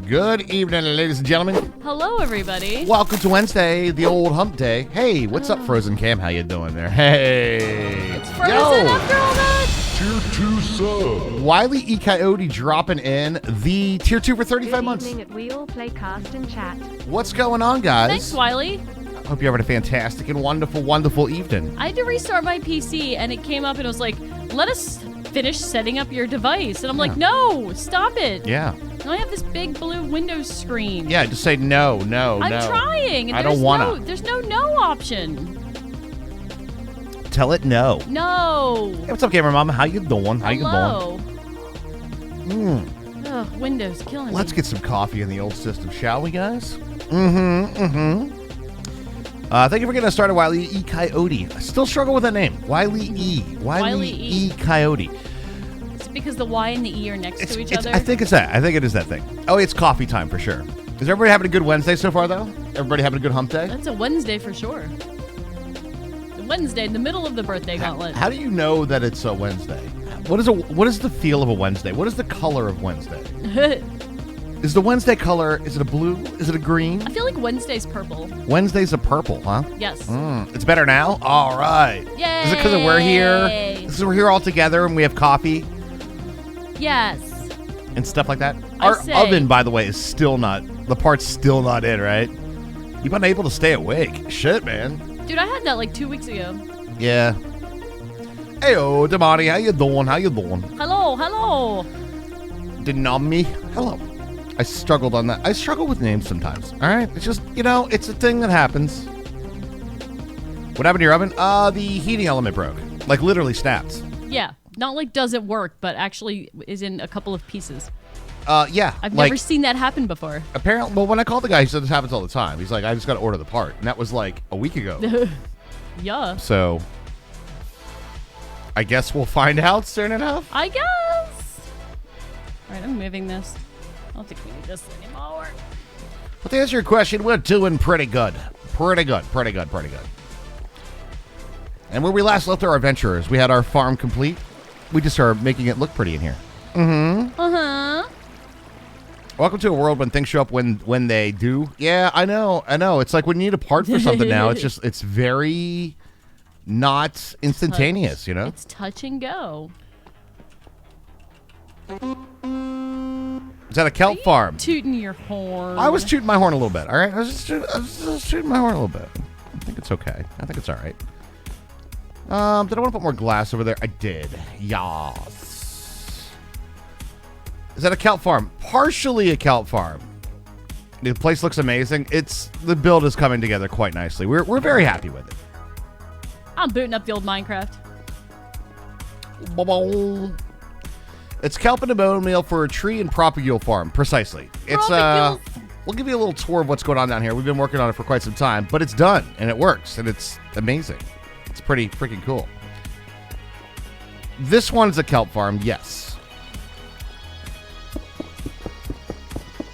Good evening, ladies and gentlemen. Hello, everybody. Welcome to Wednesday, the old hump day. Hey, what's up, Frozen Cam? How you doing there? Hey. It's Frozen after all that. Tier 2 sub. Wiley E. Coyote dropping in the Tier 2 for 35 months. Good evening at We All Play Cast and Chat. What's going on, guys? Thanks, Wiley. Hope you're having a fantastic and wonderful, wonderful evening. I had to restart my PC, and it came up, and it was like, let us finish setting up your device. And I'm like, no, stop it. Yeah. Now I have this big blue Windows screen. Yeah, just say no. I'm trying. And I don't want to. There's no option. Tell it no. No. Hey, what's up, Gamer Mama? How you doing? How Hello. you doing? Ugh, Windows killing me. Let's get some coffee in the old system, shall we, guys? Thank you for getting us started, Wiley E. Coyote. I still struggle with that name. Wiley E. Wiley E. Coyote. Is it because the Y and the E are next to each other? I think it's that. I think it is that thing. Oh, it's coffee time for sure. Is everybody having a good Wednesday so far, though? Everybody having a good hump day? That's a Wednesday for sure. Wednesday, in the middle of the birthday gauntlet. How do you know that it's a Wednesday? What is the feel of a Wednesday? What is the color of Wednesday? Is the Wednesday color, is it a blue? Is it a green? I feel like Wednesday's purple. Wednesday's a purple, huh? Yes. It's better now? All right. Yay! Is it because we're here? Is it we're here all together and we have coffee? Yes. And stuff like that? Our oven, by the way, is still not, the part's still not in, right? You've been able to stay awake. Shit, man. Dude, I had that like 2 weeks ago. Yeah. Heyo, Damani, how you doing? How you doing? Hello. Denami, hello. I struggled on that. I struggle with names sometimes, all right? It's just, it's a thing that happens. What happened to your oven? The heating element broke. Like, literally snapped. Yeah. Not like does it work, but actually is in a couple of pieces. Yeah. I've never seen that happen before. Apparently, well, when I called the guy, he said this happens all the time. He's like, I just got to order the part. And that was like a week ago. Yeah. So, I guess we'll find out soon enough. I guess. All right, I'm moving this. I don't think we need this anymore. But to answer your question, we're doing pretty good. Pretty good. And where we last left our adventurers, we had our farm complete. We just are making it look pretty in here. Uh-huh. Welcome to a world when things show up when they do. Yeah, I know. It's like when you need a part for something now, it's very not instantaneous, It's touch and go. Is that a kelp farm? Tooting your horn. I was tooting my horn a little bit, all right? I was just tooting my horn a little bit. I think it's okay. I think it's all right. Did I want to put more glass over there? I did. Yas. Is that a kelp farm? Partially a kelp farm. The place looks amazing. The build is coming together quite nicely. We're very happy with it. I'm booting up the old Minecraft. It's kelp and a bone meal for a tree and propagule farm. Precisely. It's we'll give you a little tour of what's going on down here. We've been working on it for quite some time, but it's done and it works and it's amazing. It's pretty freaking cool. This one's a kelp farm, yes.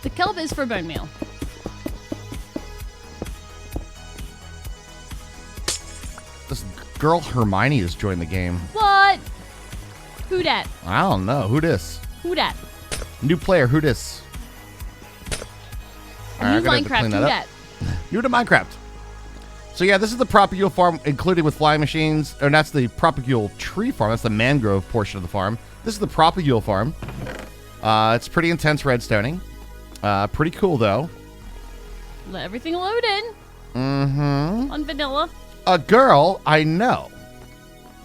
The kelp is for bone meal. This girl Hermione has joined the game. What? Who dat? I don't know. Who dis? Who dat? New player, who dis? New Minecraft, who dat? New to Minecraft. So yeah, this is the propagule farm included with flying machines. Or that's the propagule tree farm. That's the mangrove portion of the farm. This is the propagule farm. It's pretty intense redstoning. Pretty cool though. Let everything load in. Mm-hmm. On vanilla. A girl I know.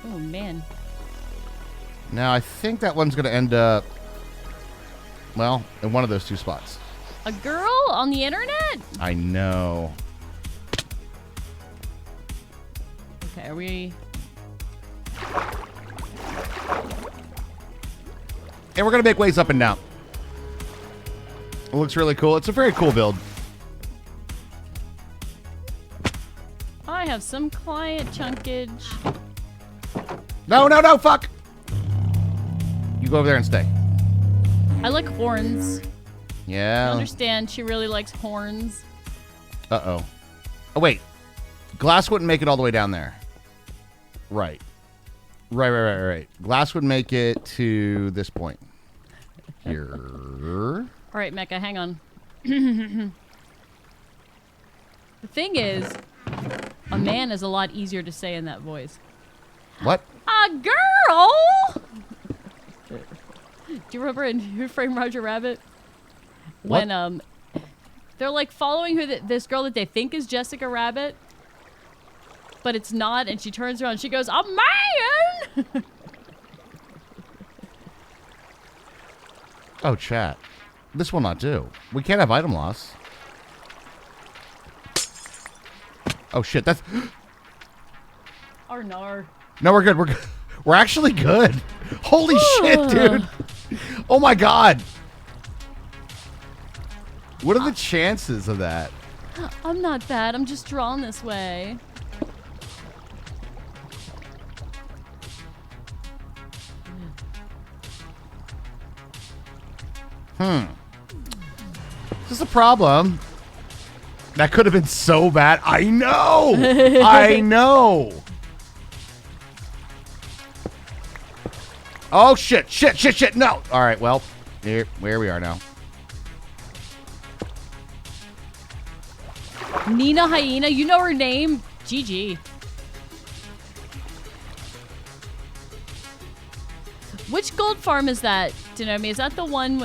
Oh man. Now I think that one's gonna end up, well, in one of those two spots. A girl on the internet? I know. Okay, are we... And we're going to make ways up and down. It looks really cool. It's a very cool build. I have some client chunkage. No, fuck! You go over there and stay. I like horns. I Yeah. understand she really likes horns. Uh-oh. Oh, wait. Glass wouldn't make it all the way down there. Right. Right. Glass would make it to this point. Here. All right, Mecca, hang on. The thing is, a man is a lot easier to say in that voice. What? A girl! Do you remember in Who Framed Roger Rabbit? What? When they're like following this girl that they think is Jessica Rabbit, but it's not, and she turns around and she goes, "A man!" Oh, chat. This will not do. We can't have item loss. Oh, shit. That's... Or no. No, we're good. We're good. We're actually good. Holy shit, dude. Oh, my God. What are the chances of that? I'm not bad. I'm just drawn this way. Is this a problem? That could have been so bad. I know. I know. Oh, shit. No. All right, well, here we are now. Nina Hyena, you know her name? GG. Which gold farm is that, Denomi? Is that the one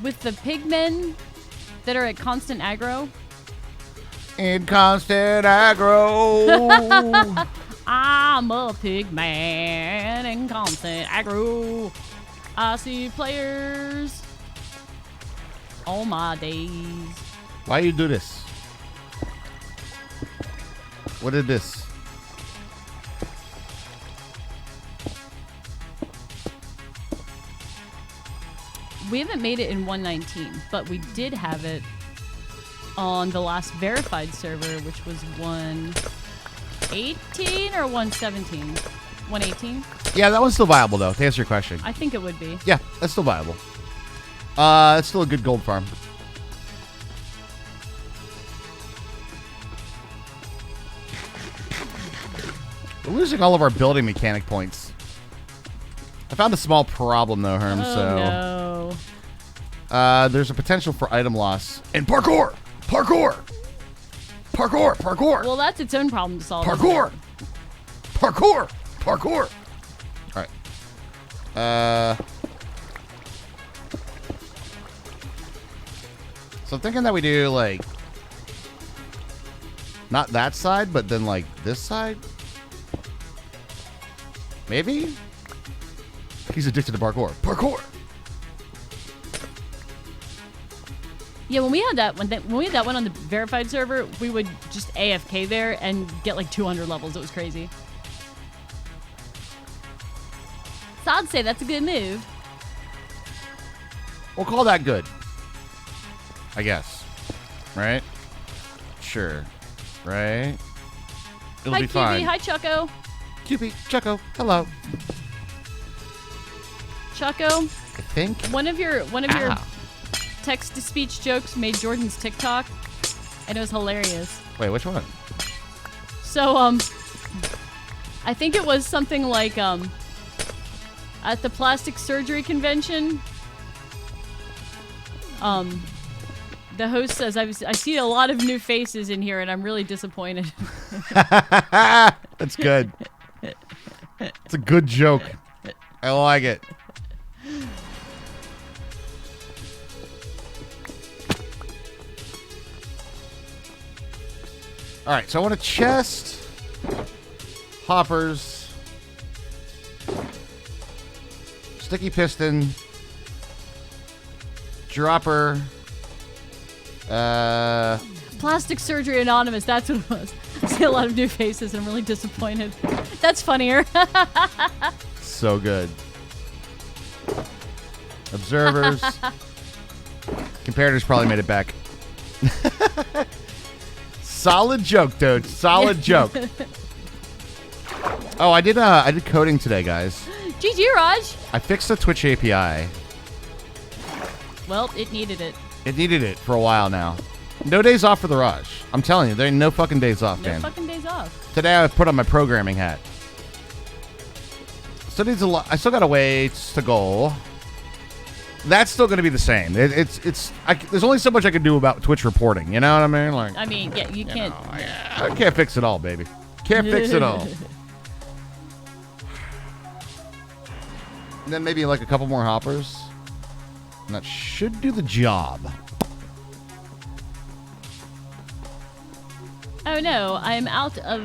with the pigmen that are at constant aggro? In constant aggro. I'm a pig man in constant aggro. I see players all my days. Why you do this? What is this? We haven't made it in 119, but we did have it on the last verified server, which was 118 or 117? 118? Yeah, that one's still viable, though, to answer your question. I think it would be. Yeah, that's still viable. It's still a good gold farm. We're losing all of our building mechanic points. I found a small problem, though, Herm, Oh, so... no. There's a potential for item loss. And parkour! Well, that's its own problem to solve. Parkour! Alright. So I'm thinking that we do, like... Not that side, but then, like, this side? Maybe? He's addicted to parkour. Yeah, when we had that one on the verified server, we would just AFK there and get like 200 levels. It was crazy. So I'd say that's a good move. We'll call that good. I guess. Right? Sure. Right? It'll Hi, be QB. fine. Hi, Choco. QB, Choco, hello. Choco, I think. one of your Ow. text-to-speech jokes made Jordan's TikTok, and it was hilarious. Wait, which one? So, I think it was something like, at the plastic surgery convention, the host says, I see a lot of new faces in here, and I'm really disappointed. That's good. It's a good joke. I like it. All right, so I want a chest, hoppers, sticky piston, dropper, Plastic Surgery Anonymous, that's what it was. I see a lot of new faces, and I'm really disappointed. That's funnier. so good. Observers. Comparators probably made it back. Solid joke, dude. Solid joke. Oh, I did coding today, guys. Did GG, Raj. I fixed the Twitch API. Well, it needed it. It needed it for a while now. No days off for the Rush. I'm telling you, there ain't no fucking days off, No man. fucking days off. Today I put on my programming hat. Still needs a lot. I still gotta wait to go. That's still gonna be the same. There's only so much I can do about Twitch reporting. You know what I mean? Like, I mean, yeah, you can't. I can't fix it all, baby. Can't fix it all. And then maybe like a couple more hoppers. And that should do the job. Oh no, I'm out of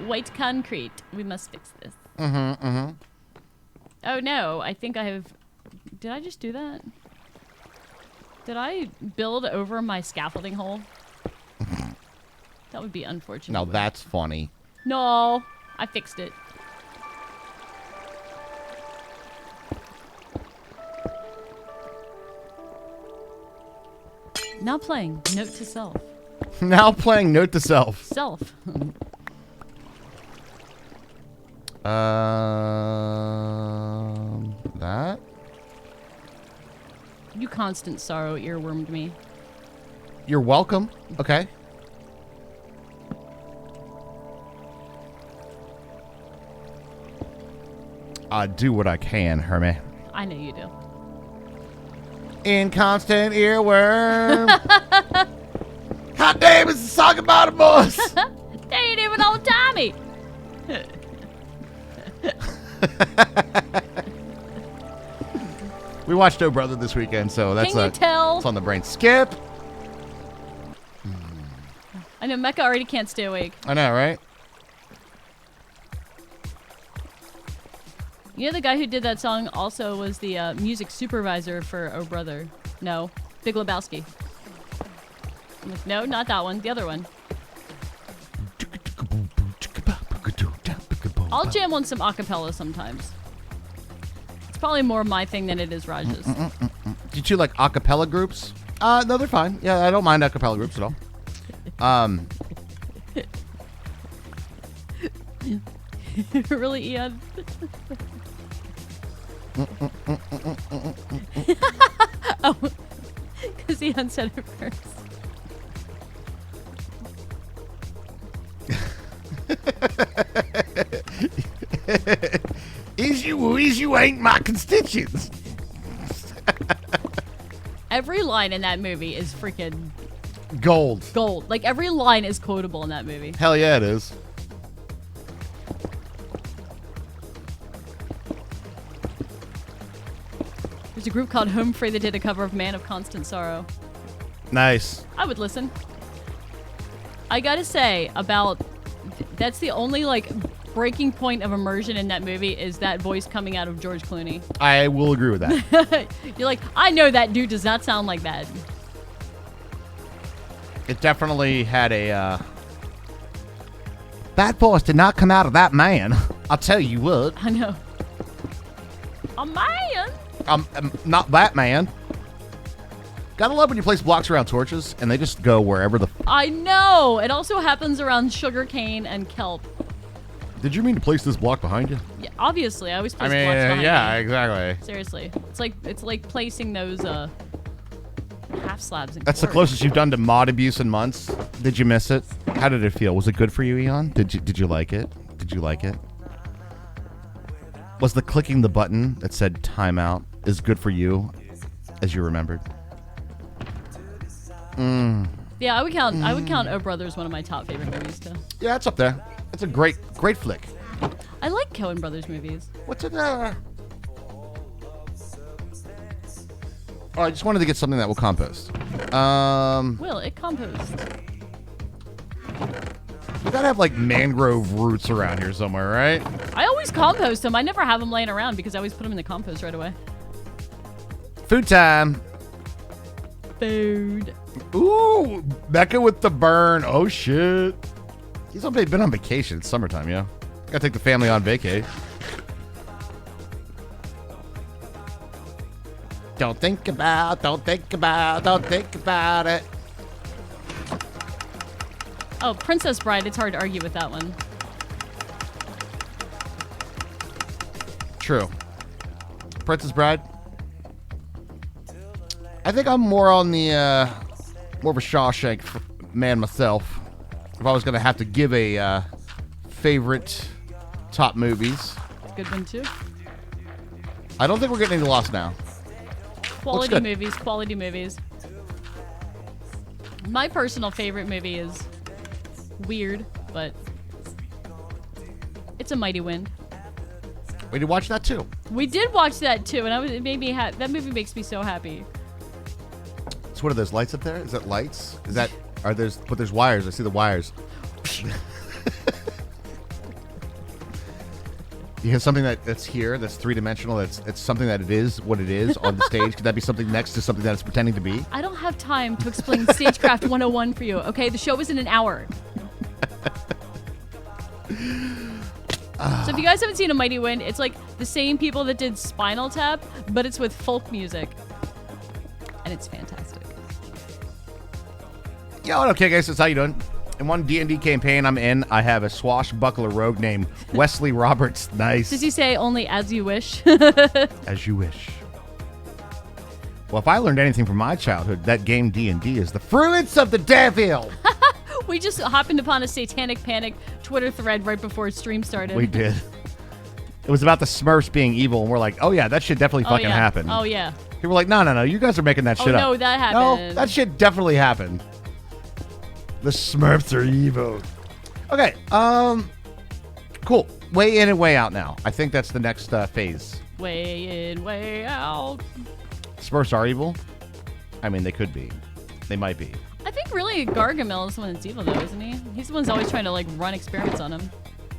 white concrete. We must fix this. Oh no, I think I have... Did I just do that? Did I build over my scaffolding hole? That would be unfortunate. Now that's funny. No, I fixed it. Now playing Note to Self. Now playing Note to Self. Self. That? You constant sorrow earwormed me. You're welcome. Okay. I do what I can, Hermie. I know you do. In constant earworm. Hot damn, it's a song about a boss. They ain't even old Tommy. We watched Oh Brother this weekend, so that's Can you tell? it's on the brain. Skip. I know Mecca already can't stay awake. I know, right? You know the guy who did that song also was the music supervisor for Oh Brother. No, Big Lebowski. I'm like, no, not that one. The other one. I'll jam on some acapella sometimes. It's probably more my thing than it is Raj's. Did you like acapella groups? No, they're fine. Yeah, I don't mind acapella groups at all. Really, Ian? Oh, because Ian said it first. Is you ain't my constituents. Every line in that movie is freaking Gold. gold. Like, every line is quotable in that movie. Hell yeah, it is. There's a group called Home Free that did a cover of Man of Constant Sorrow. Nice. I would listen. I gotta say, that's the only, like, breaking point of immersion in that movie is that voice coming out of George Clooney. I will agree with that. You're like, I know that dude does not sound like that. It definitely had a, that voice did not come out of that man. I'll tell you what. I know. A man? I'm not that man. Gotta love when you place blocks around torches and they just go wherever the... I know! It also happens around sugarcane and kelp. Did you mean to place this block behind you? Yeah, obviously, I always place I mean, blocks behind yeah, me. exactly. Seriously. It's like placing those, half slabs in That's the quartz. closest you've done to mod abuse in months. Did you miss it? How did it feel? Was it good for you, Eon? Did you like it? Did you like it? Was the clicking the button that said timeout as good for you as you remembered? Yeah, I would count Oh Brother as one of my top favorite movies too. Yeah, it's up there. It's a great flick. I like Coen Brothers movies. What's it? Oh, I just wanted to get something that will compost. Will it compost? We gotta have like mangrove roots around here somewhere, right? I always compost them. I never have them laying around because I always put them in the compost right away. Food time. Food. Ooh, Becca with the burn. Oh shit. He's been on vacation. It's summertime, yeah. Gotta take the family on vacay. Don't think about it. Oh, Princess Bride. It's hard to argue with that one. True. Princess Bride. I think I'm more on the more of a Shawshank man myself. If I was going to have to give a favorite top movies. Good one too. I don't think we're getting any lost now. Quality movies, quality movies. My personal favorite movie is weird, but it's A Mighty Wind. We did watch that too. We did watch that too, and it made me that movie makes me so happy. So what are those lights up there? Is that lights? But there's wires. I see the wires. You have something that's here, that's three-dimensional, it's something that it is what it is on the stage. Could that be something next to something that it's pretending to be? I don't have time to explain Stagecraft 101 for you, okay? The show is in an hour. So if you guys haven't seen A Mighty Wind, it's like the same people that did Spinal Tap, but it's with folk music. And it's fantastic. Yo, okay, guys, so how you doing? In one D&D campaign I'm in, I have a swashbuckler rogue named Wesley Roberts. Nice. Does he say only as you wish? As you wish. Well, if I learned anything from my childhood, that game D&D is the fruits of the devil. We just happened upon a Satanic Panic Twitter thread right before stream started. We did. It was about the Smurfs being evil, and we're like, oh yeah, that should definitely fucking happen. Oh yeah. People were like, no, you guys are making that shit up. No, that happened. No, that shit definitely happened. The Smurfs are evil. Okay, cool. Way in and way out now. I think that's the next phase. Way in, way out. Smurfs are evil? I mean, they could be. They might be. I think really Gargamel is the one that's evil though, isn't he? He's the one who's always trying to like run experiments on him.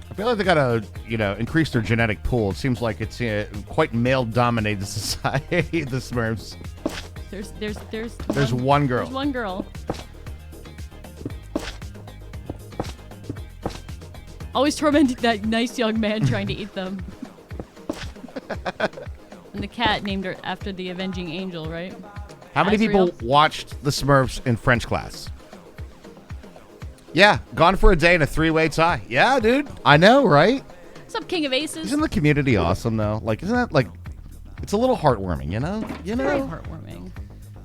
I feel like they gotta, increase their genetic pool. It seems like it's quite male-dominated society, the Smurfs. There's one girl. There's one girl. Always tormenting that nice young man trying to eat them. And the cat named her after the avenging angel, right? How many people watched the Smurfs in French class? Yeah, gone for a day in a three-way tie. Yeah, dude. I know, right? What's up, King of Aces? Isn't the community awesome, though? Like, isn't that, like, it's a little heartwarming, you know? Very heartwarming.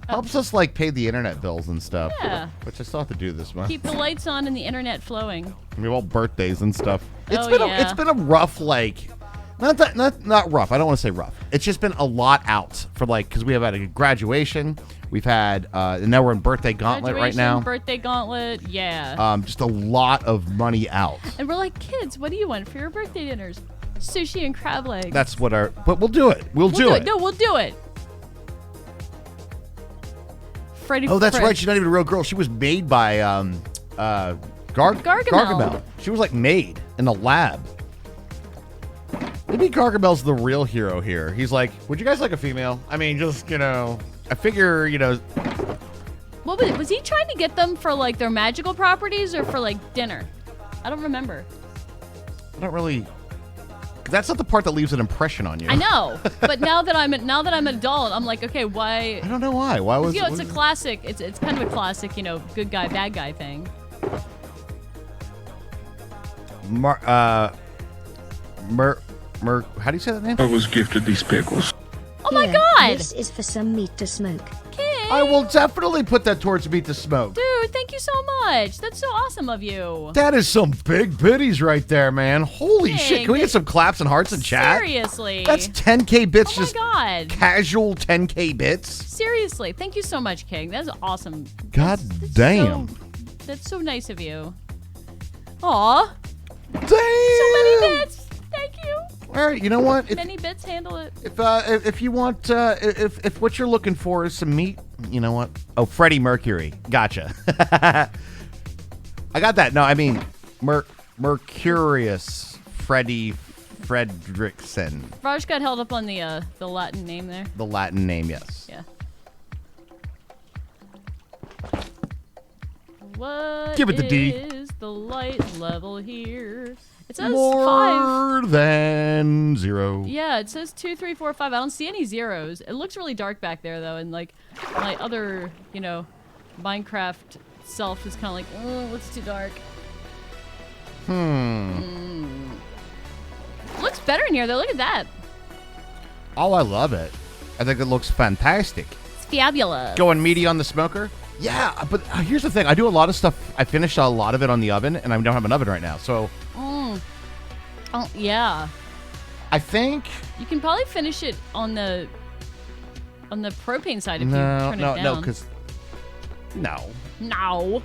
Helps us, like, pay the internet bills and stuff. Yeah. Which I still have to do this month. Keep the lights on and the internet flowing. I mean, all birthdays and stuff. It's yeah. been a rough, like... Not rough. I don't want to say rough. It's just been a lot out for because we have had a graduation. We've had, and now we're in birthday gauntlet right now. Birthday gauntlet, yeah. Just a lot of money out. And we're like, kids, what do you want for your birthday dinners? Sushi and crab legs. That's what but we'll do it. We'll do it. No, we'll do it. Freddie. Oh, that's right. She's not even a real girl. She was made by Gargamel. She was made in a lab. Maybe Gargamel's the real hero here. He's like, would you guys like a female? I mean, just, I figure, What was he trying to get them for, their magical properties or for, dinner? I don't remember. I don't really... That's not the part that leaves an impression on you. I know. But now that I'm an adult, I'm like, okay, why... I don't know why. Why was... it's a classic. It's kind of a classic, good guy, bad guy thing. How do you say that name? I was gifted these pickles. Oh my god! This is for some meat to smoke. King! I will definitely put that towards meat to smoke. Dude, thank you so much. That's so awesome of you. That is some big biddies right there, man. Holy shit. Can we get some claps and hearts in chat? Seriously. That's 10K bits. Oh my god. Casual 10K bits. Seriously. Thank you so much, King. That's awesome. God damn. That's so nice of you. Aw. Damn. So many bits. Thank you. All right, you know what? Many bits handle it. If you want, if what you're looking for is some meat, you know what? Oh, Freddie Mercury. Gotcha. I got that. No, I mean, Mercurius Freddie Fredrickson. Raj got held up on the Latin name there. The Latin name, yes. Yeah. What Give it the D. is the light level here? It says More 5. than 0. Yeah, it says 2, 3, 4, 5. I don't see any zeros. It looks really dark back there, though, and my other, Minecraft self is kind of like, oh, it's too dark. Hmm. Looks better in here, though. Look at that. Oh, I love it. I think it looks fantastic. It's fabulous. Going meaty on the smoker? Yeah, but here's the thing. I do a lot of stuff. I finished a lot of it on the oven, and I don't have an oven right now. So, Oh, yeah. I think... You can probably finish it on the propane side if you No, turn it down. no, because... No. No.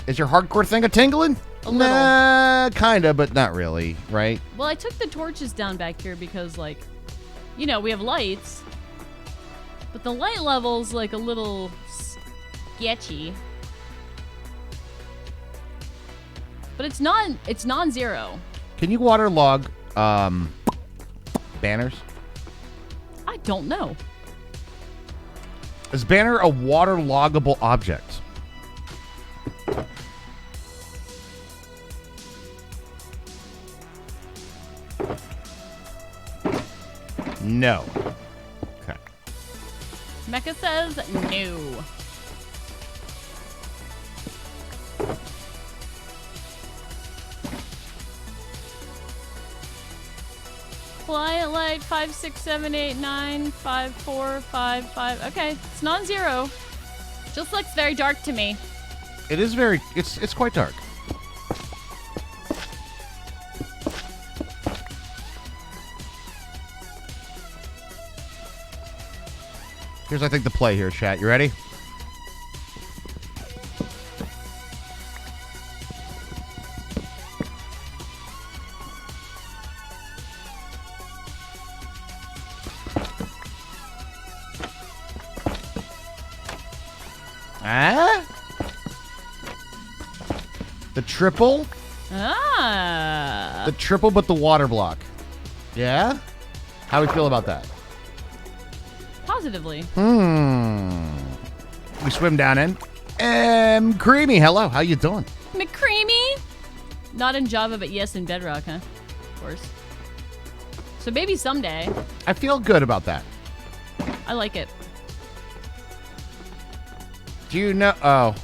Is your hardcore thing a tingling? A little. Nah, kinda, but not really, right? Well, I took the torches down back here because, like, you know, we have lights, but the light level's like a little sketchy. But it's non-zero. Can you waterlog banners? I don't know. Is banner a waterloggable object? No. Okay. Mecha says no. Quiet light 5, 6, 7, 8, 9, 5, 4, 5, 5. Okay, it's non-zero. Just looks very dark to me. It is very... It's quite dark. Here's, I think, the play here, chat. You ready? Ah? The triple? Ah. The triple, but the water block. Yeah? How do we feel about that? Positively. We swim down in. Creamy, hello. How you doing? McCreamy? Not in Java, but yes in Bedrock, huh? Of course. So maybe someday. I feel good about that. I like it. Do you know? Oh.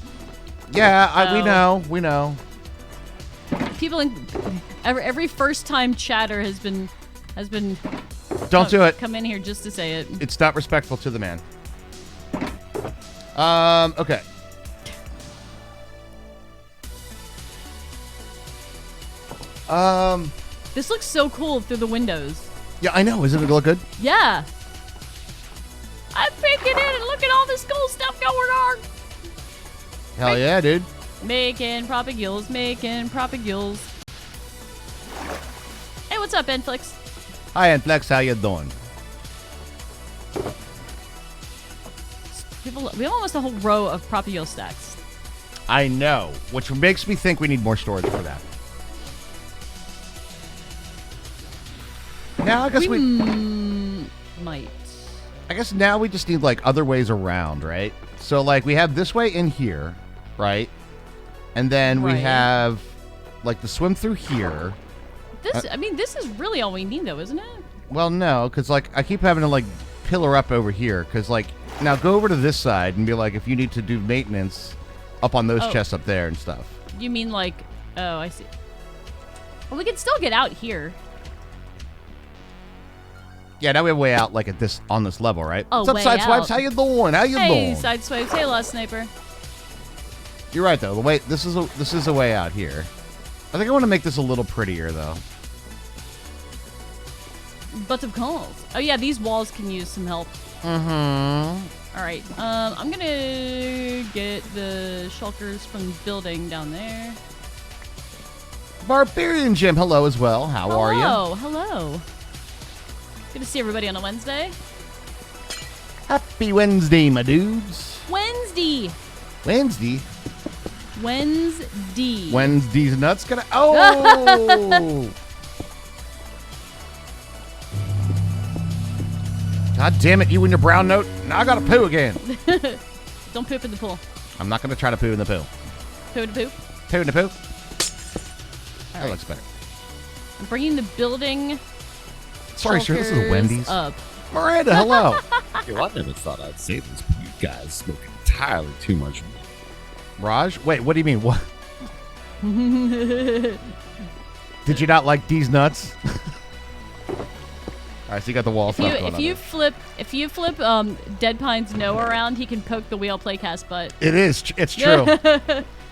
Yeah, we Oh. know. We know. People in every first time chatter has been Don't do it. come in here just to say it. It's not respectful to the man. Okay. This looks so cool through the windows. Yeah, I know. Isn't it look good? Yeah. I'm peeking in and look at all this cool stuff going on. Hell yeah, dude. Making propagules, making propagules. Hey, what's up, Enflix? Hi, Enflex. How you doing? We have almost a whole row of propagule stacks. I know, which makes me think we need more storage for that. Now I guess we Might. I guess now we just need like other ways around, right? So like we have this way in here, right? And then we Right. have like the swim through here. This, I mean, this is really all we need, though, isn't it? Well, no, because like I keep having to like pillar up over here because like now go over to this side and be like if you need to do maintenance up on those Oh. chests up there and stuff. You mean like? Oh, I see. Well, we can still get out here. Yeah, now we have a way out like at this on this level, right? Oh, What's up, way Sideswipes? out. How you doing? How you Hey, doing? Sideswipes. Hey, Lost Sniper. You're right though. The way this is a way out here. I think I want to make this a little prettier though. But of course. Oh yeah, these walls can use some help. Mm-hmm. All right. I'm gonna get the shulkers from the building down there. Barbarian Jim, hello as well. How are you? Hello, hello. Good to see everybody on a Wednesday. Happy Wednesday, my dudes. Wednesday. Wednesday. Wednesday. Wednesday's nuts gonna. Oh. God damn it! You and your brown note. Now I gotta poo again. Don't poop in the pool. I'm not gonna try to poo in the poo. Poo in the poop. Poo in the poo. All That right. looks better. I'm bringing the building. Sorry, sir. This is shulkers Wendy's. Up. Miranda, hello. Yo, I never thought I'd say this, but you guys smoke entirely too much. Raj, wait. What do you mean? What? Did you not like these nuts? All right, so you got the wall stuff going on If you flip Dead Pine's no around, he can poke the wheel playcast butt. It's true.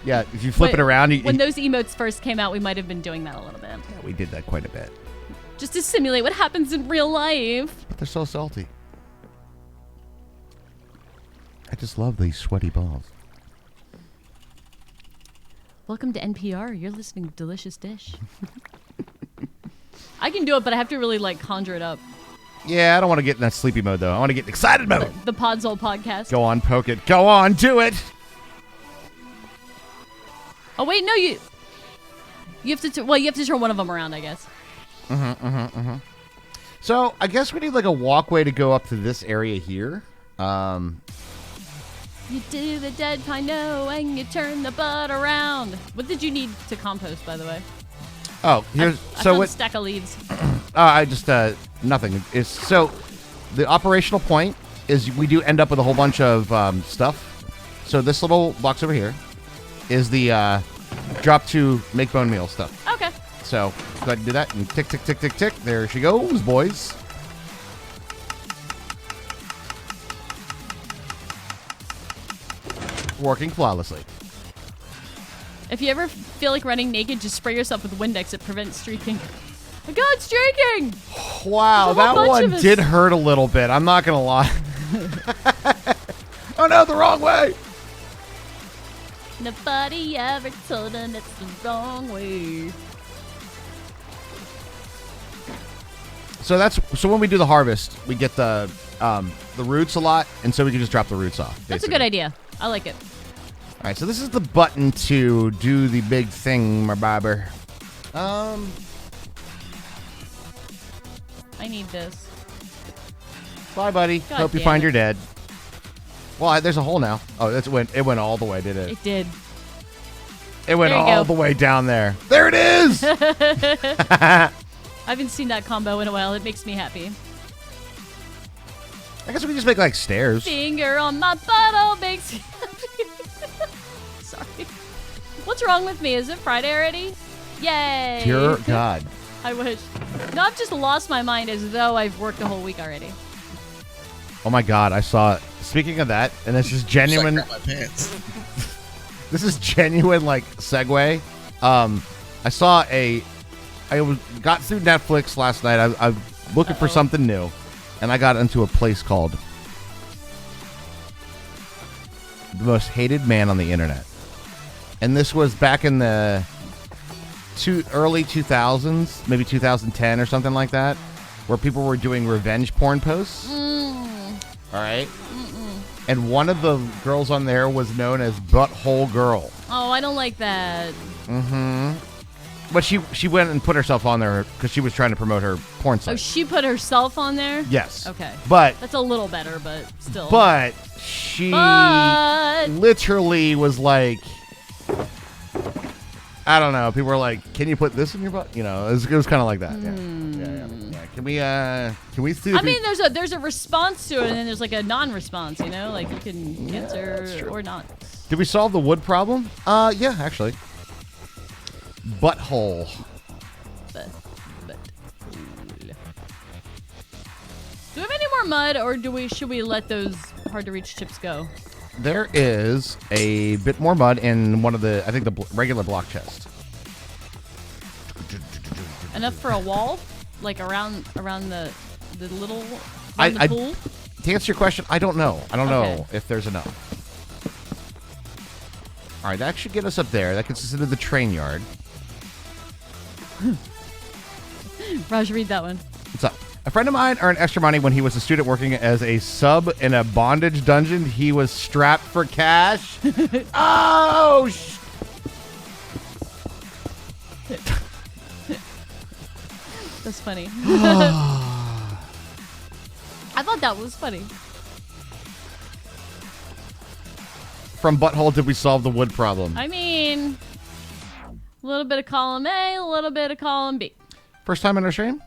Yeah, if you flip it around, when those emotes first came out, we might have been doing that a little bit. Yeah, we did that quite a bit. Just to simulate what happens in real life. But they're so salty. I just love these sweaty balls. Welcome to NPR. You're listening to Delicious Dish. I can do it, but I have to really like conjure it up. Yeah, I don't want to get in that sleepy mode though. I want to get in excited mode. The Podzol podcast. Go on, poke it. Go on, do it. Oh wait, no, you have to. You have to turn one of them around, I guess. So I guess we need like a walkway to go up to this area here. You do the Dead Pine no, and you turn the butt around. What did you need to compost, by the way? Oh, here's I found a stack of leaves. I just nothing. It's so the operational point is we do end up with a whole bunch of stuff. So this little box over here is the drop to make bone meal stuff. Okay. So go ahead and do that and tick tick tick tick tick. There she goes, boys. Working flawlessly. If you ever feel like running naked, just spray yourself with Windex. It prevents streaking. Oh God, it's streaking! Wow, that one did hurt a little bit. I'm not gonna lie. Oh no, the wrong way! Nobody ever told them it's the wrong way. So when we do the harvest, we get the roots a lot, and so we can just drop the roots off. That's a good idea. I like it. All right, so this is the button to do the big thing, my barber. I need this. Bye, buddy. God Hope you damn find it. your dead. Well, there's a hole now. Oh, it went all the way, did it? It did. It went There you all go. the way down there. There it is! I haven't seen that combo in a while. It makes me happy. I guess we can just make like stairs. Finger on my butthole makes me happy. Sorry. What's wrong with me? Is it Friday already? Yay! Dear God. I wish. No, I've just lost my mind as though I've worked a whole week already. Oh my God, I saw it. Speaking of that, and this is genuine. Just like, grab my pants. This is genuine, like, segue. I saw got through Netflix last night. I'm looking for something new, and I got into a place called The Most Hated Man on the Internet. And this was back in the early 2000s, maybe 2010 or something like that, where people were doing revenge porn posts. All right? And one of the girls on there was known as Butthole Girl. Oh, I don't like that. But she went and put herself on there because she was trying to promote her porn site. Oh, she put herself on there? Yes. Okay. But That's a little better, but still. she But- literally was like, I don't know. People were like, "Can you put this in your butt?" You know, it was kind of like that. Yeah. Can we see? I mean, there's a response to it, and then there's like a non-response. You know, like you can answer or not. Did we solve the wood problem? Yeah, actually. Butthole. But. Do we have any more mud, or should we let those hard-to-reach chips go? There is a bit more mud in one of the, I think, the regular block chest. Enough for a wall, like around the little I- the pool. To answer your question, I don't know. I don't Okay. know if there's enough. All right, that should get us up there. That gets us into the train yard. Raj, read that one. What's up? A friend of mine earned extra money when he was a student working as a sub in a bondage dungeon. He was strapped for cash. Oh, That's funny. I thought that was funny. From Butthole, did we solve the wood problem? I mean, a little bit of column A, a little bit of column B. First time in our stream?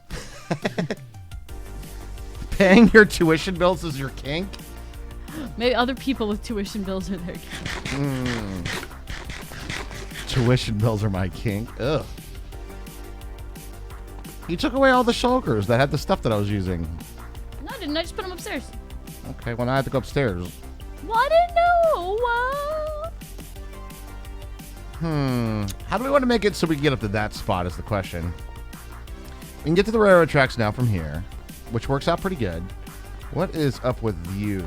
Paying your tuition bills is your kink? Maybe other people with tuition bills are there. Tuition bills are my kink. Ugh. You took away all the shulkers that had the stuff that I was using. No, I didn't. I just put them upstairs. Okay, well, now I have to go upstairs. Well, I didn't know. How do we want to make it so we can get up to that spot is the question. We can get to the railroad tracks now from here, which works out pretty good. What is up with you?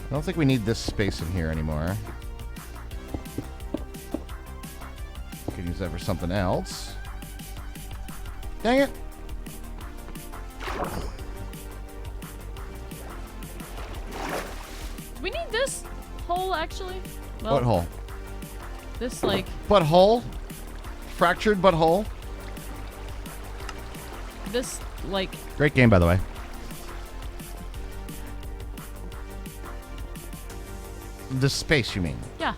I don't think we need this space in here anymore. We could use that for something else. Dang it. Do we need this hole, actually? Well, What hole? This, like... Butthole? Fractured butthole? This, like... Great game, by the way. The space, you mean? Yeah.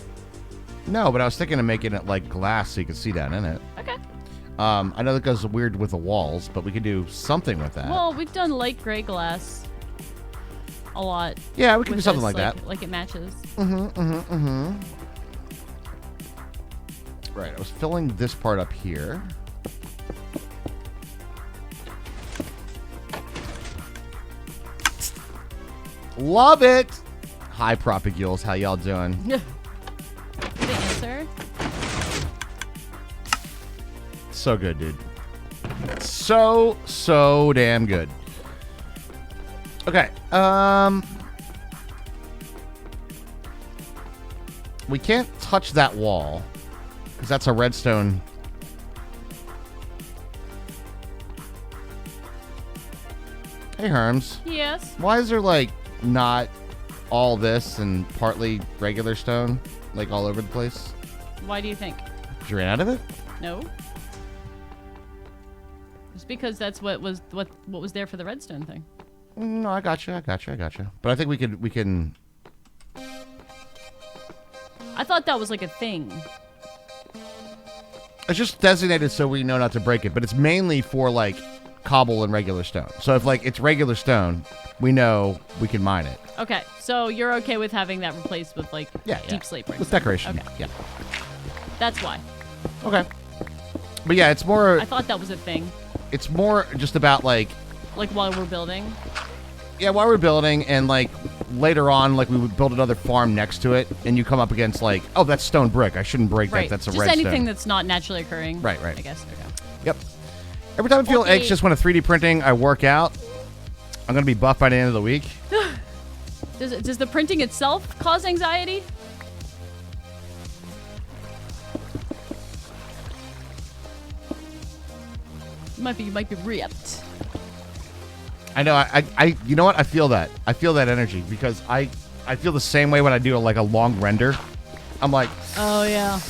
No, but I was thinking of making it like glass so you could see down in it. Okay. I know that goes weird with the walls, but we could do something with that. Well, we've done light gray glass a lot. Yeah, we can do with something this, like that. Like it matches. Right, I was filling this part up here. Love it! Hi, Propagules. How y'all doing? The answer. So good, dude. So damn good. Okay, we can't touch that wall because that's a redstone. Hey, Herms. Yes. Why is there, like, not all this and partly regular stone, like, all over the place? Why do you think? Did you ran out of it? No. It's because that's what was there for the redstone thing. No, I got you. But I think we can. I thought that was like a thing. It's just designated so we know not to break it, but it's mainly for, like, cobble and regular stone. So if, like, it's regular stone, we know we can mine it. Okay, so you're okay with having that replaced with, like, deep slate bricks? With decoration. Okay. Yeah. That's why. Okay. But yeah, it's more. I thought that was a thing. It's more just about, like while we're building. Yeah, while we're building, and like later on, like we would build another farm next to it, and you come up against like, oh, that's stone brick. I shouldn't break Right. that. That's a just redstone. anything that's not naturally occurring. Right. I guess. Okay. Yep. Every time I feel anxious when a 3D printing, I work out. I'm gonna be buff by the end of the week. Does the printing itself cause anxiety? You might be ripped. I know. I you know what? I feel that. I feel that energy because I feel the same way when I do like a long render. I'm like, oh yeah.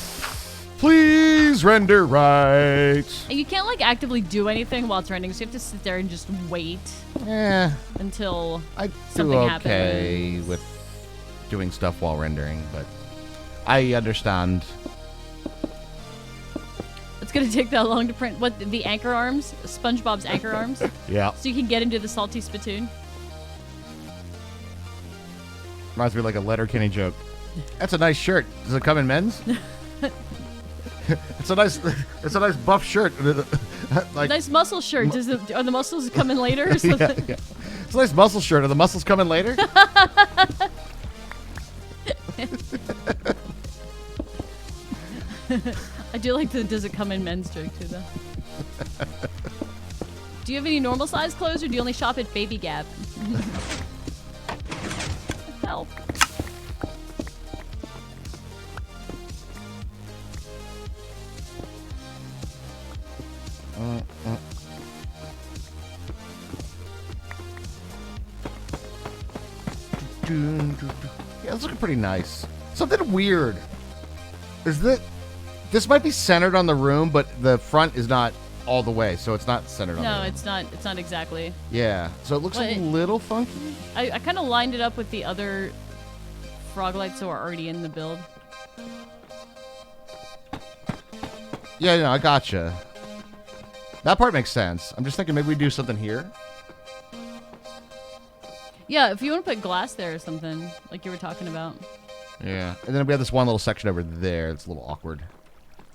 Please render right. And you can't like actively do anything while it's rendering, so you have to sit there and just wait. Yeah. Until I something do okay happens. with doing stuff while rendering, but I understand. It's gonna take that long to print what the anchor arms, SpongeBob's anchor arms. Yeah. So you can get into the salty spittoon. Reminds me of like a Letterkenny joke. That's a nice shirt. Does it come in men's? It's a nice buff shirt. Like, nice muscle shirt. Are the muscles coming later or something? Yeah. It's a nice muscle shirt. Are the muscles coming later? I do like the does it come in men's joke too though. Do you have any normal size clothes or do you only shop at Baby Gap? Help. Yeah, it's looking pretty nice. Something weird is that this might be centered on the room, but the front is not all the way, so it's not centered on the room. No, it's not. It's not exactly. Yeah, so it looks a little funky. I kind of lined it up with the other frog lights that were already in the build. Yeah, no, I gotcha. That part makes sense. I'm just thinking maybe we do something here. Yeah, if you want to put glass there or something, like you were talking about. Yeah, and then we have this one little section over there. It's a little awkward.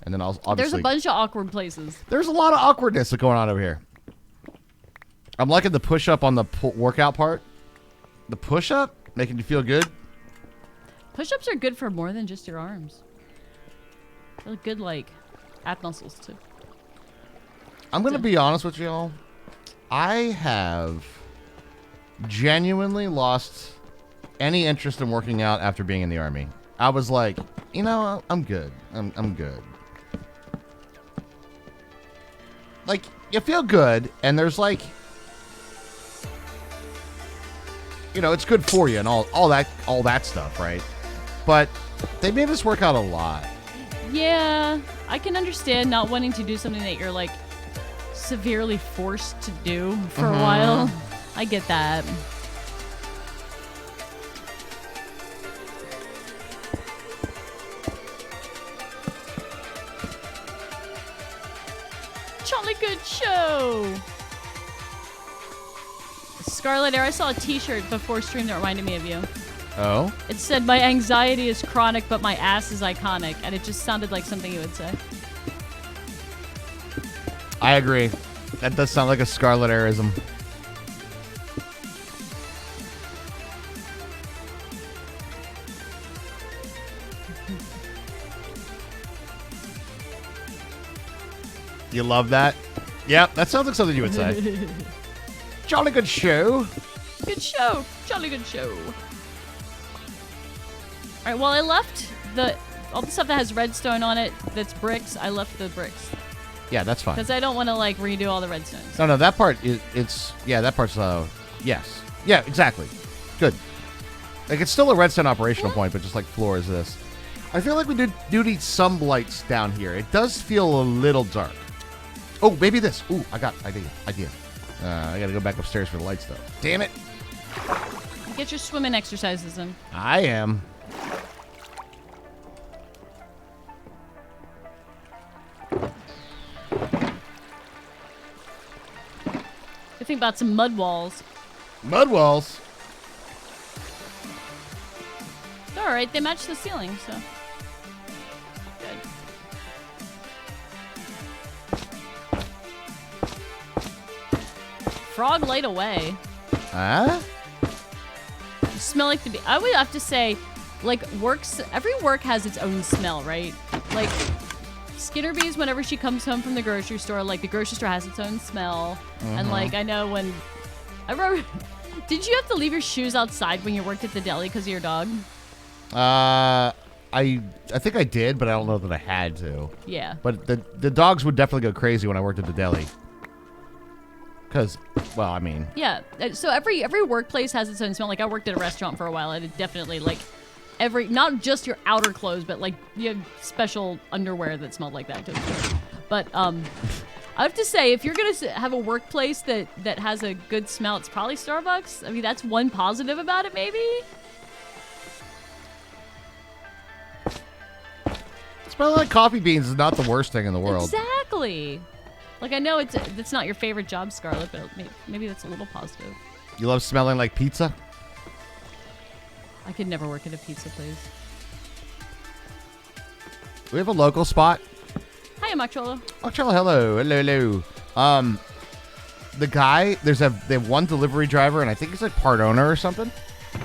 And then There's obviously... a bunch of awkward places. There's a lot of awkwardness going on over here. I'm liking the push-up on the workout part. The push-up, making you feel good. Push-ups are good for more than just your arms. They're good, like, ab muscles, too. I'm going to be honest with y'all. I have genuinely lost any interest in working out after being in the Army. I was like, you know, I'm good. I'm good. Like, you feel good, and there's like, you know, it's good for you and all that stuff, right? But they made us work out a lot. Yeah, I can understand not wanting to do something that you're like severely forced to do for a while. I get that. Jolly good show. Scarlet Air, I saw a t-shirt before stream that reminded me of you. Oh? It said, my anxiety is chronic, but my ass is iconic. And it just sounded like something you would say. I agree. That does sound like a Scarlet Airism. You love that? Yep, that sounds like something you would say. Jolly good show. Good show. Jolly good show. All right, well, I left all the stuff that has redstone on it that's bricks. I left the bricks. Yeah, that's fine. Because I don't want to, like, redo all the redstones. No, that part, that part's, yes. Yeah, exactly. Good. Like, it's still a redstone operational point, but just like floor is this. I feel like we do need some lights down here. It does feel a little dark. Oh, maybe this. Ooh, I got idea. I gotta go back upstairs for the lights, though. Damn it. Get your swimming exercises in. I am. I think about some mud walls. Mud walls? They're all right. They match the ceiling, so. Good. Frog light away. Huh? You smell like the bee. I would have to say, like, every work has its own smell, right? Like, Skinner Bees, whenever she comes home from the grocery store, like, the grocery store has its own smell. And, like, I know when... I remember... Did you have to leave your shoes outside when you worked at the deli because of your dog? I think I did, but I don't know that I had to. Yeah. But the dogs would definitely go crazy when I worked at the deli. Because, well, I mean... Yeah, so every workplace has its own smell. Like, I worked at a restaurant for a while, and it definitely, like, not just your outer clothes, but, like, you have special underwear that smelled like that, too. But, I have to say, if you're going to have a workplace that has a good smell, it's probably Starbucks. I mean, that's one positive about it, maybe? Smelling like coffee beans is not the worst thing in the world. Exactly. Like, I know it's not your favorite job, Scarlett, but maybe that's a little positive. You love smelling like pizza? I could never work at a pizza place. We have a local spot. Hi, Macholo. Macholo, hello. The guy, they have one delivery driver, and I think he's like part owner or something.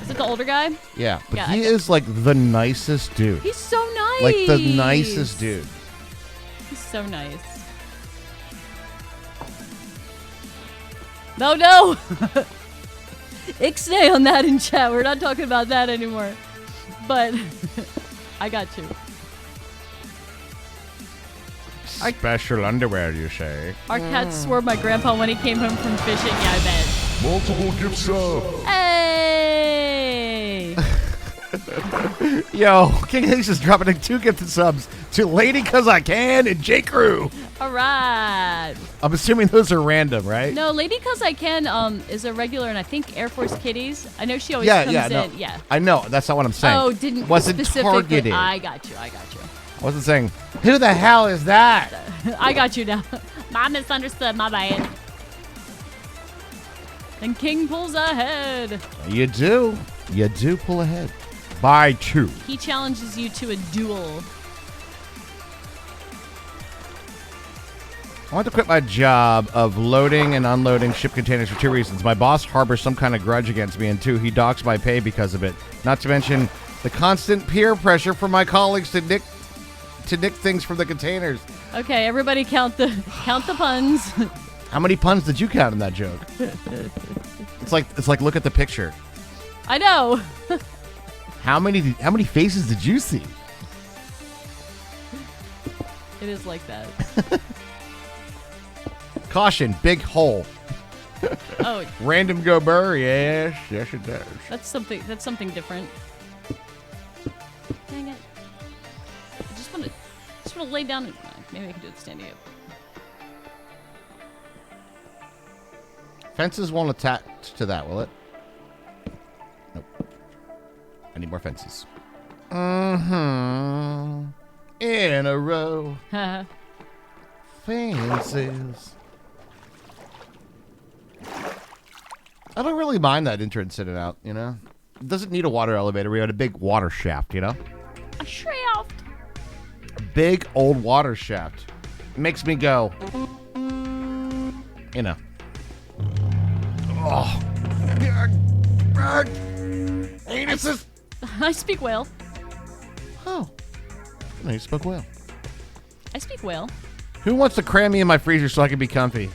Is it the older guy? Yeah, but Yeah, he is like the nicest dude. He's so nice. Like the nicest dude. He's so nice. No. Ixnay on that in chat. We're not talking about that anymore. But I got you. Special underwear, you say? Our cat swerved my grandpa when he came home from fishing. Yeah, I bet. Multiple gift sub. Hey! Yo, King Ace is dropping in 2 gifted subs to Lady Cause I Can and J. Crew. All right. I'm assuming those are random, right? No, Lady Cause I Can is a regular, and I think Air Force Kitties. I know she always comes in. No. Yeah. I know. That's not what I'm saying. Oh, didn't wasn't specifically. targeted. I got you. I wasn't saying, who the hell is that? I got you now. I misunderstood. My bad. And King pulls ahead. You do. You do pull ahead. By 2. He challenges you to a duel. I want to quit my job of loading and unloading ship containers for 2 reasons. My boss harbors some kind of grudge against me, and 2, he docks my pay because of it. Not to mention the constant peer pressure from my colleagues to nick things from the containers. Okay, everybody count the puns. How many puns did you count in that joke? It's like look at the picture. I know. How many faces did you see? It is like that. Caution, big hole. Oh, Random go burr, yes it does. that's something different. Dang it. I just want to lay down and maybe I can do it standing up. Fences won't attach to that, will it? Nope. I need more fences. Mm-hmm. In a row. Fences. I don't really mind that entrance in and out, you know? It doesn't need a water elevator. We had a big water shaft, you know? A shaft. Big old water shaft. It makes me go, you know. Oh. Anuses. I speak whale. Oh. No, you spoke well. I speak whale. Who wants to cram me in my freezer so I can be comfy?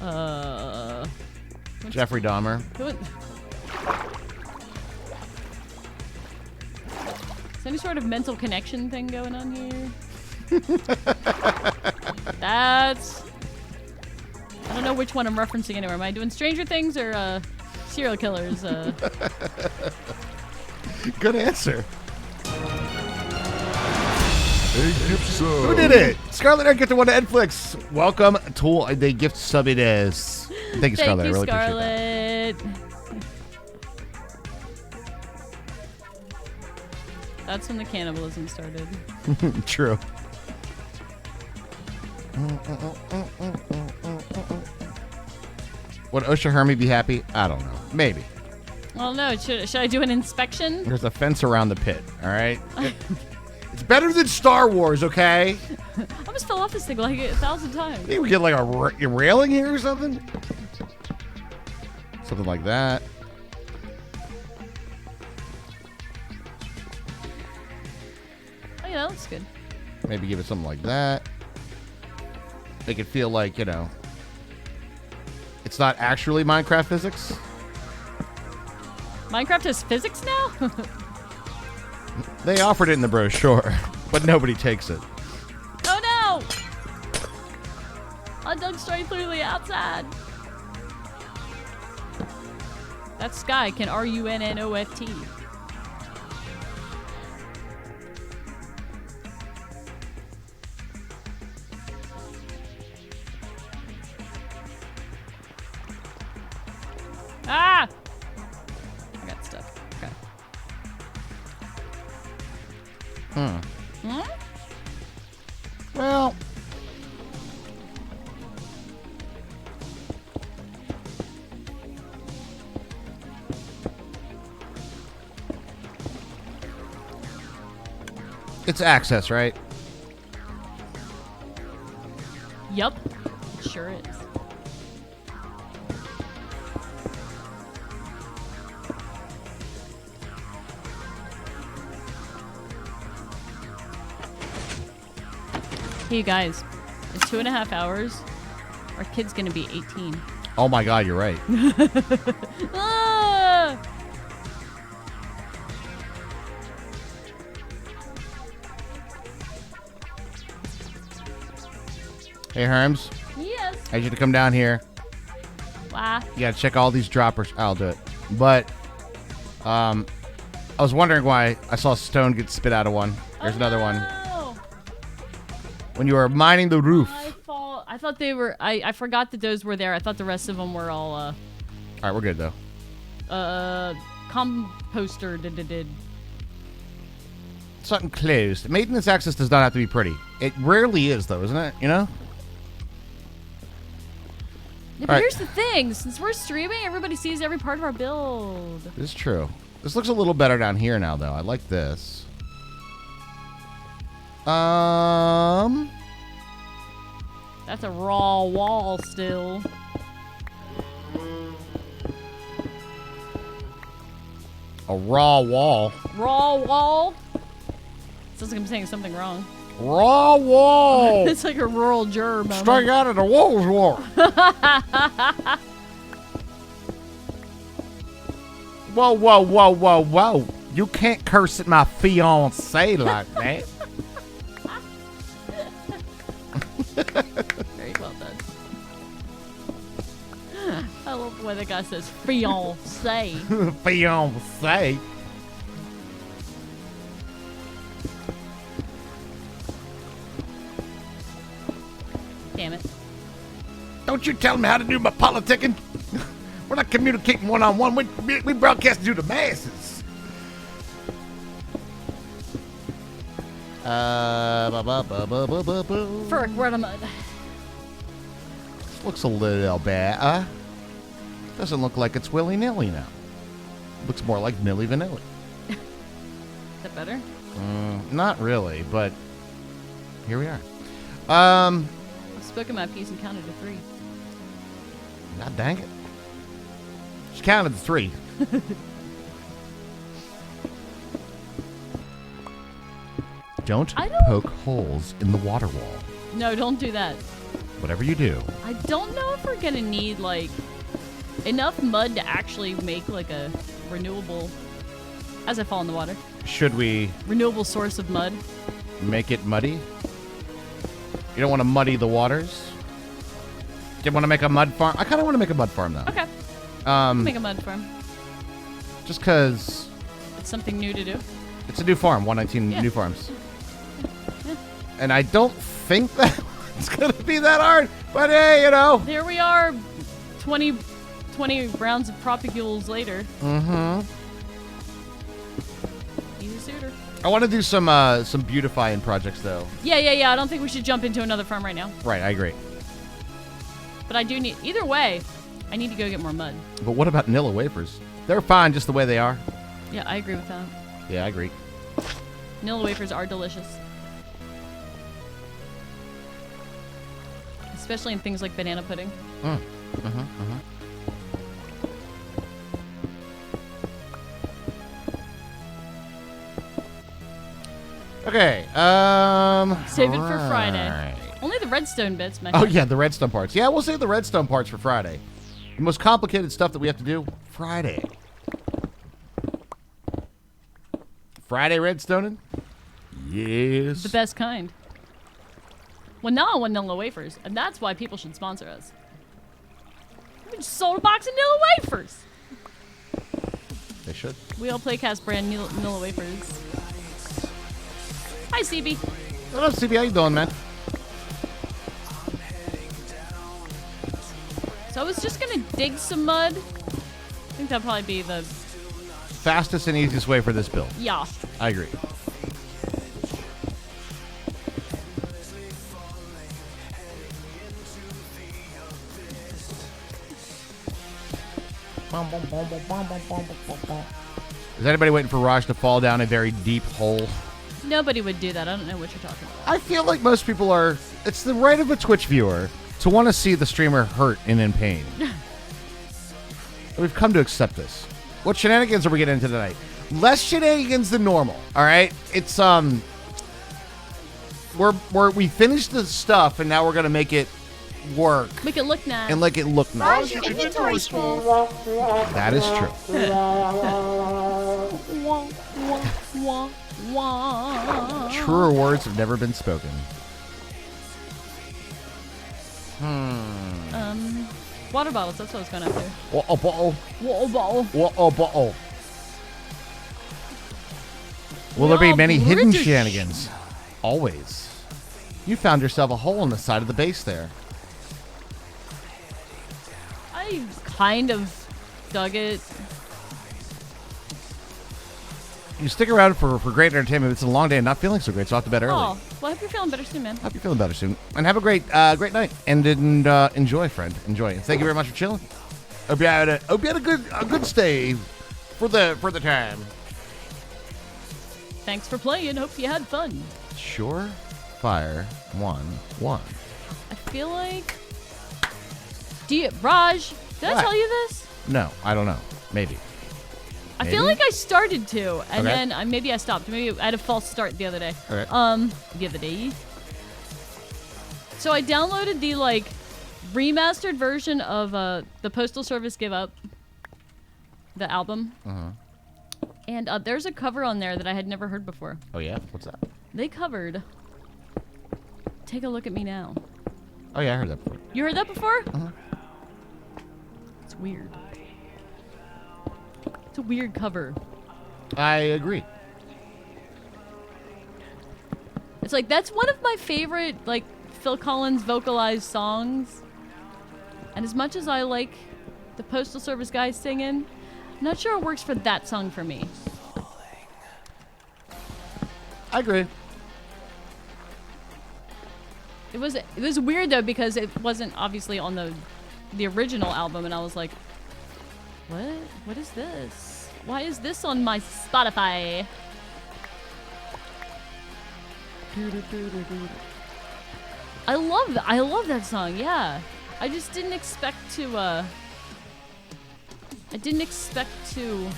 Jeffrey Dahmer. Is any sort of mental connection thing going on here? That's... I don't know which one I'm referencing anywhere. Am I doing Stranger Things or serial killers? Good answer. Hey, gift sub. Who did it? Scarlet Air get to one to Netflix. Welcome to the gift sub it is. Thank you, Scarlet. I really appreciate that. That's when the cannibalism started. True. Would OSHA Hermie be happy? I don't know. Maybe. Well, no. Should I do an inspection? There's a fence around the pit, all right? It's better than Star Wars, okay? I almost fell off this thing like 1,000 times. Maybe we get like a railing here or something? Something like that. Oh, yeah, that looks good. Maybe give it something like that. Make it feel like, you know, it's not actually Minecraft physics. Minecraft has physics now? They offered it in the brochure, but nobody takes it. Oh, no! I dug straight through the outside. That sky can R-U-N-N-O-F-T. Ah! I got stuff. Okay. Hmm? Well, it's access, right? Yup. It sure is. Hey, you guys. In 2.5 hours, our kid's gonna be 18. Oh my God, you're right. Ah! Hey, Herms, Yes. I need you to come down here. Why? You gotta check all these droppers. I'll do it. But, I was wondering why I saw stone get spit out of one. There's another one. No. When you were mining the roof. I thought they were. I forgot that those were there. I thought the rest of them were all All right, we're good though. composter did. Something closed. Maintenance access does not have to be pretty. It rarely is though, isn't it? You know? Yeah, but All right. here's the thing: since we're streaming, everybody sees every part of our build. This is true. This looks a little better down here now though. I like this. That's a raw wall still. A raw wall. Raw wall? Sounds like I'm saying something wrong. Raw wall. It's like a rural juror moment. Strike out of the Walls War. Whoa, whoa, whoa, whoa, whoa. You can't curse at my fiance like that. Very well done. I love the way the guy says fiance. Fiance. Damn it. Don't you tell me how to do my politicking. We're not communicating one-on-one. We broadcast to the masses. Frick, we're out of mud. This looks a little better. Doesn't look like it's willy-nilly now. Looks more like Milli Vanilli. Is that better? Not really, but here we are. I've spoken my piece and counted to 3. God dang it. She counted to 3. Don't poke holes in the water wall. No, don't do that. Whatever you do. I don't know if we're gonna need like enough mud to actually make like a renewable, as I fall in the water, Should we renewable source of mud. make it muddy? You don't want to muddy the waters? Do you want to make a mud farm? I kind of want to make a mud farm, though. Okay, make a mud farm. Just because It's something new to do. it's a new farm, 119 Yeah. new farms. And I don't think that it's going to be that hard. But hey, you know. Here we are, 20 rounds of propagules later. Mm-hmm. Easy suitor. I want to do some beautifying projects, though. Yeah. I don't think we should jump into another farm right now. Right, I agree. But I do need, either way, I need to go get more mud. But what about Nilla wafers? They're fine just the way they are. Yeah, I agree with that. Yeah, I agree. Nilla wafers are delicious. Especially in things like banana pudding. Okay, Save it for Friday. right. Only the redstone bits, man. Oh, yeah, the redstone parts. Yeah, we'll save the redstone parts for Friday. The most complicated stuff that we have to do, Friday. Friday redstoning? Yes. The best kind. Well, now I want Nilla wafers, and that's why people should sponsor us. We just sold a box of Nilla wafers. They should. We all Playcast brand Nilla wafers. Hi, CB. What up, CB? How you doing, man? So I was just gonna dig some mud. I think that'd probably be the Fastest and easiest way for this build. yeah. I agree. Is anybody waiting for Raj to fall down a very deep hole? Nobody would do that. I don't know what you're talking about. I feel like most people are. It's the right of a Twitch viewer to want to see the streamer hurt and in pain. We've come to accept this. What shenanigans are we getting into tonight? Less shenanigans than normal. All right, it's we finished the stuff and now we're gonna make it work Make it look nice. and make it look nice. That is true. Wah, wah, wah, wah. Truer words have never been spoken. Water bottles. That's what I was going after. Water bottle. Water bottle. Water bottle. Will there be We are many hidden British. shenanigans? Always. You found yourself a hole in the side of the base there. I kind of dug it. You stick around for great entertainment. It's a long day and not feeling so great, so off to bed early. Oh, well, I hope you're feeling better soon, man. Hope you're feeling better soon. And have a great night. And enjoy, friend. Enjoy. And thank you very much for chilling. Hope you had a good stay for the time. Thanks for playing. Hope you had fun. Sure. Fire 1-1. I feel like... Raj, did I What? tell you this? No, I don't know. Maybe. I feel Maybe? like I started to, and Okay. then maybe I stopped. Maybe I had a false start the other day. Okay. The other day. So I downloaded the like remastered version of the Postal Service Give Up, the album. And there's a cover on there that I had never heard before. Oh yeah. What's that? They covered "Take a Look at Me Now." Oh yeah, I heard that before. You heard that before? It's weird. It's a weird cover. I agree. It's like that's one of my favorite like Phil Collins vocalized songs. And as much as I like the Postal Service guys singing, I'm not sure it works for that song for me. I agree. It was weird though because it wasn't obviously on the original album, and I was like, what? What is this? Why is this on my Spotify? I love that song. Yeah, I just didn't expect to. I didn't expect to.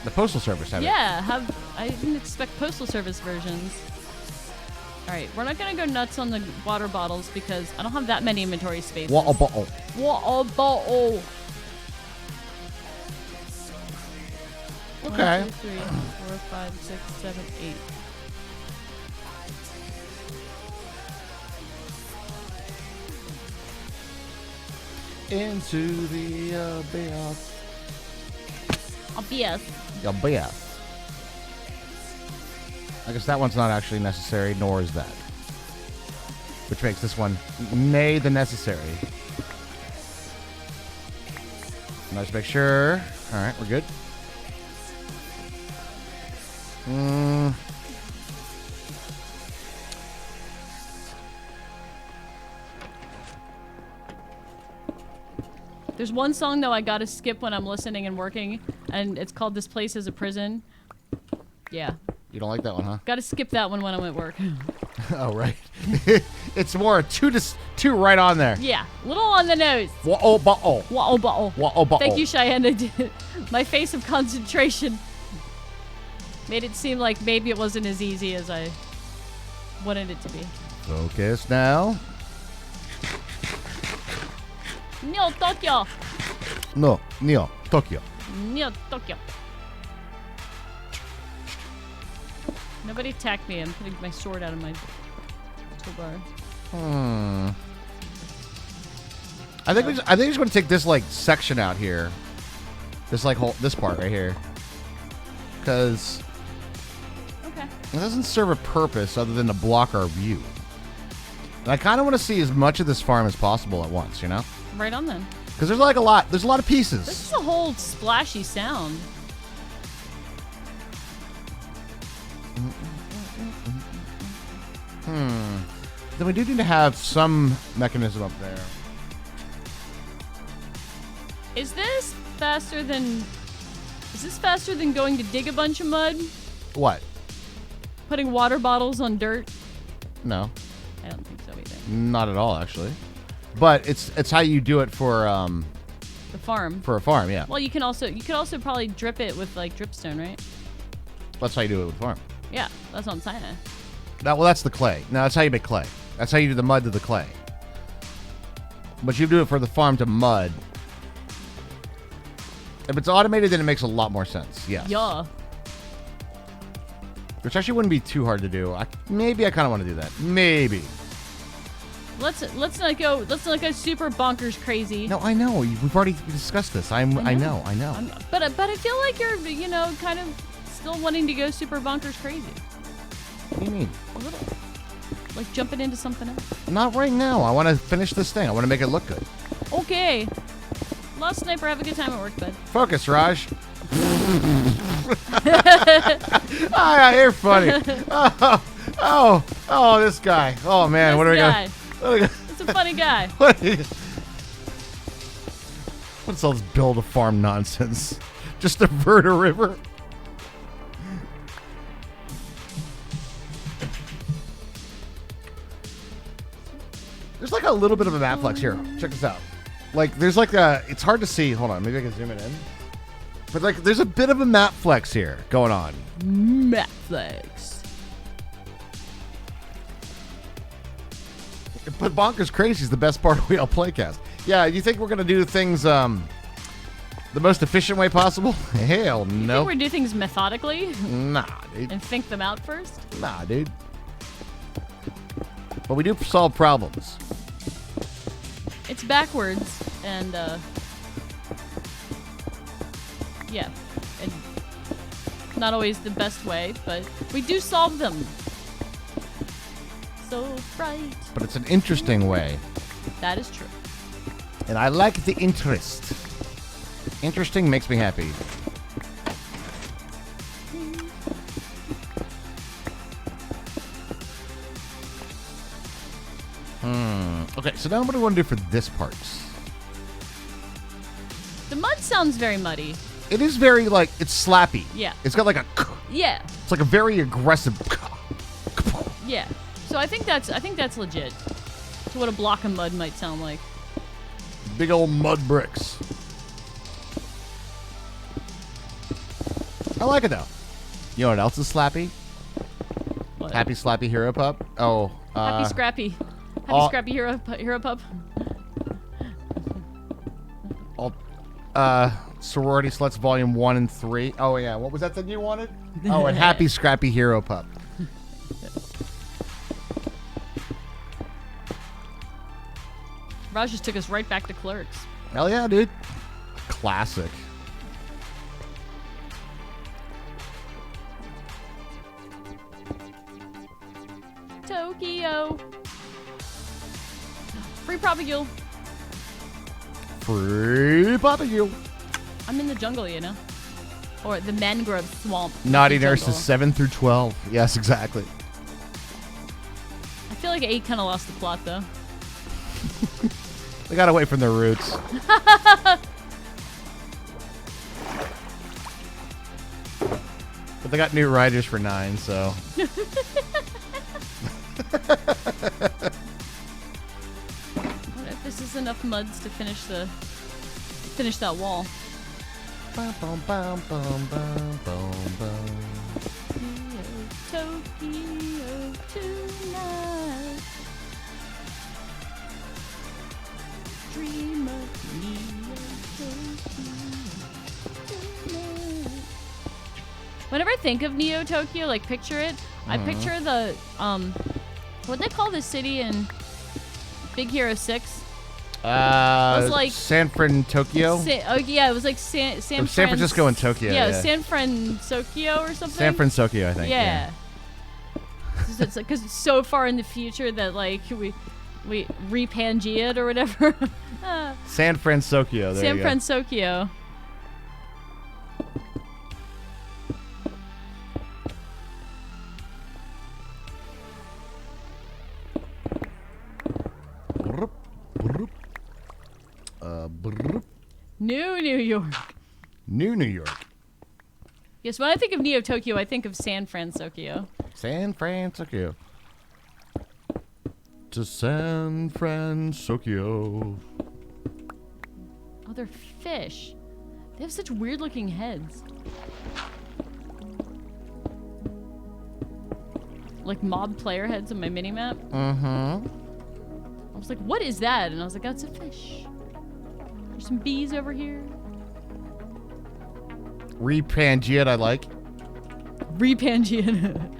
The Postal Service had it. Yeah, I didn't expect Postal Service versions. All right, we're not gonna go nuts on the water bottles because I don't have that many inventory spaces. Water bottle. Water bottle. Okay. 1, 2, 3, 4, 5, 6, 7, 8. Into the abyss. Obvious. Abyss. I guess that one's not actually necessary, nor is that. Which makes this one nay the necessary. Let's make sure. Alright, we're good. There's one song though I gotta skip when I'm listening and working, and it's called "This Place Is a Prison." Yeah, You don't like that one, huh? gotta skip that one when I'm at work. Oh, right. It's more two right on there. Yeah, little on the nose. Wa-oh, ba-oh. Wah-oh, ba-oh. Wa-oh, ba-oh. Thank you, Cheyenne. My face of concentration made it seem like maybe it wasn't as easy as I wanted it to be. Focus now. Neo Tokyo. No, Neo, Tokyo. Neo Tokyo. Nobody attack me. I'm putting my sword out of my toolbar. I think he's going to take this like section out here. This like whole this part right here. Because Okay. it doesn't serve a purpose other than to block our view. And I kind of want to see as much of this farm as possible at once, you know? Right on then. Because there's like a lot of pieces. This is a whole splashy sound. Then we do need to have some mechanism up there. Is this faster than going to dig a bunch of mud? What? Putting water bottles on dirt? No, I don't think so either. not at all actually. But it's how you do it for The farm. a farm, yeah. Well, you could also probably drip it with like dripstone, right? That's how you do it with farm. Yeah, that's what I'm saying. That's the clay. No, that's how you make clay. That's how you do the mud to the clay. But you do it for the farm to mud. If it's automated, then it makes a lot more sense. Yes. Yeah. Which actually wouldn't be too hard to do. Maybe I kind of want to do that. Maybe. Let's not go super bonkers crazy. No, I know. We've already discussed this. I know. But I feel like you're kind of still wanting to go super bonkers crazy. What do you mean? A little. Like jumping into something else. Not right now. I want to finish this thing. I want to make it look good. Okay. Lost Sniper, have a good time at work, bud. Focus, Raj. Ah, you're funny. Oh, this guy. Oh man, what are we Nice gonna? guy. It's a funny guy. What's all this build a farm nonsense? Just divert a river? There's like a little bit of a map flex here. Check this out. Like, there's like a... It's hard to see. Hold on. Maybe I can zoom it in. But, like, there's a bit of a map flex here going on. Map flex. But Bonkers Crazy is the best part of We All Playcast. Yeah, you think we're going to do things the most efficient way possible? Hell You no. think we do things methodically Nah, dude. and think them out first? Nah, dude. But we do solve problems. It's backwards and yeah, and not always the best way, but we do solve them. So bright. But it's an interesting way. That is true. And I like the interest. Interesting makes me happy. Okay, so now what do we want to do for this part? The mud sounds very muddy. It is very, like, it's slappy. Yeah. It's got like a... Yeah. It's like a very aggressive... Yeah. So I think that's legit. To what a block of mud might sound like. Big old mud bricks. I like it, though. You know what else is slappy? What? Happy Slappy Hero Pup? Oh, Happy Scrappy. Happy all- Scrappy Hero Pup. Sorority Sluts Volume 1 and 3. Oh, yeah. What was that thing you wanted? Oh, and Happy Scrappy Hero Pup. Raj just took us right back to Clerks. Hell yeah, dude. Classic. Tokyo. Free propagule. Free Popagule. I'm in the jungle, you know? Or the mangrove swamp. Naughty The Nurses jungle. 7 through 12. Yes, exactly. I feel like 8 kind of lost the plot, though. They got away from their roots. But they got new writers for 9, so. What if this is enough muds to finish that wall? Bum, bum, bum, bum, bum, bum, bum. Tokyo tonight. Dream of Neo Tokyo tonight. Whenever I think of Neo Tokyo, like picture it, I picture the what they call this city in Big Hero 6? was like- San Fran, Tokyo. Oh yeah, it was like San Francisco and Tokyo. Yeah, Yeah, San Francisco or something. San Francisco, I think. Yeah. It's like because it's so far in the future that like we re-Pangea it or whatever. San Francisco. There San you go. Francisco. Brrrp, brrrp. Brrrp. New York. New York. Yes, when I think of Neo Tokyo, I think of San Francisco. San Francisco. To San Francisco. Oh, they're fish. They have such weird looking heads. Like mob player heads on my minimap. Mm-hmm. I was like, what is that? And I was like, that's a fish. There's some bees over here. Re-Pangea, I like. Re-Pangea.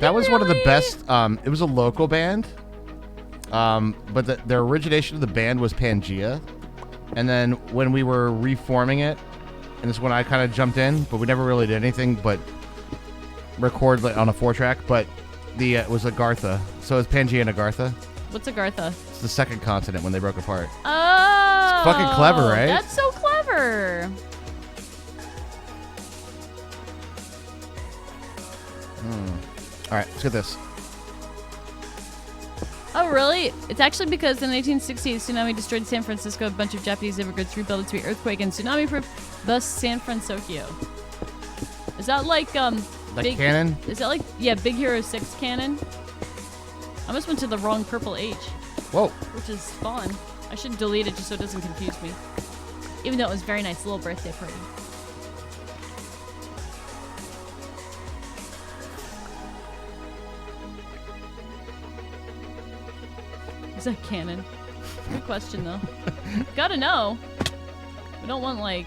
That was one of the best. It was a local band. But the origination of the band was Pangea. And then when we were reforming it, and this is when I kind of jumped in, but we never really did anything but record on a 4-track. But it was Agartha. So it's Pangea and Agartha. What's Agartha? It's the second continent when they broke apart. Oh. It's fucking clever, right? That's so clever. All right, let's get this. Oh, really? It's actually because in the 1960s, tsunami destroyed San Francisco. A bunch of Japanese immigrants rebuilt it to be earthquake and tsunami-proof, thus San Francisco. Is that like Like canon? Is that like Big Hero 6 canon? I must went to the wrong purple H. Whoa. which is fun. I should delete it just so it doesn't confuse me. Even though it was a very nice little birthday party. Is that canon? Good question, though. Gotta know. We don't want, like...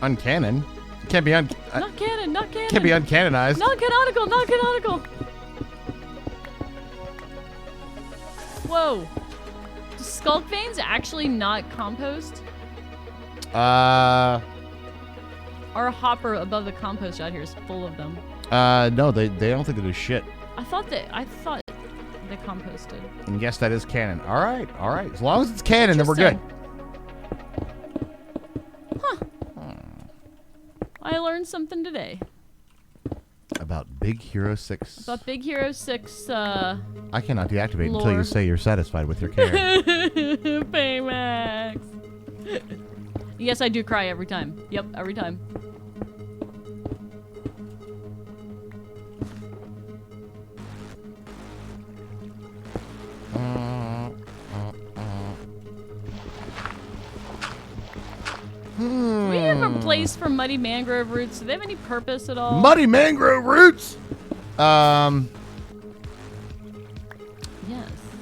Uncanon. Can't be not canon, not canon. Can't be uncanonized. Not canonical, not canonical. Whoa. Do skulk veins actually not compost? Our hopper above the compost out here is full of them. No, they don't think they do shit. I thought they composted. And yes, that is canon. All right. As long as it's canon, then we're good. Huh. I learned something today. About Big Hero 6. About Big Hero 6, I cannot deactivate lore. until you say you're satisfied with your care. Baymax. Yes, I do cry every time. Yep, every time. Do we have a place for muddy mangrove roots? Do they have any purpose at all? Muddy mangrove roots? Yes.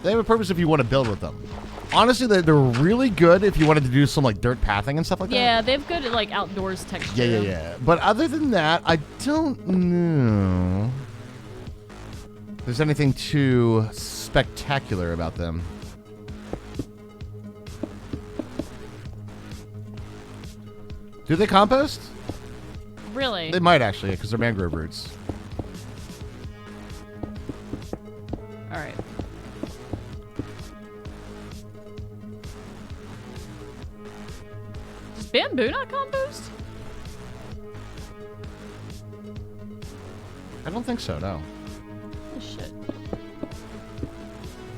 They have a purpose if you want to build with them. Honestly, they're really good if you wanted to do some like dirt pathing and stuff like that. Yeah, they've good like outdoors texture. Yeah. But other than that, I don't know if there's anything too spectacular about them. Do they compost? Really? They might actually, because they're mangrove roots. All right. Does bamboo not compost? I don't think so, no. Oh, shit.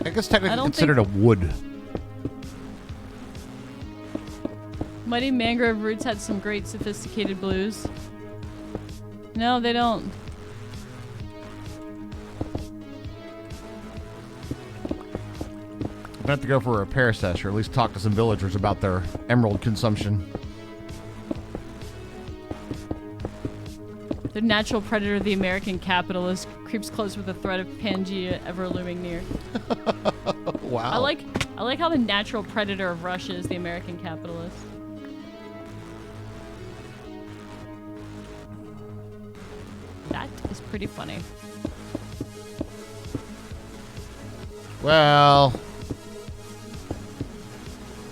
I guess technically don't considered a wood. Muddy mangrove roots had some great sophisticated blues. No, they don't. I'm gonna have to go for a repair session, or at least talk to some villagers about their emerald consumption. The natural predator of the American capitalist creeps close with the threat of Pangea ever looming near. Wow. I like how the natural predator of Russia is the American capitalist. That is pretty funny. Well,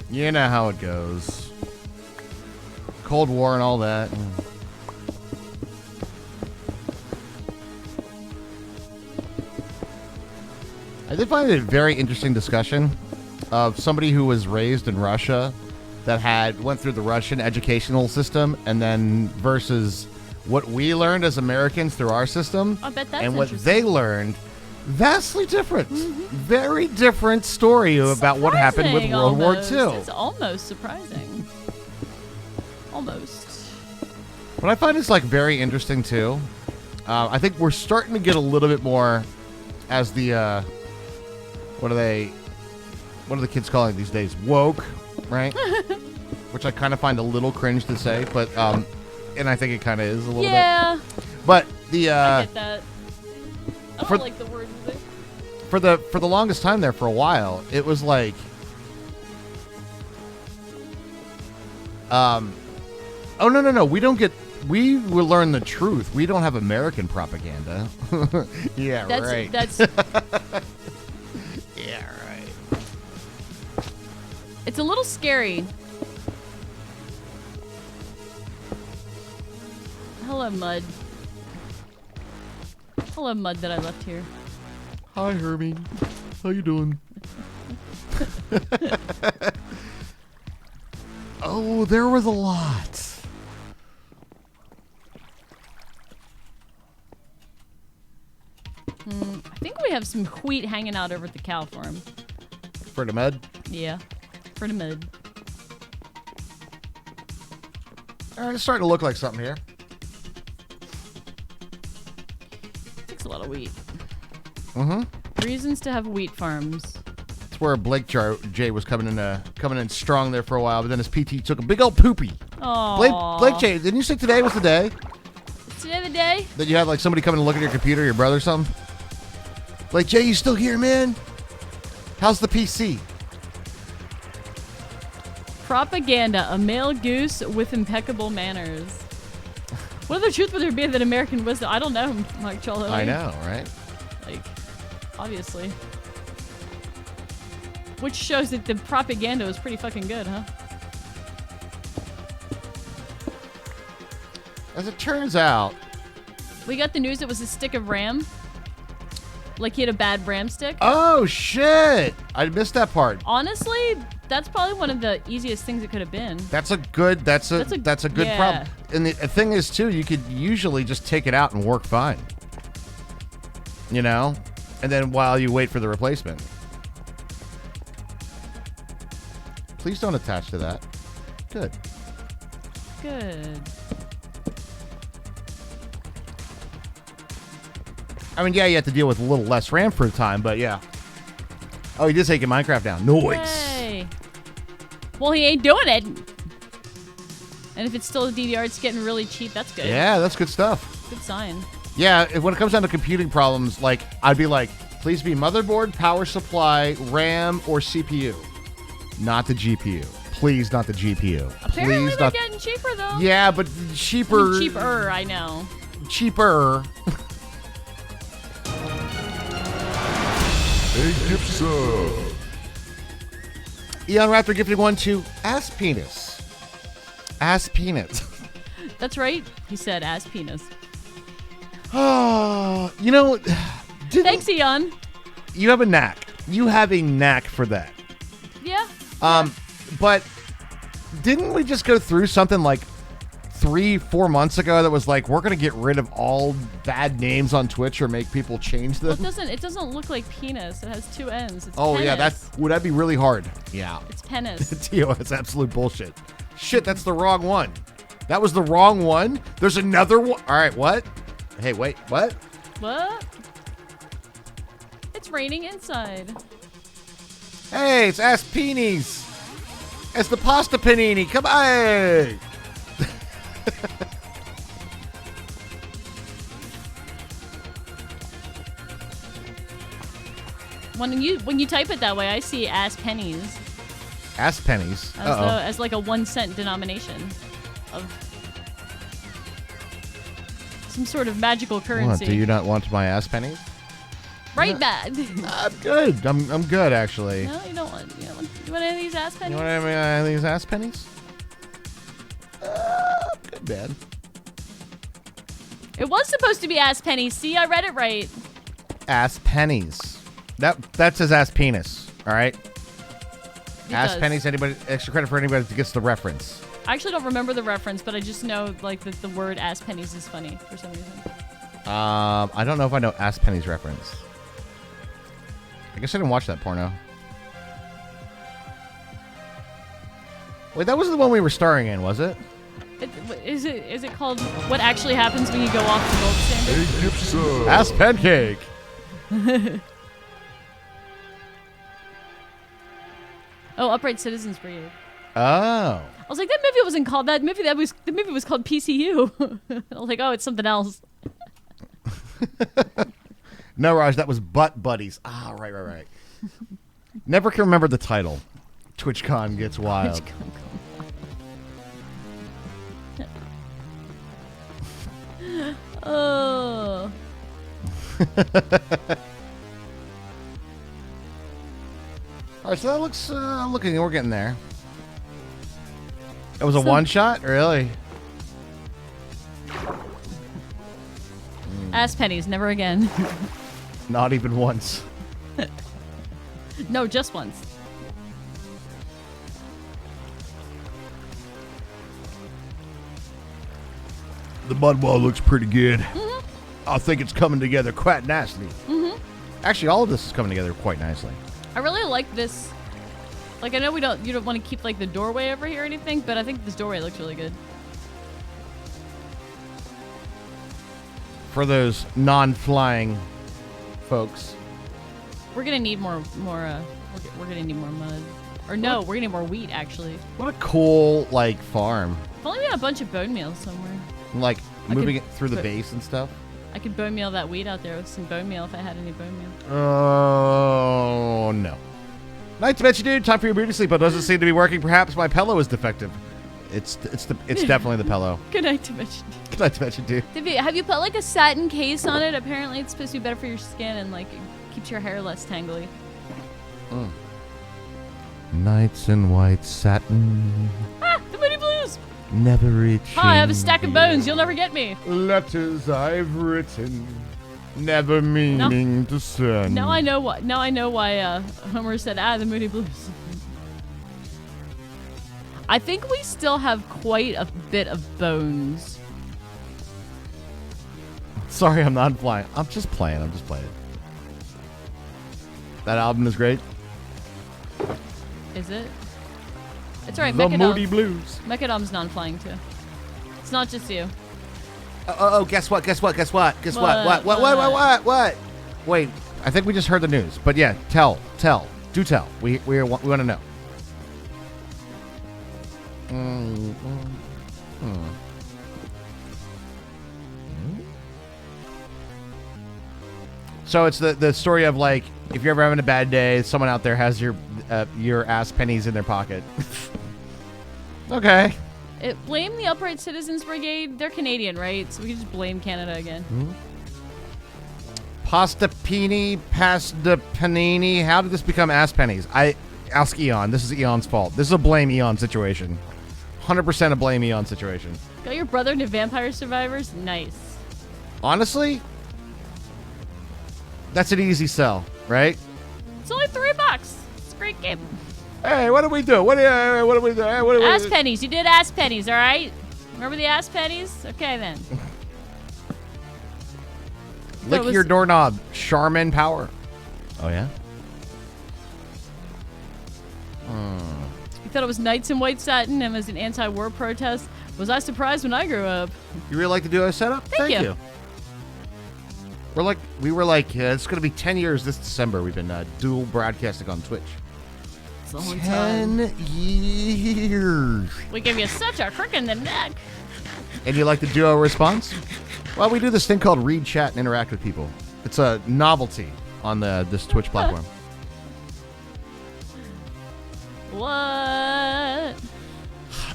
you know how it goes. Cold War and all that. I did find it a very interesting discussion of somebody who was raised in Russia that went through the Russian educational system and then versus what we learned as Americans through our system. I bet that's and what interesting. they learned. Vastly different. Very different story about what happened with World War II. It's almost surprising. Almost. What I find is like very interesting too. I think we're starting to get a little bit more as the what are the kids calling it these days? Woke, right? Which I kind of find a little cringe to say, but and I think it kind of is a little bit. Yeah. But the I get that. I don't for- like the word music. for the longest time there for a while, it was like oh no, we will learn the truth. We don't have American propaganda. Yeah, right. That's Yeah, right. it's a little scary. Hello, Mud. Hello, Mud that I left here. Hi, Herbie. How you doing? Oh, there was a lot. I think we have some wheat hanging out over at the cow farm. For the mud? Yeah, for the Mud. All right, it's starting to look like something here. Takes a lot of wheat. Mm-hmm. Reasons to have wheat farms. It's That's where J was coming in strong there for a while, but then his PT took a big old poopy. Oh. Blake J, didn't you say today was the day Is today the day? that you had like somebody come in and look at your computer, your brother or something? Blake J, you still here, man? How's the PC? Propaganda, a male goose with impeccable manners. What other truth would there be than American wisdom? I don't know, Mike Cholo. I know, right? Like, obviously. Which shows that the propaganda was pretty fucking good, huh? As it turns out, We got the news it was a stick of RAM. Like he had a bad RAM stick. oh shit! I missed that part. Honestly, that's probably one of the easiest things it could have been. That's a good yeah. problem. And the thing is too, you could usually just take it out and work fine. You know? And then while you wait for the replacement. Please don't attach to that. Good. Good. I mean, yeah, you have to deal with a little less RAM for a time, but yeah. Oh, he did take your Minecraft down. Nice. Hey. Well, he ain't doing it. And if it's still a DDR, it's getting really cheap. That's good. Yeah, that's good stuff. Good sign. Yeah, when it comes down to computing problems, like, I'd be like, please be motherboard, power supply, RAM, or CPU. Not the GPU. Please, not the GPU. Apparently, Please, they're not. getting cheaper though. Yeah, but cheaper. I mean, cheaper, I know. Cheaper. A gift sub. Eon Raptor gifted one to Ass Penis. Ass Penis. That's right. He said ass penis. Oh, you know, Thanks, Eon. you have a knack. You have a knack for that. Yeah. But didn't we just go through something like 3-4 months ago that was like, we're going to get rid of all bad names on Twitch or make people change them? Well, it doesn't look like penis. It has two ends. It's Oh, penis. yeah, that'd be really hard. Yeah. It's penis. Tio, it's absolute bullshit. Shit, that's the wrong one. That was the wrong one. There's another one. All right, what? Hey, wait, what? What? It's raining inside. Hey, it's Ass Peenies. It's the pasta panini. Come on. When you type it that way, I see ass pennies Ass pennies. as like a 1 cent denomination of some sort of magical currency. What, do you not want my ass pennies? Right, bad. I'm good. I'm good, actually. No, you don't want. You want any of these ass You pennies? want any of these ass pennies? Good, man. It was supposed to be ass pennies. See, I read it right. Ass pennies. That says ass penis. All right. It Ass does. pennies. Anybody extra credit for anybody that gets the reference? I actually don't remember the reference, but I just know like that the word ass pennies is funny for some reason. I don't know if I know ass pennies reference. I guess I didn't watch that porno. Wait, that wasn't the one we were starring in, was it? Is it called What Actually Happens When You Go Off the Gold A Standard? gift sub. Ass pancake. Oh, Upright Citizens Brigade. Oh. I was like, that movie wasn't called that. The movie was called PCU. I was like, oh, it's something else. No, Raj, that was Butt Buddies. Ah, right. Never can remember the title. TwitchCon gets wild. Oh. All right, so that looks looking. We're getting there. It was a one shot, really. Ass pennies, never again. Not even once. No, just once. The mud wall looks pretty good. Mm-hmm. I think it's coming together quite nicely. Mm-hmm. Actually, all of this is coming together quite nicely. I really like this. Like, I know you don't want to keep like the doorway over here or anything, but I think this doorway looks really good. For those non-flying folks. We're gonna need more We're gonna need more mud. Or no, we're gonna need more wheat actually. What a cool like farm. If only we had a bunch of bone meal somewhere. Like I moving could it through the put- base and stuff. I could bone meal that wheat out there with some bone meal if I had any bone meal. Oh no. Night Dimension Dude, time for your beauty sleep, but doesn't seem to be working. Perhaps my pillow is defective. It's definitely the pillow. Good night, Dimension. Good Night Dimension Dude. Have you put like a satin case on it? Apparently it's supposed to be better for your skin and like it keeps your hair less tangly. Nights in white satin, Ah, the Moody Blues! never reaching. Hi, I have a stack of bones. You'll never get me. Letters I've written, never meaning to send. Now I know what. Now I know why Homer said, "Ah, the Moody Blues." I think we still have quite a bit of bones. Sorry, I'm not flying. I'm just playing. That album is great. Is it? It's alright. The Moody Blues. Mechadom's non-flying too. It's not just you. Oh, guess what? What? Wait, I think we just heard the news. But yeah, tell. Do tell. We want to know. So it's the story of like if you're ever having a bad day, someone out there has your ass pennies in their pocket. Okay. Blame the Upright Citizens Brigade. They're Canadian, right? So we can just blame Canada again. Pasta panini. How did this become ass pennies? I ask Eon. This is Eon's fault. This is a blame Eon situation. 100% a blame Eon situation. Got your brother into Vampire Survivors? Nice. Honestly, that's an easy sell, right? It's only $3. It's a great game. Hey, what do we do? What do we do? Hey, what do we Ass do? pennies. You did ass pennies, all right? Remember the ass pennies? Okay, then. Lick your doorknob. Charmin power. Oh, yeah? You thought it was Knights in White Satin and was an anti-war protest. Was I surprised when I grew up? You really like the duo setup? Thank you. We were like, it's going to be 10 years this December. We've been dual broadcasting on Twitch. It's a long time. 10 years. We give you such a crick in the neck. And you like the duo response? Well, we do this thing called read chat and interact with people. It's a novelty on this Twitch platform. What?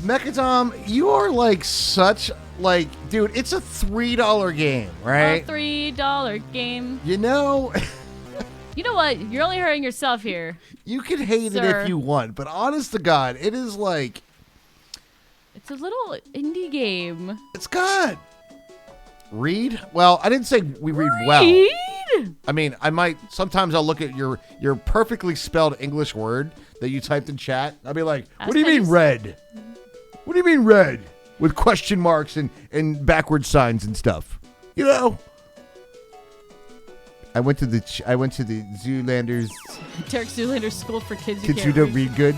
Mechadom, you are like such like, dude, it's a $3 game, right? A $3 game. You know, You know what? You're only hurting yourself here. you can hate it Sir. if you want, but honest to God, it is like, It's a little indie game. it's good. Read? Well, I didn't say we read well. Read? I mean, sometimes I'll look at your perfectly spelled English word that you typed in chat. I'll be like, Ask what do you mean pennies. red? What do you mean red? With question marks and backward signs and stuff. You know? I went to the Zoolanders Derek Zoolander's School for Kids Who kids who Can't don't Read. read good.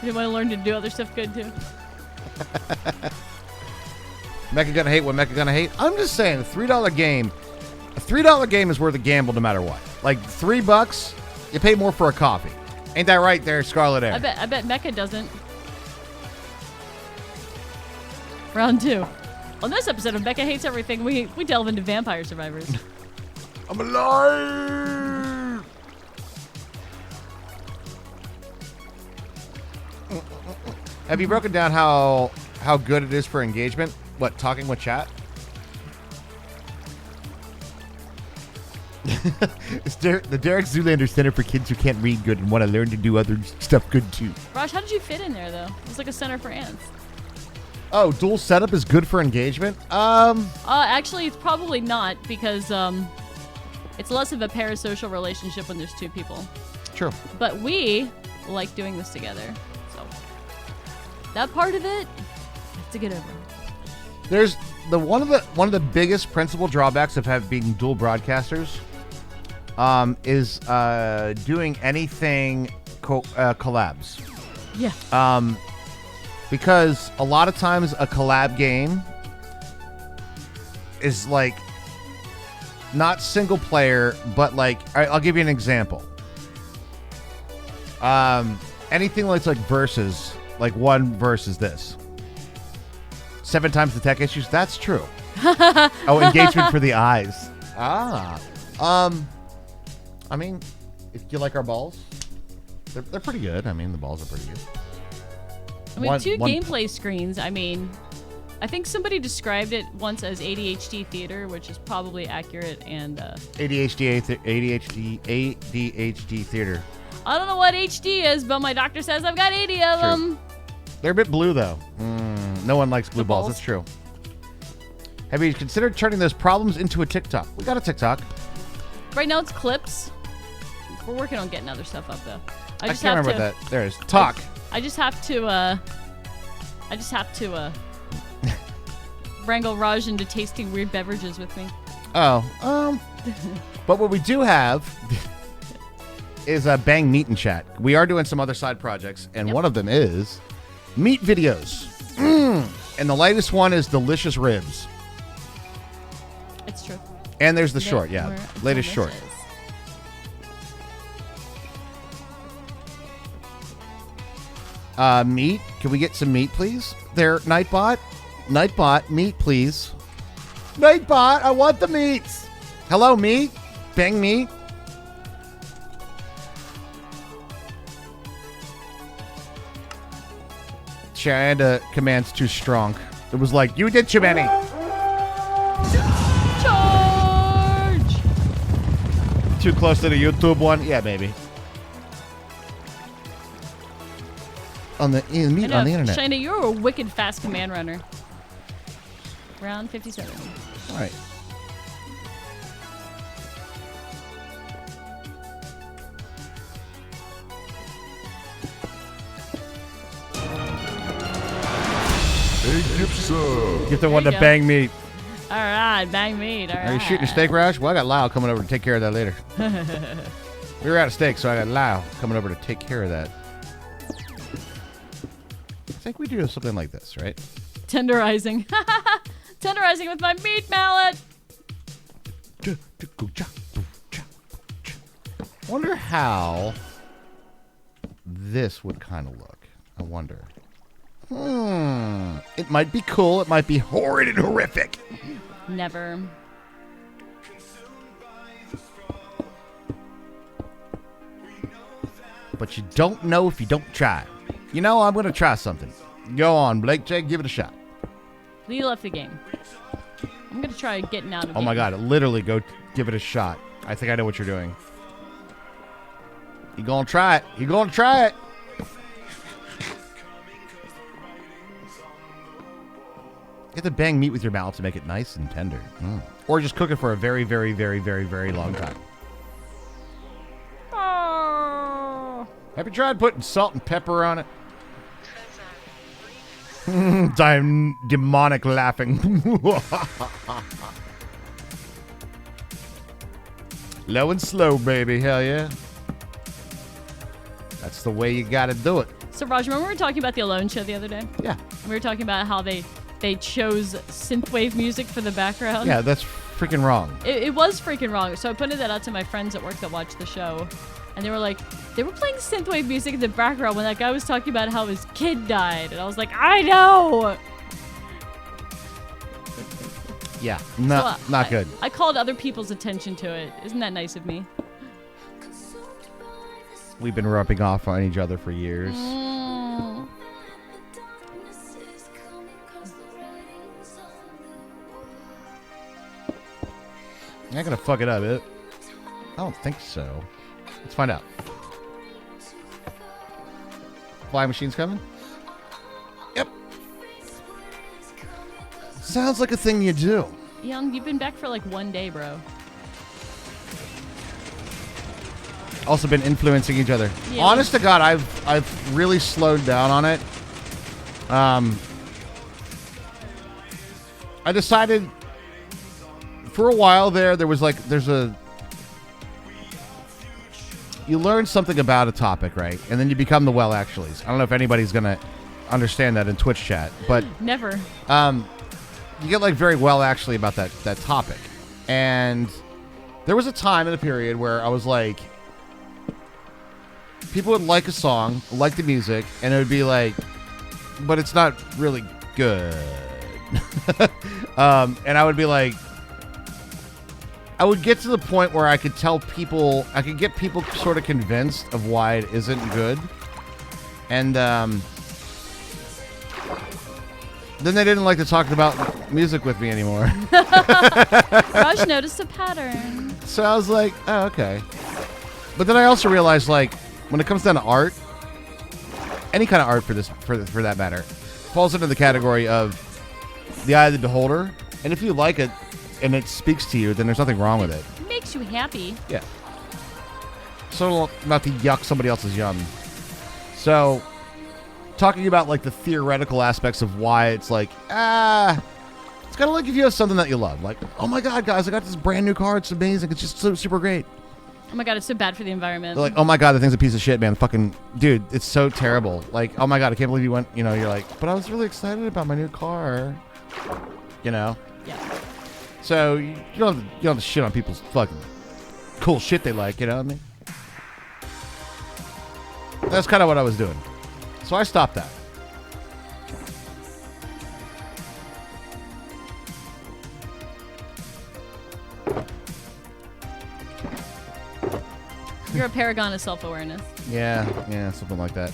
You want to learn to do other stuff good too? Mecha gonna hate what Mecha gonna hate. I'm just saying, a $3 game. A $3 game is worth a gamble no matter what. Like $3, you pay more for a coffee. Ain't that right there, Scarlet Air? I bet Mecha doesn't. Round 2. On this episode of Mecha Hates Everything, we delve into Vampire Survivors. I'm alive. Have you broken down how good it is for engagement? What, talking with chat? It's the Derek Zoolander Center for Kids Who Can't Read Good and want to learn to do other stuff good too. Raj, how did you fit in there though? It's like a center for ants. Oh, dual setup is good for engagement? Actually, it's probably not because it's less of a parasocial relationship when there's two people. True. But we like doing this together, so that part of it, I have to get over. There's one of the biggest principal drawbacks of being dual broadcasters is doing anything collabs. Yeah. Because a lot of times a collab game is like not single player, but like I'll give you an example. Anything like verses, like one verse is this. 7 times the tech issues. That's true. Oh, engagement for the eyes. I mean, if you like our balls, they're pretty good. I mean, the balls are pretty good. I mean, two gameplay screens. I mean, I think somebody described it once as ADHD theater, which is probably accurate. And ADHD theater. I don't know what HD is, but my doctor says I've got 80 of them. They're a bit blue, though. No one likes blue balls. That's true. Have you considered turning those problems into a TikTok? We got a TikTok. Right now it's clips. We're working on getting other stuff up, though. I can't remember that. There it is. Talk. I just have to wrangle Raj into tasting weird beverages with me. Oh, but what we do have is a Bang Meat and Chat. We are doing some other side projects, and one of them is meat videos. And the latest one is delicious ribs. It's true. And there's the short, yeah. Latest short. Meat. Can we get some meat, please? There, Nightbot. Nightbot, meat, please. Nightbot, I want the meats. Hello, meat. Bang meat. Chanda command's too strong. It was like, you did too many. Charge! Too close to the YouTube one? Yeah, maybe. On the meat on the internet. Shina, you're a wicked fast command runner. Round 57. All right. Hey, Gibson. Get the one to bang meat. All right, bang meat. All right. Are you shooting a steak, Raj? Well, I got Lyle coming over to take care of that later. We were out of steak, so I got Lyle coming over to take care of that. I think we do something like this, right? Tenderizing. Tenderizing with my meat mallet. Wonder how this would kind of look. I wonder. It might be cool. It might be horrid and horrific. Never. But you don't know if you don't try. You know, I'm going to try something. Go on, Blake J. Give it a shot. Lee left the game. I'm going to try getting out of it. Oh, my God. Literally, go give it a shot. I think I know what you're doing. You going to try it. You going to try it. You have to bang meat with your mouth to make it nice and tender. Or just cook it for a very, very, very, very, very long time. Oh. Have you tried putting salt and pepper on it? I'm demonic laughing. Low and slow, baby. Hell yeah. That's the way you got to do it. So, Raj, remember we were talking about the Alone show the other day? Yeah. We were talking about how they chose synthwave music for the background. Yeah, that's freaking wrong. It was freaking wrong. So I pointed that out to my friends at work that watched the show. And they were like, they were playing synthwave music in the background when that guy was talking about how his kid died. And I was like, I know! Yeah, not good. I called other people's attention to it. Isn't that nice of me? We've been rubbing off on each other for years. I'm not gonna fuck it up, it? I don't think so. Let's find out. Flying machine's coming? Yep. Sounds like a thing you do. Young, you've been back for like 1 day, bro. Also been influencing each other. Yeah. Honest to God, I've really slowed down on it. I decided for a while there's you learn something about a topic, right? And then you become the actuallys. I don't know if anybody's going to understand that in Twitch chat, but Never. You get like very actually about that topic. And there was a time in a period where I was like, people would like a song, like the music, and it would be like, but it's not really good. And I would be like, I would get to the point where I could tell people, I could get people sort of convinced of why it isn't good. And then they didn't like to talk about music with me anymore. Raj noticed a pattern. So I was like, oh, okay. But then I also realized, like, when it comes down to art, any kind of art for that matter, falls into the category of the eye of the beholder. And if you like it and it speaks to you, then there's nothing wrong with it. It makes you happy. Yeah. So not to yuck somebody else's yum. So talking about like the theoretical aspects of why it's like, it's kind of like if you have something that you love. Like, oh my God, guys, I got this brand new car. It's amazing. It's just so super great. Oh my God, it's so bad for the environment. They're like, oh my God, the thing's a piece of shit, man. Fucking, dude, it's so terrible. Like, oh my God, I can't believe you went, you know, you're like, but I was really excited about my new car. You know? Yeah. So you don't have to shit on people's fucking cool shit they like, you know what I mean? That's kind of what I was doing. So I stopped that. You're a paragon of self-awareness. Yeah, something like that.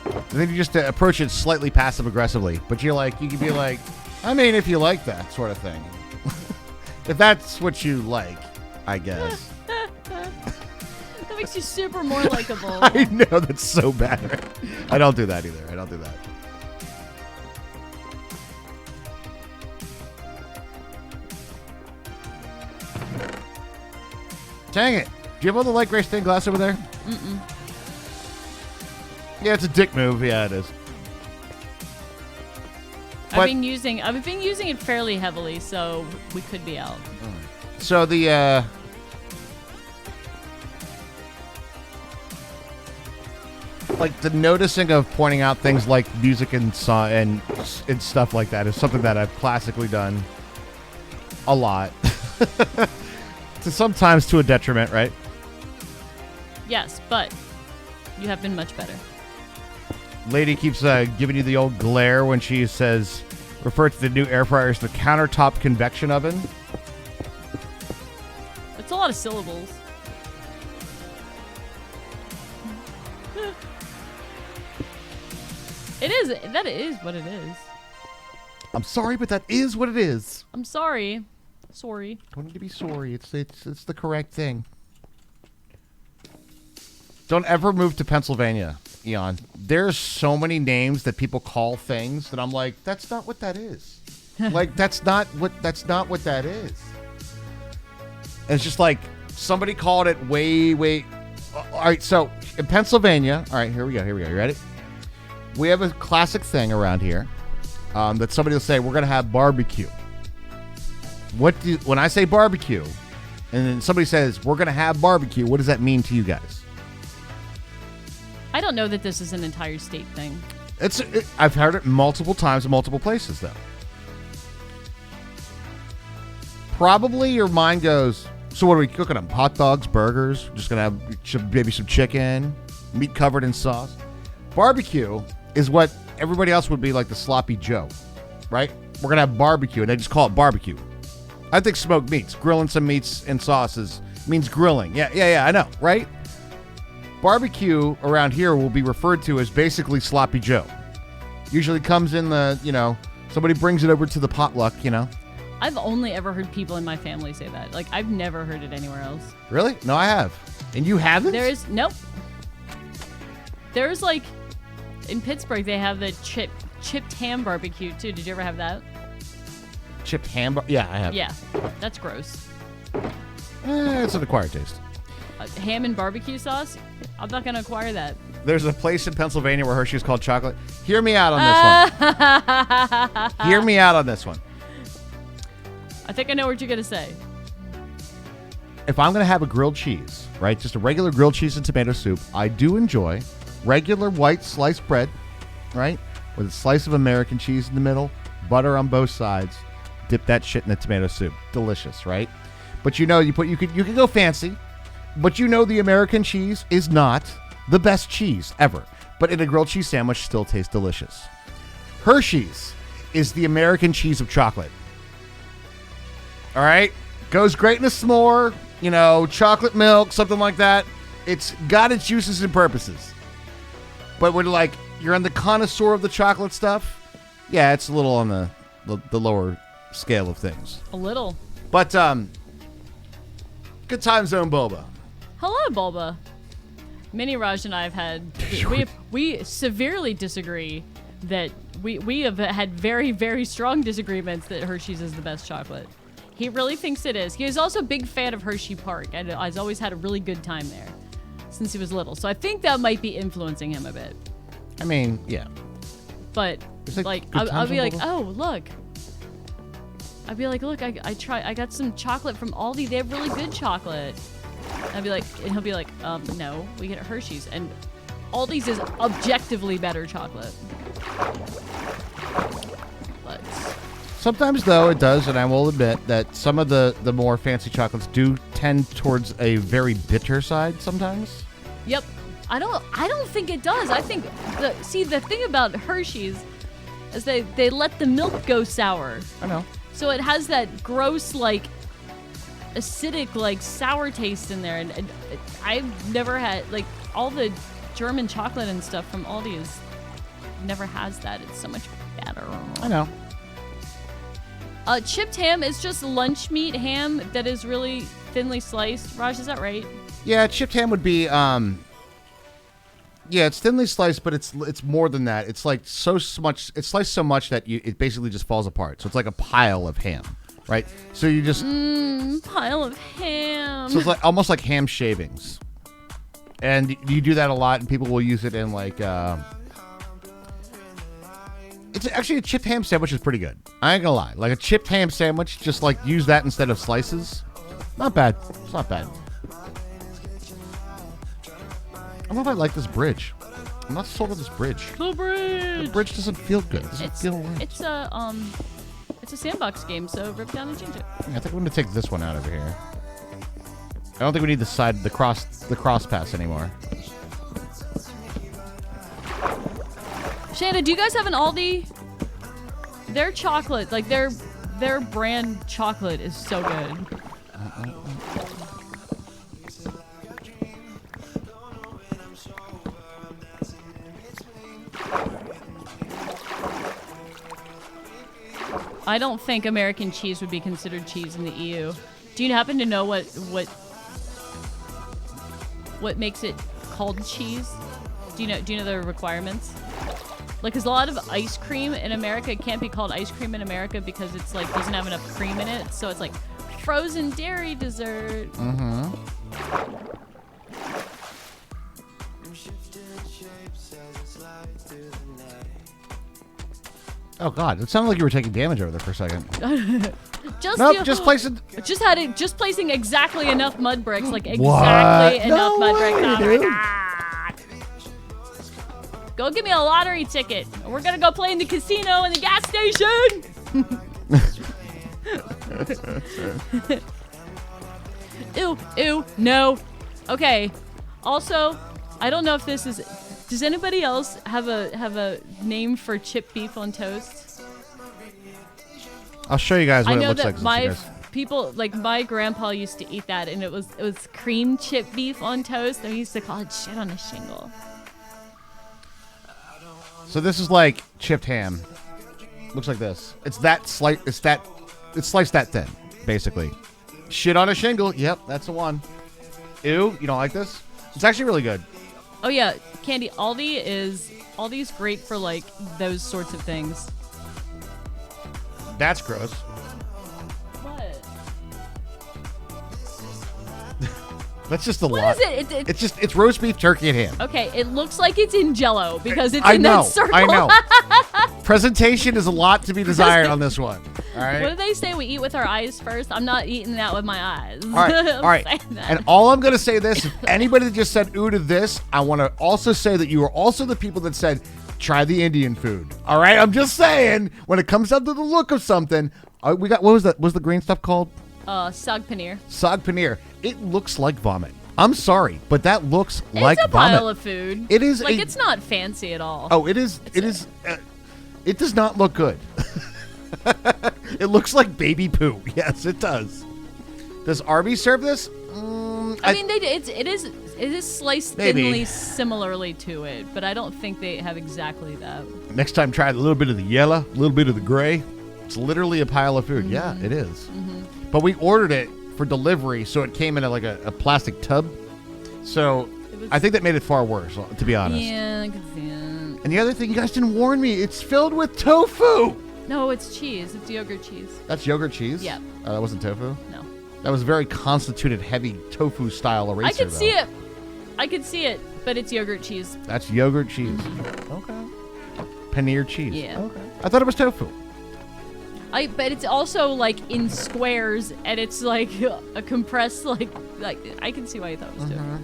I think you just approach it slightly passive-aggressively, but you're like, you could be like, I mean, if you like that sort of thing. If that's what you like, I guess. That makes you super more likable. I know, that's so bad. I don't do that either. I don't do that. Dang it. Do you have all the light gray stained glass over there? Mm-mm. Yeah, it's a dick move. Yeah, it is. I've been using it fairly heavily, so we could be out. So the like the noticing of pointing out things like music and song and stuff like that is something that I've classically done a lot. To sometimes to a detriment, right? Yes, but you have been much better. Lady keeps giving you the old glare when she says, refer to the new air fryer as the countertop convection oven. That's a lot of syllables. It is. That is what it is. I'm sorry, but that is what it is. I'm sorry. Sorry. Don't need to be sorry. It's the correct thing. Don't ever move to Pennsylvania, Eon. There's so many names that people call things that I'm like, that's not what that is. Like, that's not what that is. And it's just like somebody called it way. All right, so in Pennsylvania, all right, here we go. You ready? We have a classic thing around here that somebody will say, we're gonna have barbecue. When I say barbecue, and then somebody says we're gonna have barbecue, what does that mean to you guys? I don't know that this is an entire state thing. I've heard it multiple times in multiple places, though. Probably your mind goes, so what are we cooking them? Hot dogs, burgers? Just gonna have maybe some chicken, meat covered in sauce. Barbecue is what everybody else would be like the sloppy Joe, right? We're gonna have barbecue, and they just call it barbecue. I think smoked meats, grilling some meats and sauces means grilling. Yeah, I know, right? Barbecue around here will be referred to as basically sloppy Joe. Usually comes in the, somebody brings it over to the potluck, I've only ever heard people in my family say that. Like, I've never heard it anywhere else. Really? No, I have. And you haven't? Nope. There's like, in Pittsburgh, they have the chipped ham barbecue too. Did you ever have that? Chipped ham? Yeah, I have. Yeah, that's gross. It's an acquired taste. Ham and barbecue sauce? I'm not going to acquire that. There's a place in Pennsylvania where Hershey's called chocolate. Hear me out on this one. Hear me out on this one. I think I know what you're going to say. If I'm going to have a grilled cheese, right, just a regular grilled cheese and tomato soup, I do enjoy regular white sliced bread, right, with a slice of American cheese in the middle, butter on both sides, dip that shit in the tomato soup. Delicious, right? But you could go fancy. But you know the American cheese is not the best cheese ever. But in a grilled cheese sandwich, still tastes delicious. Hershey's is the American cheese of chocolate. All right? Goes great in a s'more, chocolate milk, something like that. It's got its uses and purposes. But when, you're on the connoisseur of the chocolate stuff, yeah, it's a little on the lower scale of things. A little. But, good time zone, Boba. Hello, Bulba. Mini Raj and I have had we severely disagree that we have had very, very strong disagreements that Hershey's is the best chocolate. He really thinks it is. He is also a big fan of Hershey Park, and has always had a really good time there since he was little. So I think that might be influencing him a bit. I mean, yeah. But I'll be like, oh, look. I'd be like, look, I got some chocolate from Aldi. They have really good chocolate. And he'll be like, no, we get Hershey's, and Aldi's is objectively better chocolate. But sometimes, though, it does, and I will admit that some of the more fancy chocolates do tend towards a very bitter side sometimes. Yep. I don't think it does. I think the thing about Hershey's is they let the milk go sour. I know. So it has that gross, acidic, sour taste in there. And I've never had, all the German chocolate and stuff from Aldi never has that. It's so much better. I know. Chipped ham is just lunch meat ham that is really thinly sliced. Raj, is that right? Yeah, chipped ham would be, yeah, it's thinly sliced, but it's more than that. It's it's sliced so much that it basically just falls apart. So it's like a pile of ham, right? So you just pile of ham. So it's almost like ham shavings, and you do that a lot, and people will use it in it's actually a chipped ham sandwich is pretty good. I ain't gonna lie, a chipped ham sandwich, just use that instead of slices. Not bad. It's not bad. I don't know if I like this bridge. I'm not sold on this bridge. The bridge. The bridge doesn't feel good. It doesn't feel right. It's a sandbox game, so rip down and change it. Yeah, I think I'm gonna take this one out over here. I don't think we need the cross pass anymore. Shanda, do you guys have an Aldi? Their chocolate, their brand chocolate is so good. I don't think American cheese would be considered cheese in the EU. Do you happen to know what makes it called cheese? Do you know the requirements? Because a lot of ice cream in America can't be called ice cream in America because it's doesn't have enough cream in it. So it's frozen dairy dessert. Mm-hmm. Oh God! It sounded like you were taking damage over there for a second. Just placing exactly enough mud bricks, exactly enough mud bricks. Oh my God! Go get me a lottery ticket. We're gonna go play in the casino and the gas station. Ew, no. Okay. Also, I don't know if this is. Does anybody else have a name for chipped beef on toast? I'll show you guys what I know it looks that like. my people, my grandpa used to eat that, and it was cream chipped beef on toast. And we used to call it shit on a shingle. So this is like chipped ham. Looks like this. It's sliced that thin, basically. Shit on a shingle. Yep, that's the one. Ew, you don't like this? It's actually really good. Oh yeah, Candy, Aldi's great for those sorts of things. That's gross. What? That's just a lot. What is it? It's roast beef, turkey, and ham. Okay, it looks like it's in Jell-O because it's in that circle. I know. Presentation is a lot to be desired on this one. All right. What do they say? We eat with our eyes first. I'm not eating that with my eyes. All right. And all I'm gonna say this: if anybody that just said "ooh" to this, I want to also say that you are also the people that said, "Try the Indian food." All right. I'm just saying, when it comes down to the look of something, we got what was that? Was the green stuff called? Sag paneer. Sag paneer. It looks like vomit. I'm sorry, but that looks like It's a vomit. pile of food. It is like a- it's not fancy at all. Oh, it is. It does not look good. It looks like baby poo. Yes, it does. Does Arby's serve this? I mean, it is sliced Maybe. thinly similarly to it, but I don't think they have exactly that. Next time, try a little bit of the yellow, a little bit of the gray. It's literally a pile of food. Yeah, it is. But we ordered it for delivery, so it came in like a plastic tub. So I think that made it far worse, to be honest. Yeah, I can see it. And the other thing, you guys didn't warn me. It's filled with tofu. No, it's cheese. It's yogurt cheese. That's yogurt cheese? Yeah. That wasn't tofu? No. That was very constituted, heavy tofu-style eraser, I can see though. it. I can see it, but it's yogurt cheese. That's yogurt cheese. Okay. Paneer cheese. Yeah. Okay. I thought it was tofu. But it's also like in squares, and it's like a compressed like I can see why you thought it was tofu.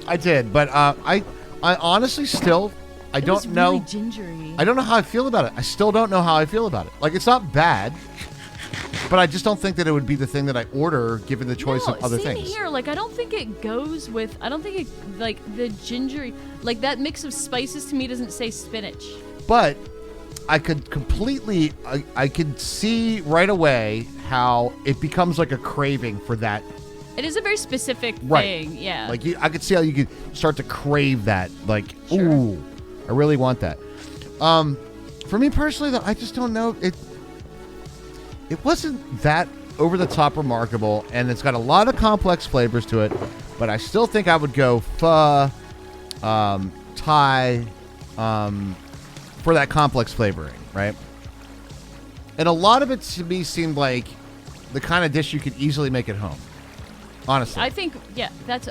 I did, but I honestly still I It don't was know. really gingery. I don't know how I feel about it. I still don't know how I feel about it. Like, it's not bad, but I just don't think that it would be the thing that I order given the choice of other same things. here. Like, I don't think it goes with. I don't think it like the gingery. Like that mix of spices to me doesn't say spinach. But I could completely, I could see right away how it becomes like a craving for that. It is a very specific Right. thing. Yeah. Like, I could see how you could start to crave that. Like, Sure. ooh, I really want that. For me personally, though, I just don't know. It wasn't that over the top remarkable, and it's got a lot of complex flavors to it. But I still think I would go pho, Thai, for that complex flavoring, right? And a lot of it to me seemed like the kind of dish you could easily make at home. Honestly, I think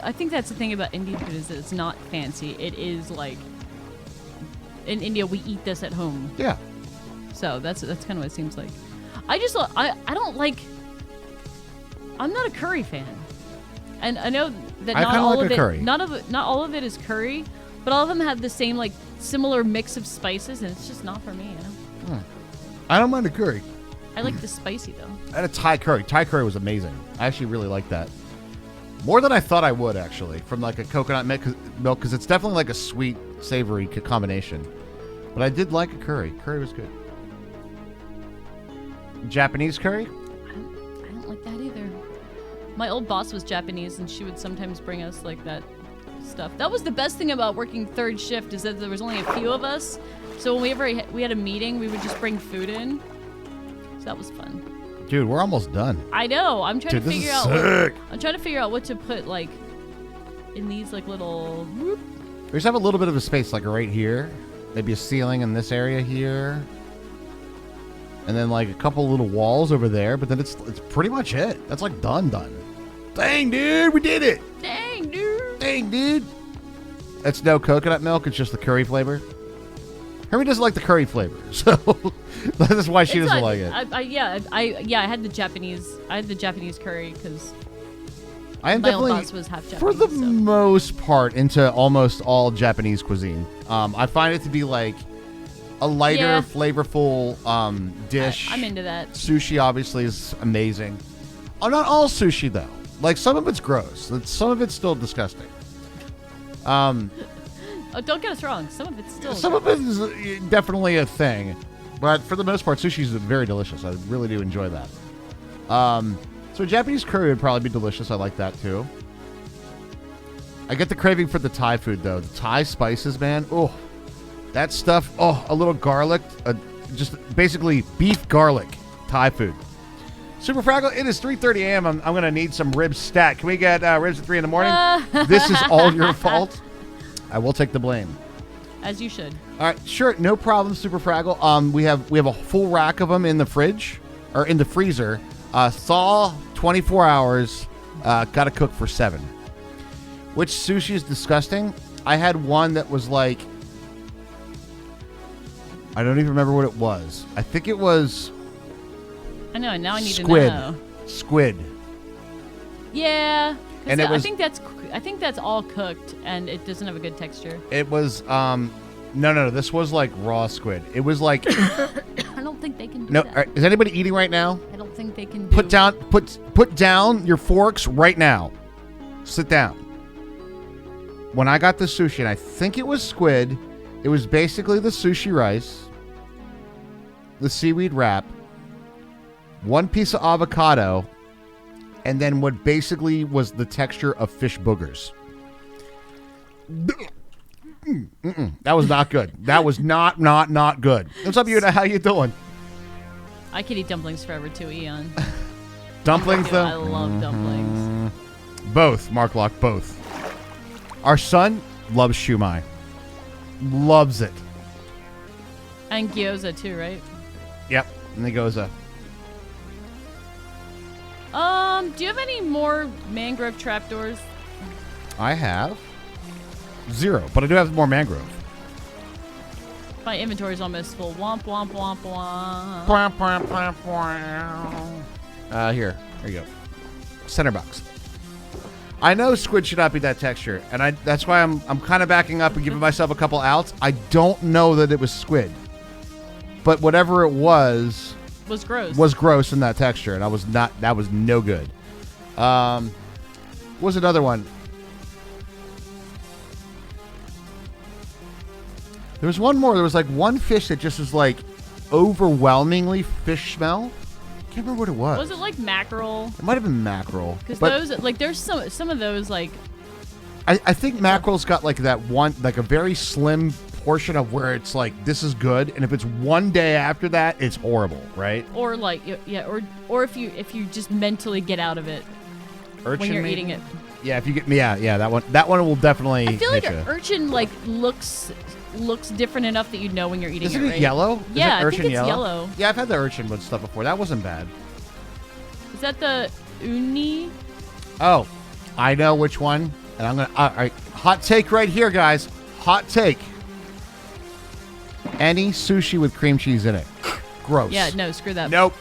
I think that's the thing about Indian food is that it's not fancy. It is like in India we eat this at home. yeah. So that's kind of what it seems like. I don't like. I'm not a curry fan, and I know that I not kinda all like of a it, curry. not all of it is curry, but all of them have the same like similar mix of spices, and it's just not for me. You know, I don't mind a curry. I like the spicy though. I had a Thai curry. Thai curry was amazing. I actually really liked that. More than I thought I would, actually, from like a coconut milk, because it's definitely like a sweet, savory combination. But I did like a curry. Curry was good. Japanese curry? I don't like that either. My old boss was Japanese, and she would sometimes bring us like that stuff. That was the best thing about working third shift is that there was only a few of us. So when we had a meeting, we would just bring food in. So that was fun. Dude, we're almost done. I know. I'm trying Dude, to this figure is out. sick. I'm trying to figure out what to put like in these like little. Whoop. We just have a little bit of a space, like right here. Maybe a ceiling in this area here. And then like a couple little walls over there. But then it's pretty much it. That's like done. Dang, dude, we did it. Dang, dude. Dang, dude. It's no coconut milk. It's just the curry flavor. Hermie doesn't like the curry flavor, so that's why she It's doesn't not- like it. I had the Japanese curry because I am my old definitely, boss was half Japanese. for the so. most part, into almost all Japanese cuisine. I find it to be like a lighter, Yeah. flavorful dish. I'm into that. Sushi obviously is amazing. Oh, not all sushi though. Like some of it's gross. Some of it's still disgusting. Oh, don't get us wrong. Some of it's still. Some of it is definitely a thing, but for the most part, sushi is very delicious. I really do enjoy that. So Japanese curry would probably be delicious. I like that too. I get the craving for the Thai food though. The Thai spices, man. Oh, that stuff. Oh, a little garlic. Just basically beef garlic Thai food. Super Fraggle, it is 3:30 a.m. I'm going to need some ribs stat. Can we get ribs at 3 in the morning? This is all your fault. I will take the blame. As you should. All right, sure, no problem, Super Fraggle. We have a full rack of them in the fridge or in the freezer. Thaw 24 hours. Got to cook for 7. Which sushi is disgusting? I had one that was like, I don't even remember what it was. I think it was I know. Now I need squid. to know. Squid. Yeah. 'Cause And it was- I think that's all cooked and it doesn't have a good texture. It was no. This was like raw squid. It was like I don't think they can do no. that. Is anybody eating right now? I don't think they can do Put down your forks right now. Sit down. when I got the sushi, and I think it was squid, it was basically the sushi rice, the seaweed wrap, one piece of avocado, and then what basically was the texture of fish boogers. That was not good. That was not good. What's up, Yuna? How you doing? I could eat dumplings forever too, Eon. Dumplings, I though? love dumplings. Both, Mark Lock, both. Our son loves shumai. Loves it. And gyoza too, right? Yep. And the gyoza. Do you have any more mangrove trapdoors? I have 0, but I do have more mangrove. My inventory's almost full. Womp womp womp womp. Here you go. Center box. I know squid should not be that texture, and that's why I'm kind of backing up and giving myself a couple outs. I don't know that it was squid, but whatever it was gross. Was gross in that texture, and that was no good. What was another one? There was one more. There was like one fish that just was like overwhelmingly fish smell. Can't remember what it was. Was it like mackerel? It might have been mackerel. Because those, like, there's some of those, like. I think mackerel's got like that one, like a very slim portion of where it's like this is good, and if it's one day after that, it's horrible, right? Or like or if you just mentally get out of it Urchin, when you're maybe? eating it. Yeah, if you get that one will definitely. I feel like hit an you. urchin like looks different enough that you know when you're eating Isn't it. it Right? yellow? Yeah, Isn't urchin I think it's yellow. Yeah, I've had the urchin with stuff before. That wasn't bad. Is that the uni? Oh, I know which one, and I'm gonna. All right, hot take right here, guys. Hot take. Any sushi with cream cheese in it, gross. Yeah, no, screw that. Nope.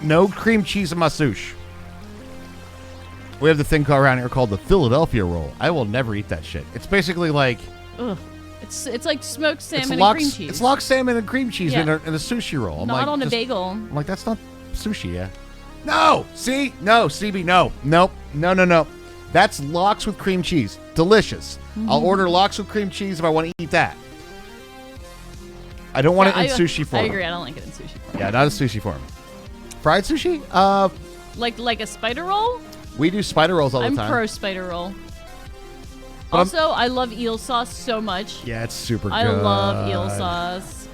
No cream cheese in my sushi. We have the thing around here called the Philadelphia roll. I will never eat that shit. It's basically like. Ugh. It's like smoked salmon and cream cheese. It's locked salmon and cream cheese Yeah. in a sushi roll. I'm Not like, on a just- bagel. I'm like, that's not sushi, yeah. No! See? No, CB, no. Nope. No. That's lox with cream cheese. Delicious. I'll order lox with cream cheese if I want to eat that. I don't want it in sushi form. I agree. I don't like it in sushi form. Yeah, not a sushi form. Fried sushi? Like a spider roll? We do spider rolls all the I'm time. pro spider roll. But Also, I love eel sauce so much. Yeah, it's super good. I love eel sauce.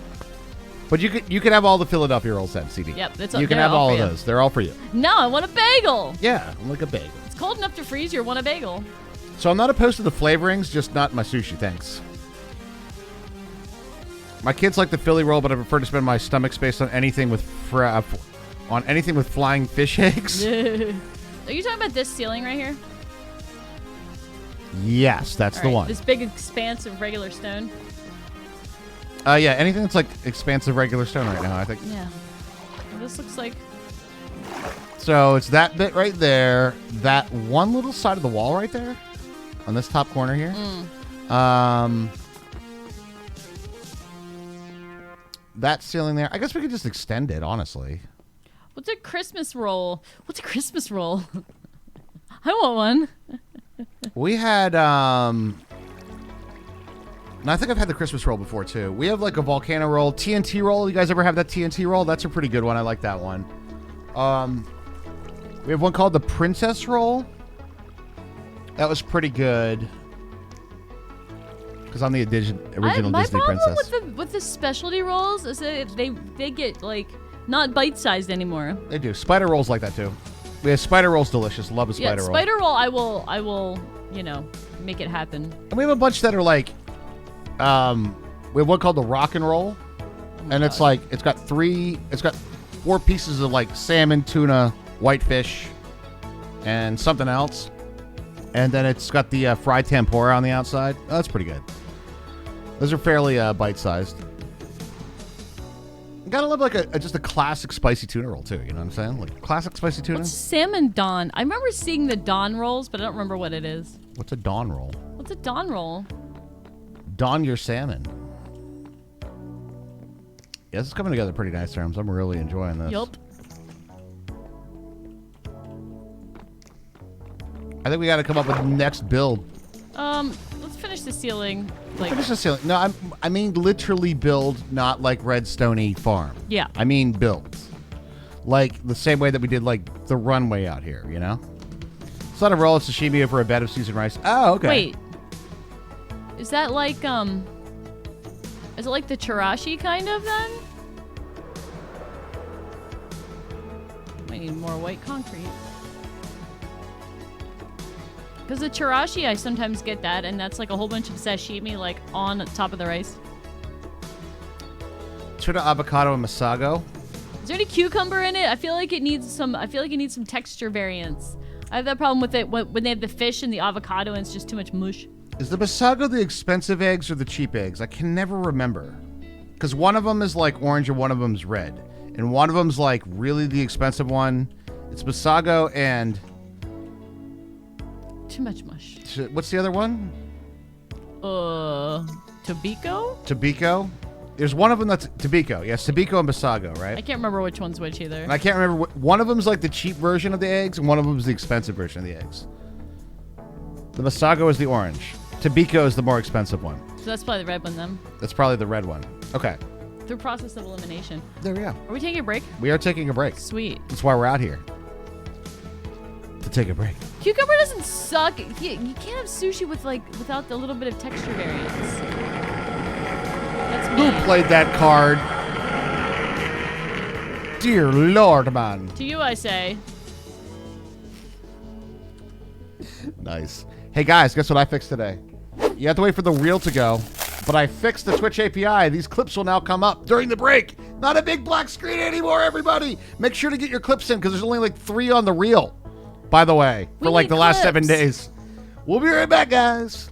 But you can have all the Philadelphia rolls then, CD. Yep, you can have all of those. They're all for you. No, I want a bagel. Yeah, I'm like a bagel. It's cold enough to freeze. You want a bagel. So I'm not opposed to the flavorings, just not my sushi, thanks. My kids like the Philly roll, but I prefer to spend my stomach space on anything with flying fish eggs. Are you talking about this ceiling right here? Yes, that's All the right, one. This big expanse of regular stone. Yeah, anything that's like expansive regular stone right now, I think. Yeah. Well, this looks like. So it's that bit right there, that one little side of the wall right there, on this top corner here. That ceiling there. I guess we could just extend it, honestly. What's a Christmas roll? What's a Christmas roll? I want one. We had, and I think I've had the Christmas roll before too. We have like a volcano roll, TNT roll. You guys ever have that TNT roll? That's a pretty good one. I like that one. We have one called the Princess Roll. That was pretty good. Because I'm the original my Disney problem princess. with the specialty rolls is that they get like not bite-sized anymore. They do. Spider rolls like that too. We have spider rolls delicious. Love a spider roll. Spider roll. I will make it happen. And we have a bunch that are like, we have one called the Rock and Roll, and it's like it's got 4 pieces of like salmon, tuna, whitefish, and something else, and then it's got the fried tempura on the outside. Oh, that's pretty good. Those are fairly bite-sized. Gotta love like just a classic spicy tuna roll too. You know what I'm saying? Like classic spicy tuna. What's salmon Don? I remember seeing the Don rolls, but I don't remember what it is. What's a Dawn roll? What's a Don roll? Dawn your salmon. Yeah, this is coming together pretty nice terms. I'm really enjoying this. Yup. I think we got to come up with the next build. Let's finish ceiling. Like, Finish the ceiling. No, I mean literally build, not like Redstone farm. Yeah. I mean build. Like the same way that we did like the runway out here, you know? It's not a roll of sashimi over a bed of seasoned rice. Oh, okay. Wait. Is that like, is it like the chirashi kind of then? I need more white concrete. Because the chirashi, I sometimes get that, and that's like a whole bunch of sashimi like on top of the rice. Tuna, avocado, and masago. Is there any cucumber in it? I feel like it needs some. I feel like it needs some texture variance. I have that problem with it when they have the fish and the avocado, and it's just too much mush. Is the masago the expensive eggs or the cheap eggs? I can never remember. Because one of them is like orange and one of them's red. And one of them's like really the expensive one. It's masago and... Too much mush. What's the other one? Tobiko? Tobiko? There's one of them that's Tobiko. Yes, Tobiko and masago, right? I can't remember which one's which either. And I can't remember. One of them's like the cheap version of the eggs, and one of them's the expensive version of the eggs. The masago is the orange. Tobiko is the more expensive one. So that's probably the red one then. That's probably the red one. Okay. Through process of elimination. There we go. Are we taking a break? We are taking a break. Sweet. That's why we're out here. To take a break. Cucumber doesn't suck. You can't have sushi with without the little bit of texture variance. That's me. Who played that card? Dear Lord, man. To you, I say. Nice. Hey guys, guess what I fixed today? You have to wait for the reel to go, but I fixed the Twitch API. These clips will now come up during the break. Not a big black screen anymore, everybody. Make sure to get your clips in because there's only like 3 on the reel, by the way, for We like need the last 7 clips. days. We'll be right back, guys.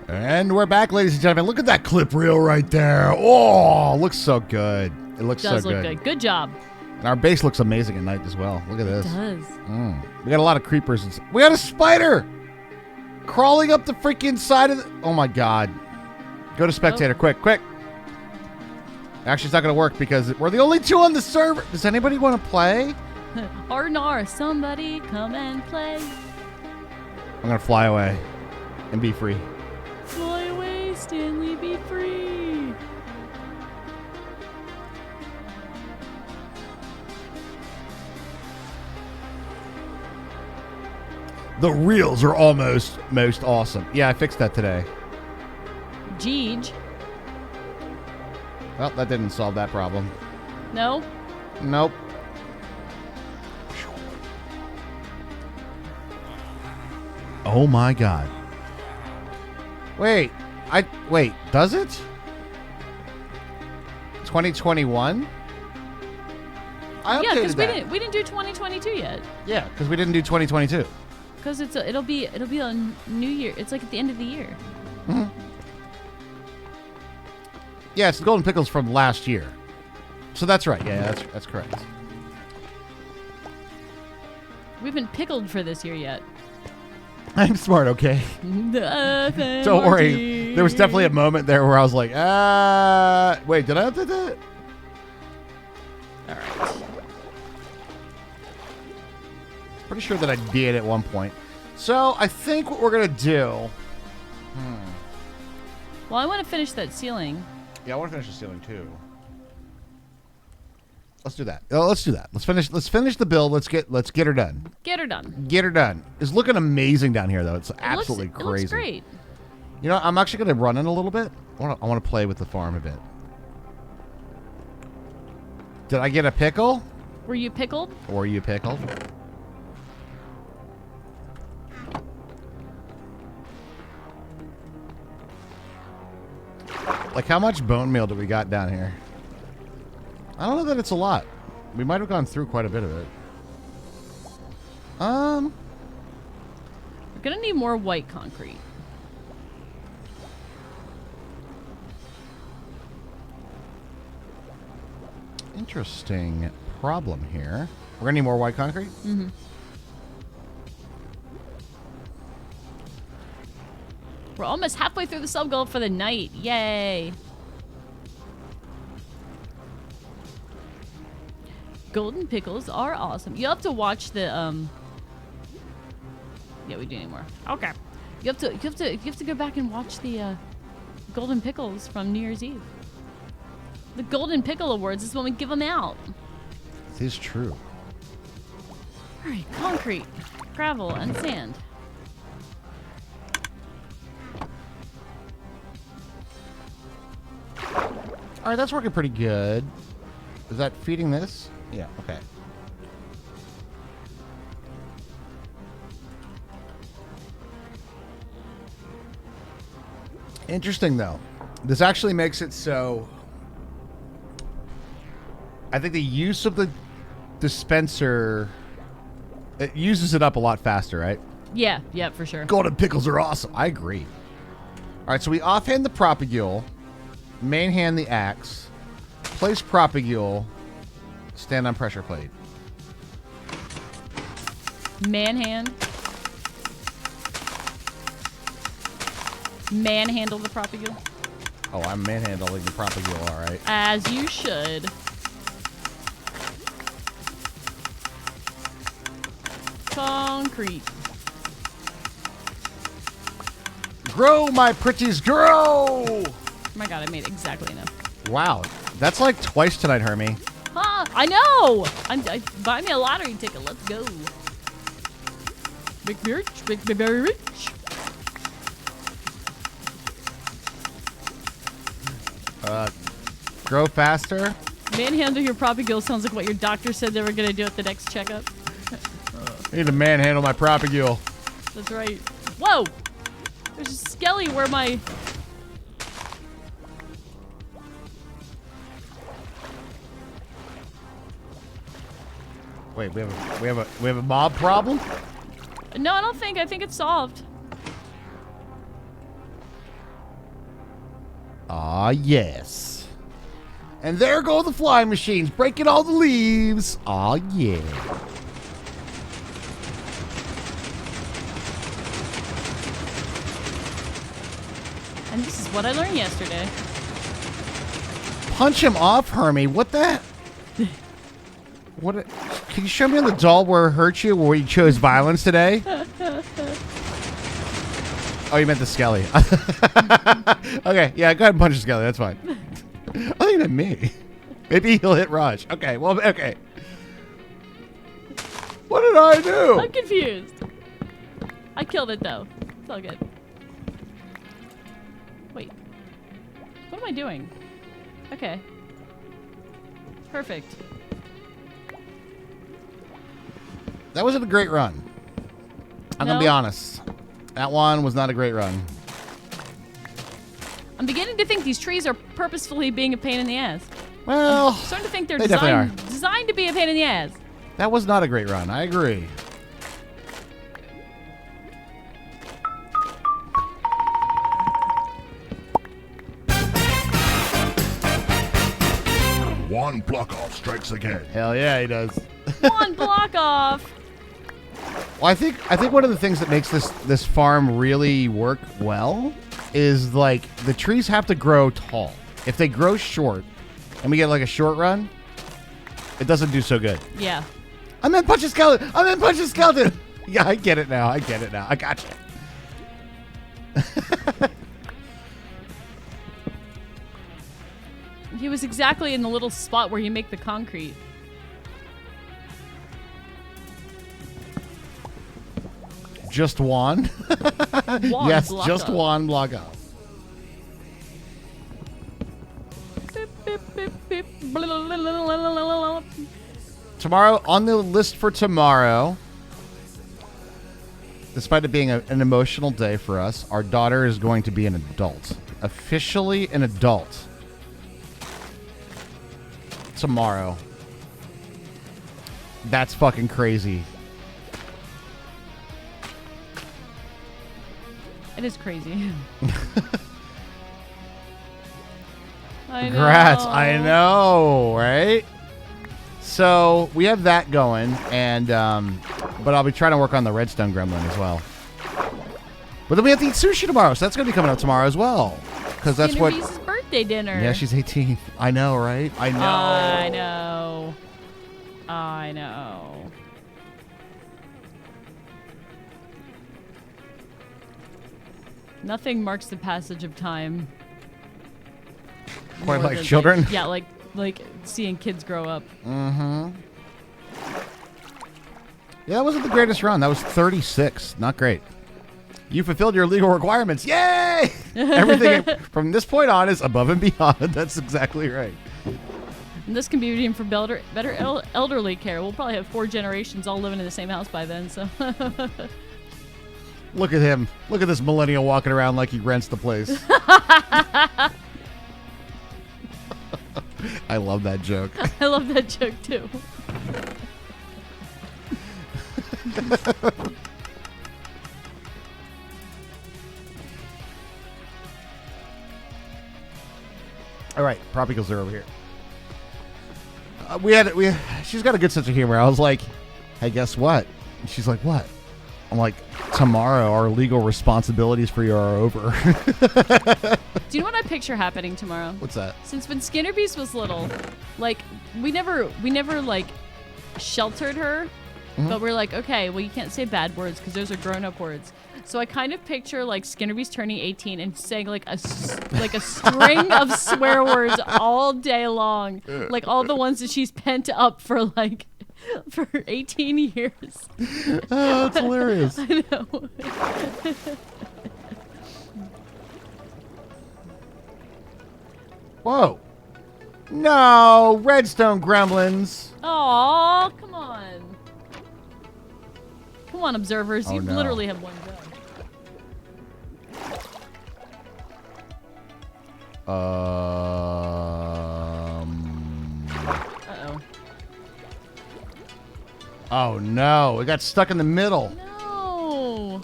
And we're back, ladies and gentlemen. Look at that clip reel right there. Oh, looks so good. It looks Does so look good. good. Good job. And our base looks amazing at night as well. Look at this. It does. We got a lot of creepers. We got a spider crawling up the freaking side of the... Oh, my God. Go to spectator. Quick. Actually, it's not going to work because we're the only two on the server. Does anybody want to play? Arnar, somebody come and play. I'm going to fly away and be free. Fly away, Stanley, be free. The reels are almost most awesome. Yeah, I fixed that today. Jeej. Well, that didn't solve that problem. No? Nope. Oh my God. Wait, does it? 2021? I Yeah, updated because that. we didn't do 2022 yet. Yeah, because we didn't do 2022. Because it'll be on New Year. It's like at the end of the year. Yeah, it's the Golden Pickles from last year. So that's right. Yeah, that's correct. We haven't pickled for this year yet. I'm smart, okay? Don't worry. There was definitely a moment there where I was like, wait, did I update that? All right. Pretty sure that I did at one point. So I think what we're going to do... Well, I want to finish that ceiling. Yeah, I want to finish the ceiling too. Let's do that. Let's do that. Let's finish the build. Let's get her done. Get her done. Get her done. It's looking amazing down here, though. It's absolutely crazy. It looks great. You know, I'm actually going to run in a little bit. I want to play with the farm a bit. Did I get a pickle? Were you pickled? Or are you pickled? Like, how much bone meal do we got down here? I don't know that it's a lot. We might have gone through quite a bit of it. We're gonna need more white concrete. Interesting problem here. We're gonna need more white concrete? Mm-hmm. We're almost halfway through the sub goal for the night. Yay! Golden pickles are awesome. You have to watch the Yeah, we do need more. Okay. You have to go back and watch the golden pickles from New Year's Eve. The Golden Pickle Awards is when we give them out. This is true. All right, concrete, gravel, and sand. All right, that's working pretty good. Is that feeding this? Yeah, okay. Interesting, though. This actually makes it so... I think the use of the dispenser... It uses it up a lot faster, right? Yeah, for sure. Golden pickles are awesome. I agree. All right, so we offhand the propagule, main hand the axe, place propagule, stand on pressure plate. Manhand. Manhandle the propagule. Oh, I'm manhandling the propagule, all right. As you should. Concrete. Grow, my pretties, grow! Oh my god, I made exactly enough. Wow, that's like twice tonight, Hermie. Huh, I know! Buy me a lottery ticket, let's go. Make me rich, make me very rich. Grow faster. Manhandle your propagule sounds like what your doctor said they were gonna do at the next checkup. I need to manhandle my propagule. That's right. Whoa! There's a skelly where my... Wait, we have a mob problem? No, I don't think. I think it's solved. Aw, yes. And there go the flying machines, breaking all the leaves. Aw, yeah. And this is what I learned yesterday. Punch him off, Hermie. What the? What? Can you show me on the doll where it hurt you, where you chose violence today? Oh, you meant the Skelly. Okay, yeah, go ahead and punch the Skelly. That's fine. I think that me. Maybe he'll hit Raj. Okay, well, okay. What did I do? I'm confused. I killed it though. It's all good. Wait. What am I doing? Okay. Perfect. That wasn't a great run. I'm going to be honest. That one was not a great run. I'm beginning to think these trees are purposefully being a pain in the ass. Well, I'm starting to think they're they definitely designed to be a pain in the ass. That was not a great run. I agree. One block off strikes again. Hell yeah, he does. One block off. Well, I think one of the things that makes this farm really work well is like the trees have to grow tall. If they grow short, and we get like a short run, it doesn't do so good. Yeah. I'm in punch a skeleton. I'm in punch a skeleton. Yeah, I get it now. I get it now. I got you. He was exactly in the little spot where you make the concrete. Just one? One yes, block just off. one block off. Tomorrow, on the list for tomorrow, despite it being an emotional day for us, our daughter is going to be an adult. Officially an adult. Tomorrow. That's fucking crazy. It is crazy. I know. Congrats. I know, right? So we have that going, and but I'll be trying to work on the redstone gremlin as well. But then we have to eat sushi tomorrow, so that's going to be coming out tomorrow as well. Because that's what. Reese's birthday dinner. Yeah, she's 18. I know, right? I know. I know. I know. Nothing marks the passage of time. Quite more like than, children? Yeah, like seeing kids grow up. Mm-hmm. Yeah, that wasn't the greatest run. That was 36. Not great. You fulfilled your legal requirements. Yay! Everything from this point on is above and beyond. That's exactly right. And this can be redeemed for better elderly care. We'll probably have 4 generations all living in the same house by then, so... Look at him. Look at this millennial walking around like he rents the place. I love that joke. I love that joke, too. All right, Propicals are over here. She's got a good sense of humor. I was like, hey, guess what? And she's like, what? I'm like, tomorrow our legal responsibilities for you are over. Do you know what I picture happening tomorrow? What's that? Since when Skinner Beast was little, like we never like sheltered her, but we're like, okay, well you can't say bad words because those are grown-up words. So I kind of picture like Skinner Beast turning 18 and saying like a string of swear words all day long, like all the ones that she's pent up for 18 years. Oh, that's hilarious. I know. Whoa. No, redstone gremlins. Aw, come on. Come on, observers. Oh, You no. literally have one job. Uh-oh. Oh no, it got stuck in the middle. No.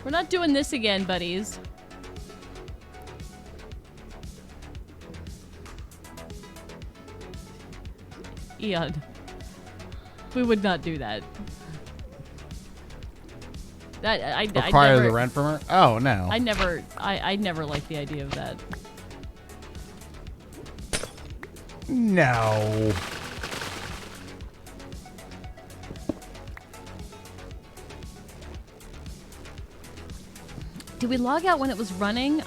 We're not doing this again, buddies. Eon. We would not do that. I Require never, the rent from her? Oh, no. I never liked the idea of that. No. Did we log out when it was running?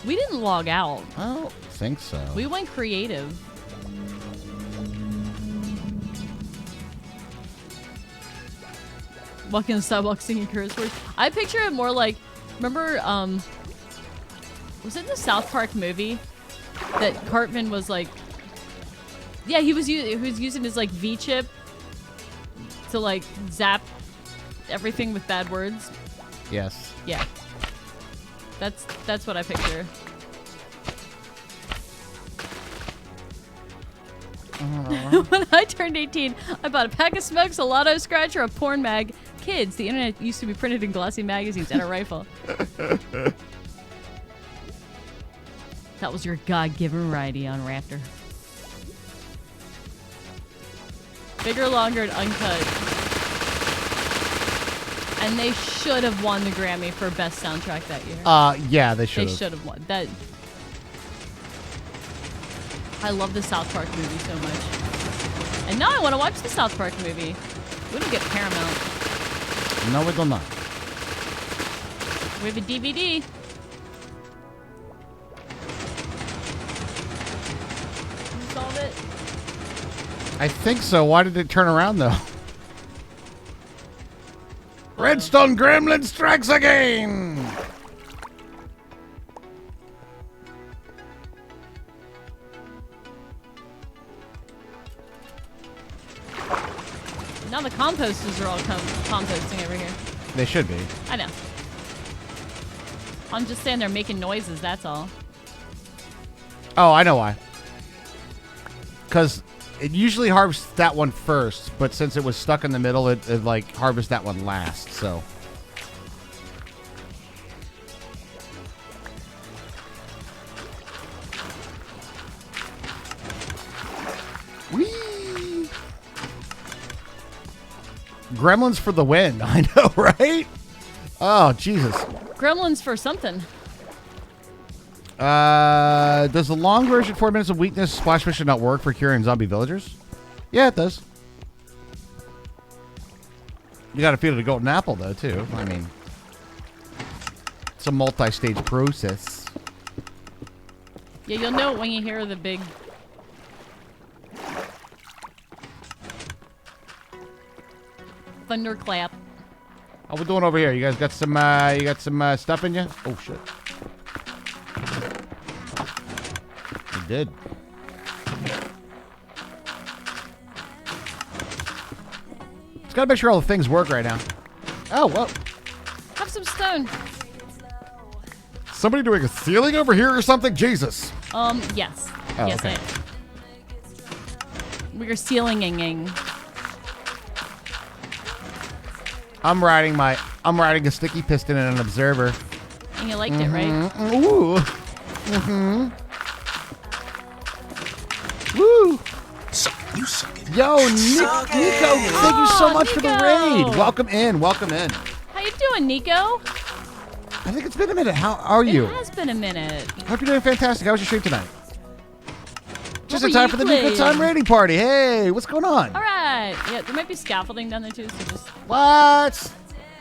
We didn't log out. I don't think so. We went creative. Walking on the sidewalk singing curse words. I picture it more like, remember, was it the South Park movie that Cartman was like, yeah, he was using his like V-chip to like zap everything with bad words. Yes. Yeah. That's what I picture. When I turned 18, I bought a pack of smokes, a lotto scratcher, a porn mag. Kids, the internet used to be printed in glossy magazines, and a rifle. That was your God-given right, Eon Raptor. Bigger, longer, and uncut. And they should have won the Grammy for Best Soundtrack that year. Yeah, they should They have. should have won. That. I love the South Park movie so much. And now I want to watch the South Park movie. We don't get Paramount. No, we do not. We have a DVD. You solve it? I think so. Why did it turn around, though? Redstone Gremlin strikes again! Now the composters are all composting over here. They should be. I know. I'm just saying they're making noises, that's all. Oh, I know why. Because it usually harvests that one first, but since it was stuck in the middle, it like harvests that one last, so. Whee! Gremlins for the win. I know, right? Oh, Jesus. Gremlins for something. Does the long version 4 minutes of weakness splash mission not work for curing zombie villagers? Yeah, it does. You gotta feed it a golden apple, though, too. I mean, it's a multi-stage process. Yeah, you'll know it when you hear the big... thunderclap. How we doing over here? You guys got some, stuff in you? Oh, shit. You did. Just gotta make sure all the things work right now. Oh, whoa. Have some stone. Somebody doing a ceiling over here or something? Jesus. Yes. Oh, Yes, okay. We're ceilinging. I'm riding a sticky piston and an observer. And you liked it, right? Ooh. Woo. You suck it. Yo, Nico, thank you so much for the raid. Nico. Welcome in. Welcome in. How you doing, Nico? I think it's been a minute. How are you? It has been a minute. Hope you're doing fantastic. How was your stream tonight? Just in were time you for the Nico playing? Time raiding party. Hey, what's going on? All right. Yeah, there might be scaffolding down there too, so What?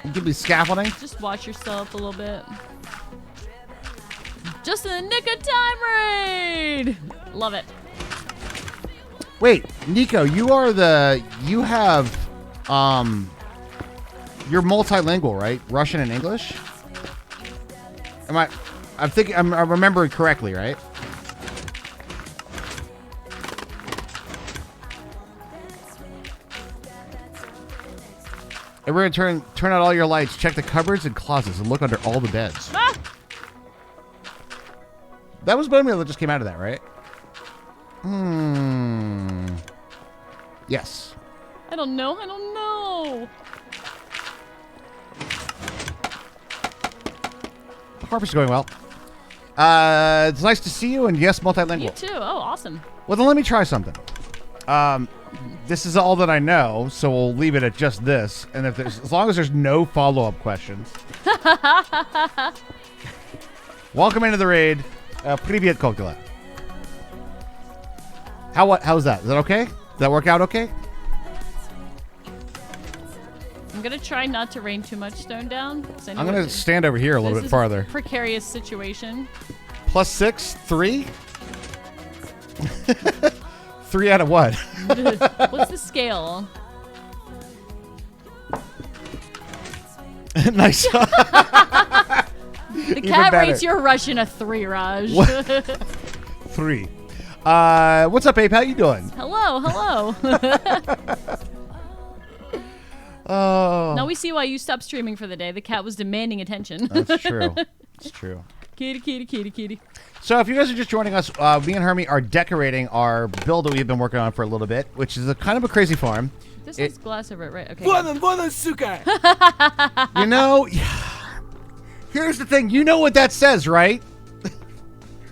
You give me scaffolding? just watch yourself a little bit. Just in the nick of time raid. Love it. Wait, Nico, you're multilingual, right? Russian and English? I'm remembering correctly, right? And we're gonna turn out all your lights, check the cupboards and closets, and look under all the beds. Ah! That was bone meal that just came out of that, right? Yes. I don't know. The harvest is going well. It's nice to see you, and yes, multilingual. You too. Oh, awesome. Well, then let me try something. This is all that I know, so we'll leave it at just this. And if there's, as long as there's no follow-up questions. Welcome into the raid. Привет, Kokila. How's that? Is that okay? Did that work out okay? I'm gonna try not to rain too much stone down. I'm gonna stand over here a little bit farther. Precarious situation. +6, 3? 3 out of what? What's the scale? Nice. The cat rates your Russian a 3, Raj. 3. What's up, Ape? How you doing? Hello. Oh. Now we see why you stopped streaming for the day. The cat was demanding attention. That's true. It's true. Kitty. So if you guys are just joining us, me and Hermie are decorating our build that we've been working on for a little bit, which is a kind of a crazy farm. This has glass over it, right? Okay. You know, here's the thing. You know what that says, right?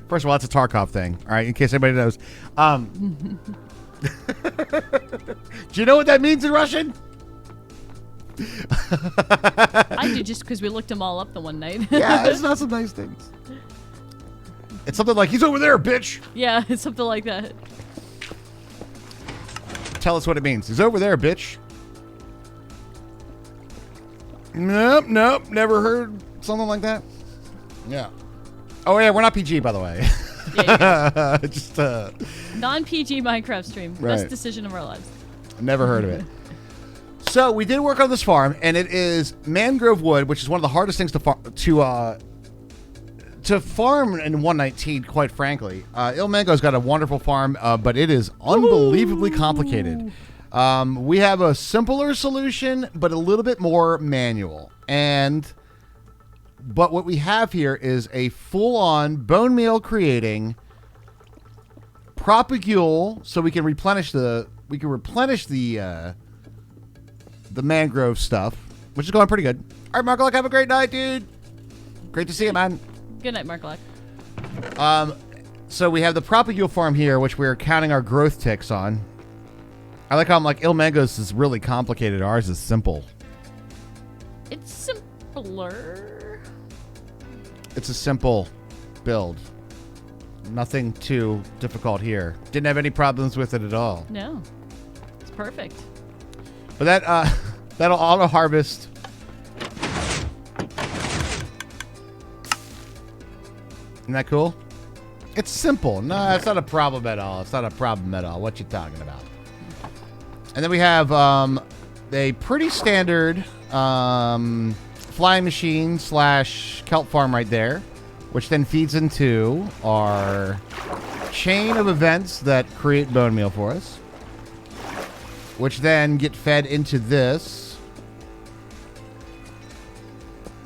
First of all, that's a Tarkov thing, all right, in case anybody knows. Do you know what that means in Russian? I do, just because we looked them all up the one night. Yeah, it's not some nice things. It's something like, he's over there, bitch. Yeah, it's something like that. Tell us what it means. He's over there, bitch. Nope, never heard something like that. Yeah. Oh, yeah, we're not PG, by the way. Yeah, Just, non-PG Minecraft stream. Right. Best decision of our lives. never heard of it. So we did work on this farm, and it is mangrove wood, which is one of the hardest things to farm in 119, quite frankly. Il Mango's got a wonderful farm, but it is unbelievably complicated. We have a simpler solution, but a little bit more manual. But what we have here is a full-on bone meal creating propagule, so we can replenish the mangrove stuff, which is going pretty good. All right, Mark, have a great night, dude. Great to see you, man. Good night, Mark Lock. So we have the propagule farm here, which we're counting our growth ticks on. I like how I'm like, Il Mango's is really complicated. Ours is simple. It's simpler. It's a simple build. Nothing too difficult here. Didn't have any problems with it at all. No. It's perfect. But that'll auto harvest. Isn't that cool? It's simple. No, it's not a problem at all. It's not a problem at all. What you talking about? And then we have a pretty standard flying machine / kelp farm right there, which then feeds into our chain of events that create bone meal for us, which then get fed into this.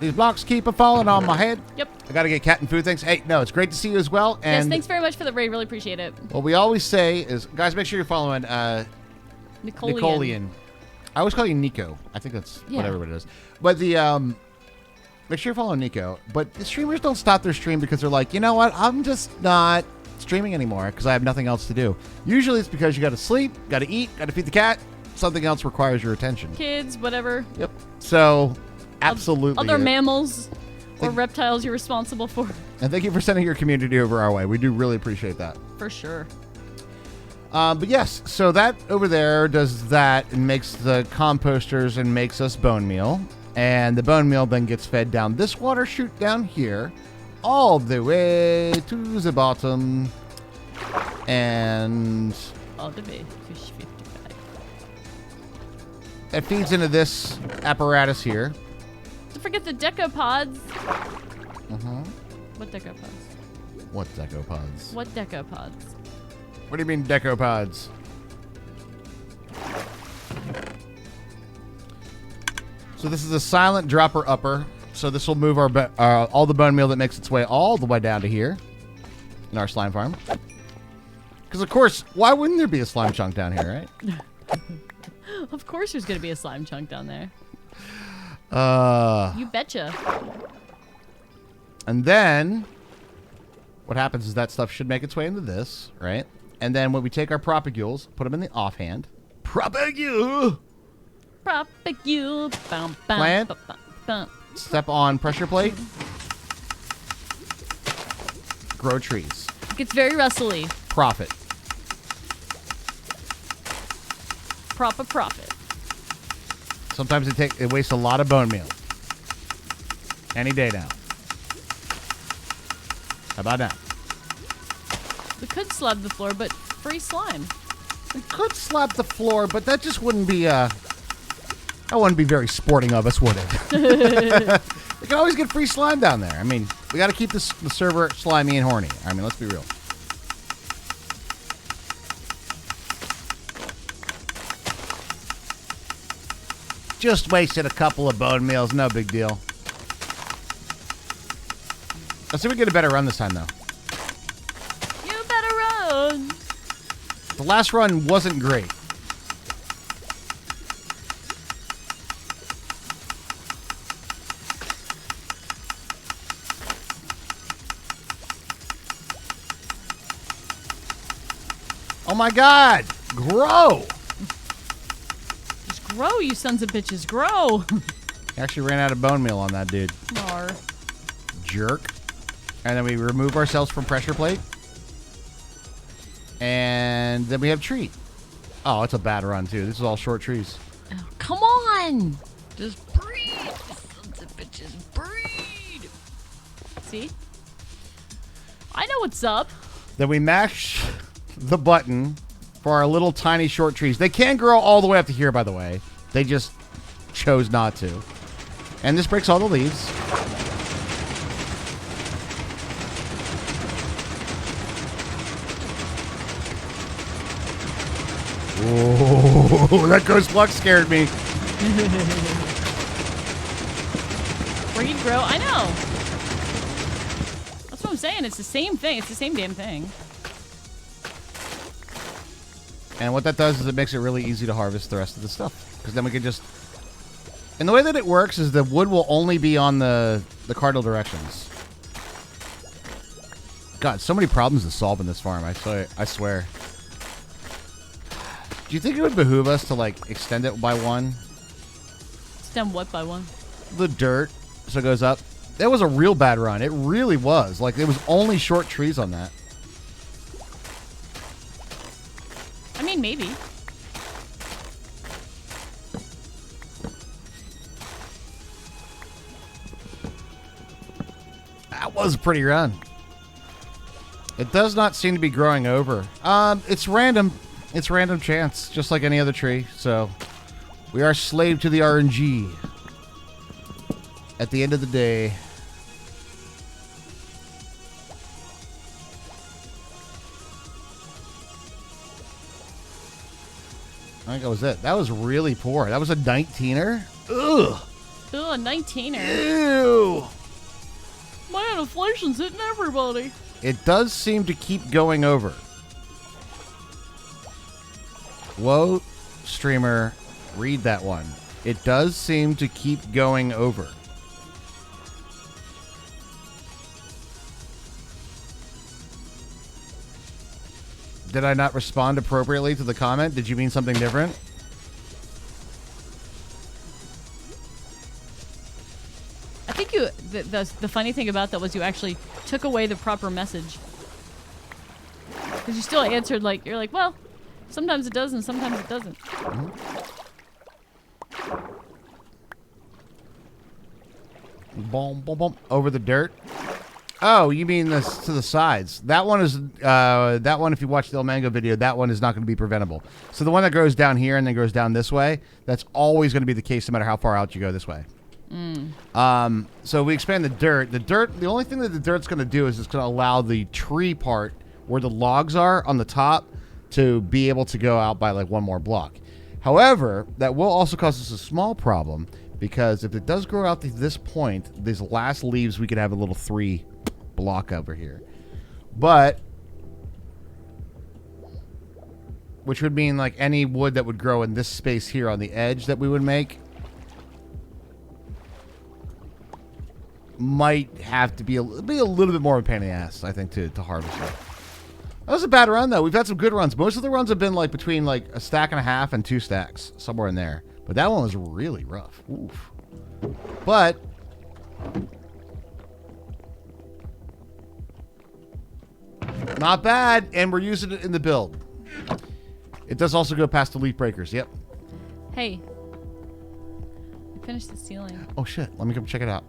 These blocks keep falling on my head. Yep. I got to get cat and food things. Hey, no, it's great to see you as well. And yes, thanks very much for the raid. Really appreciate it. what we always say is, guys, make sure you're following Nicolian. I always call you Nico. I think that's what everybody does. But make sure you're following Nico. But the streamers don't stop their stream because they're like, you know what? I'm just not streaming anymore because I have nothing else to do. Usually it's because you got to sleep, got to eat, got to feed the cat. Something else requires your attention. Kids, whatever. Yep. So, absolutely. Other mammals or reptiles you're responsible for. And thank you for sending your community over our way. We do really appreciate that. For sure. But yes, so that over there does that and makes the composters and makes us bone meal. And the bone meal then gets fed down this water chute down here, all the way to the bottom. And All the way to 55. it feeds into this apparatus here. Don't forget the decopods. Uh-huh. What decopods? What decopods? What decopods? What do you mean decopods? So this is a silent dropper upper. So this will move our all the bone meal that makes its way all the way down to here in our slime farm. Because of course, why wouldn't there be a slime chunk down here, right? Of course there's going to be a slime chunk down there. You betcha. And then what happens is that stuff should make its way into this, right? And then when we take our propagules, put them in the offhand. Propagule! Propagule. Bum, bum, Plant. bum, bum, bum. Step on pressure plate. Grow trees. It gets very rustly. Profit. Profit. Sometimes it wastes a lot of bone meal. Any day now. How about now? We could slab the floor, but free slime. We could slap the floor, but that just wouldn't be that wouldn't be very sporting of us, would it? We can always get free slime down there. I mean, we got to keep the server slimy and horny. I mean, let's be real. Just wasted a couple of bone meals. No big deal. Let's see if we get a better run this time, though. You better run. The last run wasn't great. Oh my God! Grow! Just grow, you sons of bitches, grow. Actually ran out of bone meal on that dude. Nar. Jerk. And then we remove ourselves from pressure plate. And then we have tree. Oh, it's a bad run too. This is all short trees. Oh, come on. Just breed, you sons of bitches, breed. See? I know what's up. Then we mash the button for our little tiny short trees. They can grow all the way up to here, by the way. They just chose not to. And this breaks all the leaves. Oh, that ghost luck scared me. Breed, grow. I know. That's what I'm saying. It's the same thing. It's the same damn thing. And what that does is it makes it really easy to harvest the rest of the stuff. Because then we can just... And the way that it works is the wood will only be on the cardinal directions. God, so many problems to solve in this farm, I swear. Do you think it would behoove us to, like, extend it by one? Extend what by one? The dirt, so it goes up. That was a real bad run. It really was. Like, there was only short trees on that. I mean, maybe. That was a pretty run. It does not seem to be growing over. It's random. It's random chance, just like any other tree. So, we are slave to the RNG. At the end of the day. I think that was it. That was really poor. That was a 19er. Ugh. Ooh, a 19er. Ew. Man, inflation's hitting everybody. It does seem to keep going over. Whoa, streamer, read that one. It does seem to keep going over. Did I not respond appropriately to the comment? Did you mean something different? I think the funny thing about that was you actually took away the proper message. Because you still answered like, you're like, well, sometimes it does and sometimes it doesn't. Boom, boom, boom. Over the dirt. Oh, you mean this to the sides? That one is that one. If you watch the El Mango video, that one is not going to be preventable. So the one that goes down here and then goes down this way, that's always going to be the case, no matter how far out you go this way. So we expand the dirt. The only thing that the dirt's going to do is it's going to allow the tree part where the logs are on the top to be able to go out by like one more block. However, that will also cause us a small problem because if it does grow out to this point, these last leaves, we could have a little 3 block over here. But, which would mean like any wood that would grow in this space here on the edge that we would make might have to be a little bit more of a pain in the ass, I think, to harvest it. That was a bad run, though. We've had some good runs. Most of the runs have been like between like a stack and a half and 2 stacks, somewhere in there. But that one was really rough. Oof. But not bad, and we're using it in the build. It does also go past elite breakers. Yep. Hey. I finished the ceiling. Oh shit! Let me come check it out.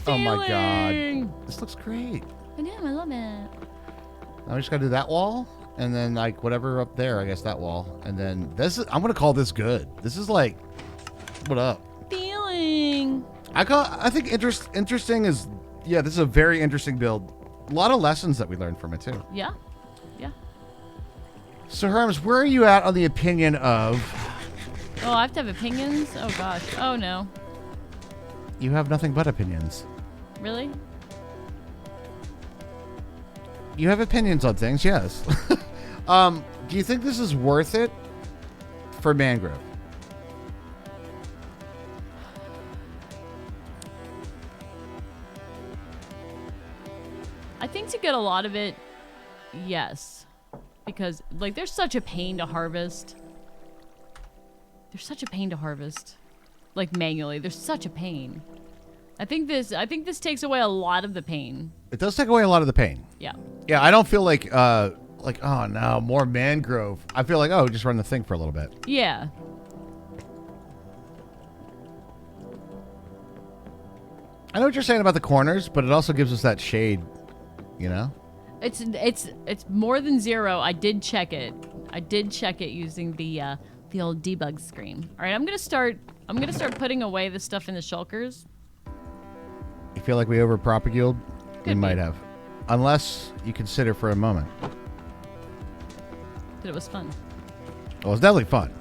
Oh my god. This looks great. I know, I love it. Now we just gotta do that wall, and then like whatever up there, I guess that wall. And then this is, I'm gonna call this good. This is like, what up? Feeling. I think interesting is, yeah, this is a very interesting build. A lot of lessons that we learned from it too. Yeah. Yeah. So Hermes, where are you at on the opinion of... Oh, I have to have opinions? Oh gosh. Oh no. You have nothing but opinions. Really? You have opinions on things, yes. Do you think this is worth it for Mangrove? I think to get a lot of it, yes. Because, like, there's such a pain to harvest. There's such a pain to harvest. Like, manually. There's such a pain. I think this takes away a lot of the pain. It does take away a lot of the pain. Yeah. Yeah, I don't feel like, oh no, more Mangrove. I feel like, oh, just run the thing for a little bit. Yeah. I know what you're saying about the corners, but it also gives us that shade, you know? It's more than 0. I did check it. I did check it using the old debug screen. All right, I'm gonna start putting away the stuff in the shulkers. You feel like we overpropaguled? We Could might be. have. Unless you consider for a moment. But it was fun. Well, it's definitely fun.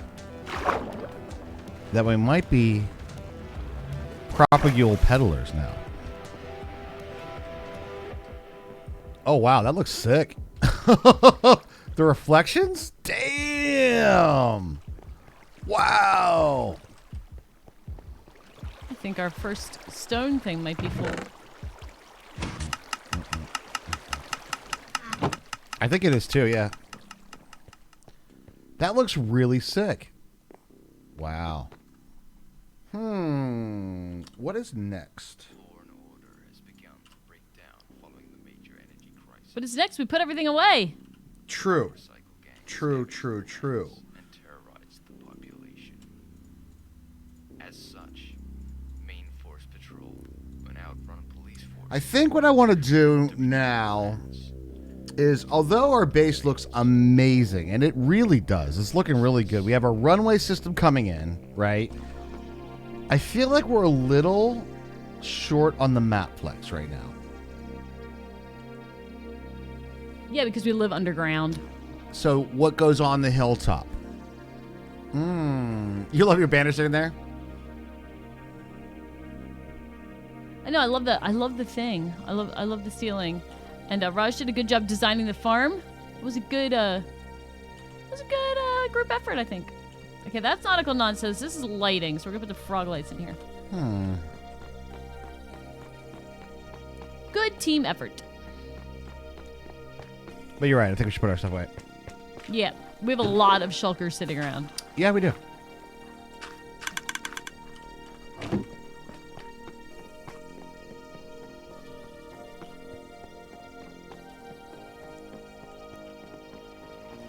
That we might be propagule peddlers now. Oh, wow. That looks sick. The reflections? Damn. Wow. I think our first stone thing might be full. I think it is too, yeah. That looks really sick. Wow. What is next? But it's next. We put everything away. True. True. And terrorize the population. As such, main force patrol went out run a police force. I think what I want to do now is, although our base looks amazing, and it really does, it's looking really good. We have our runway system coming in, right? I feel like we're a little short on the map flex right now. Yeah, because we live underground. So what goes on the hilltop? You love your banners in there? I know. I love the thing. I love the ceiling. And Raj did a good job designing the farm. It was a good group effort, I think. Okay, that's nautical nonsense. This is lighting, so we're gonna put the frog lights in here. Good team effort. But you're right. I think we should put our stuff away. Yeah, we have a lot of shulkers sitting around. Yeah, we do.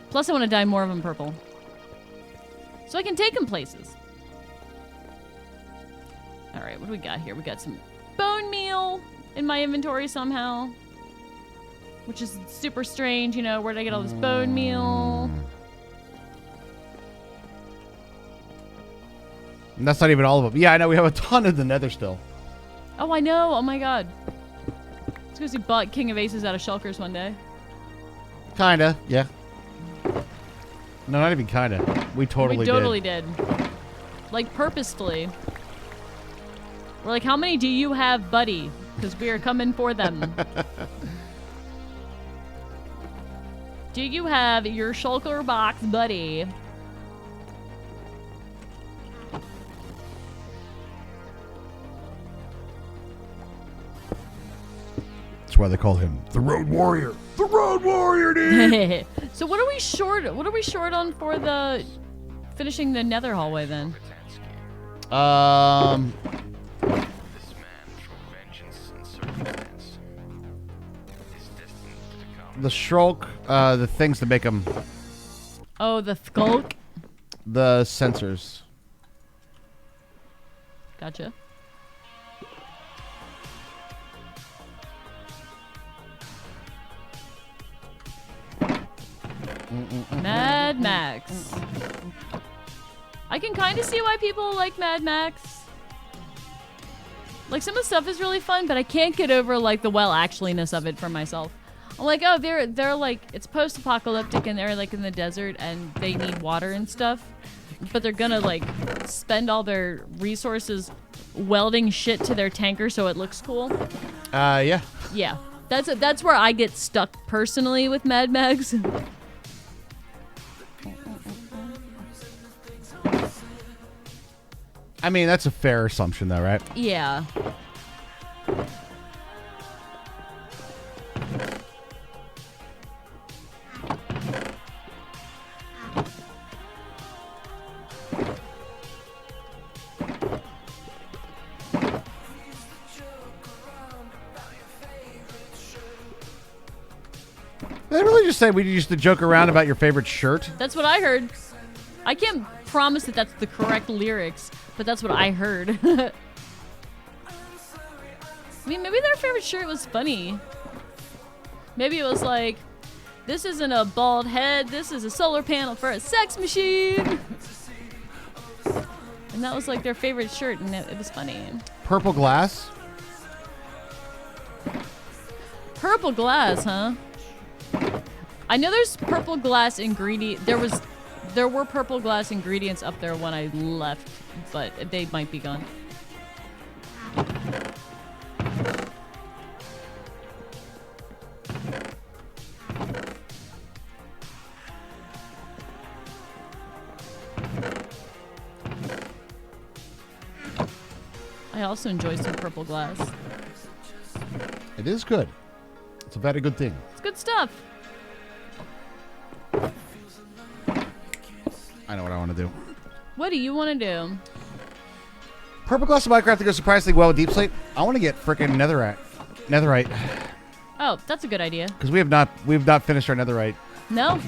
Plus, I want to dye more of them purple. So I can take them places. All right, what do we got here? We got some bone meal in my inventory somehow. Which is super strange, you know. Where did I get all this bone meal? And that's not even all of them. Yeah, I know. We have a ton in the nether still. Oh, I know. Oh, my God. Let's go see Buck King of Aces out of shulkers one day. Kinda, yeah. No, not even kinda. We totally did. Like, purposefully. We're like, how many do you have, buddy? Because we are coming for them. Do you have your shulker box, buddy? why they call him the Road Warrior. The Road Warrior, dude! So what are we short? What are we short on for the finishing the Nether hallway then? This man for vengeance and circumstance is destined to come. The Shulk, the things that make them... Oh, the Skulk. The sensors. Gotcha. Mad Max. I can kind of see why people like Mad Max. Like, some of the stuff is really fun, but I can't get over, like, the well-actualliness of it for myself. I'm like, oh, they're like, it's post-apocalyptic and they're, like, in the desert and they need water and stuff. But they're gonna, like, spend all their resources welding shit to their tanker so it looks cool. Yeah. Yeah. That's where I get stuck personally with Mad Max. I mean, that's a fair assumption, though, right? Yeah. They really just say we used to joke around about your favorite shirt. That's what I heard. I can't promise that that's the correct lyrics, but that's what I heard. I mean, maybe their favorite shirt was funny. Maybe it was like, this isn't a bald head, this is a solar panel for a sex machine. And that was like their favorite shirt, and it was funny. Purple glass. Purple glass, huh? I know there's purple glass ingredient. There were purple glass ingredients up there when I left, but they might be gone. I also enjoy some purple glass. It is good. It's a very good thing. It's good stuff. I know what I want to do. What do you want to do? Purple glass of Minecraft to go surprisingly well with deep slate. I want to get frickin' netherite. Oh, that's a good idea. Because we have not finished our netherite. No.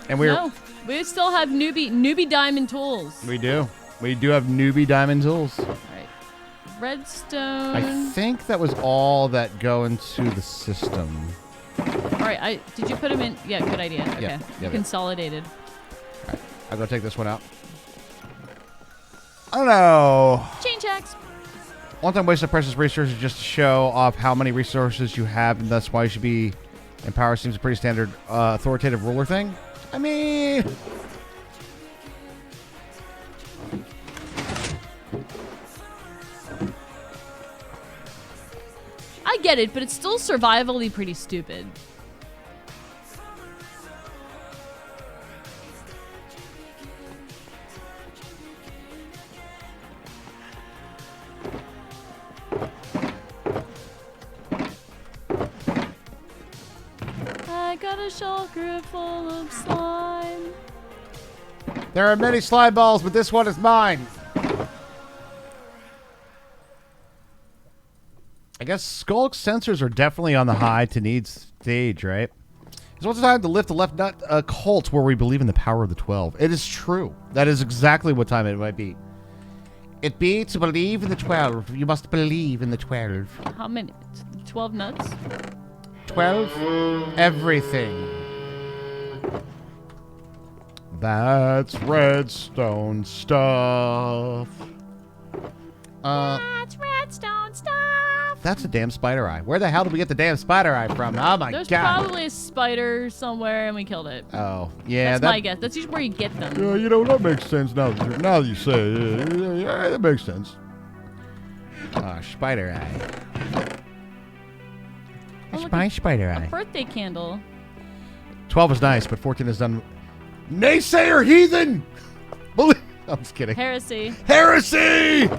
And we're No. We still have newbie diamond tools. We do. We do have newbie diamond tools. All right. Redstone. I think that was all that go into the system. All right. Did you put them in? Yeah, good idea. Okay. Yeah. Consolidated. I'll go take this one out. I don't know. Chain checks. One time waste of precious resources just to show off how many resources you have, and that's why you should be in power. Seems a pretty standard authoritative ruler thing. I mean, I get it, but it's still survivally pretty stupid. I got a shulker full of slime. there are many slime balls, but this one is mine. I guess Skulk sensors are definitely on the high to need stage, right? It's also time to lift the left nut cult where we believe in the power of the 12. It is true. That is exactly what time it might be. It be to believe in the 12. You must believe in the 12. How many? 12 nuts? 12? Everything. That's redstone stuff. That's redstone stuff. That's a damn spider eye. Where the hell did we get the damn spider eye from? Oh my There's god. probably a spider somewhere and we killed it. Oh, yeah. That's my guess. That's usually where you get them. Yeah, you know, that makes sense now that you say it. Yeah, that makes sense. Spider eye. Oh, It's look, my spider A eye. birthday candle. 12 is nice, but 14 is done. Naysayer heathen! I'm just kidding. Heresy. Heresy!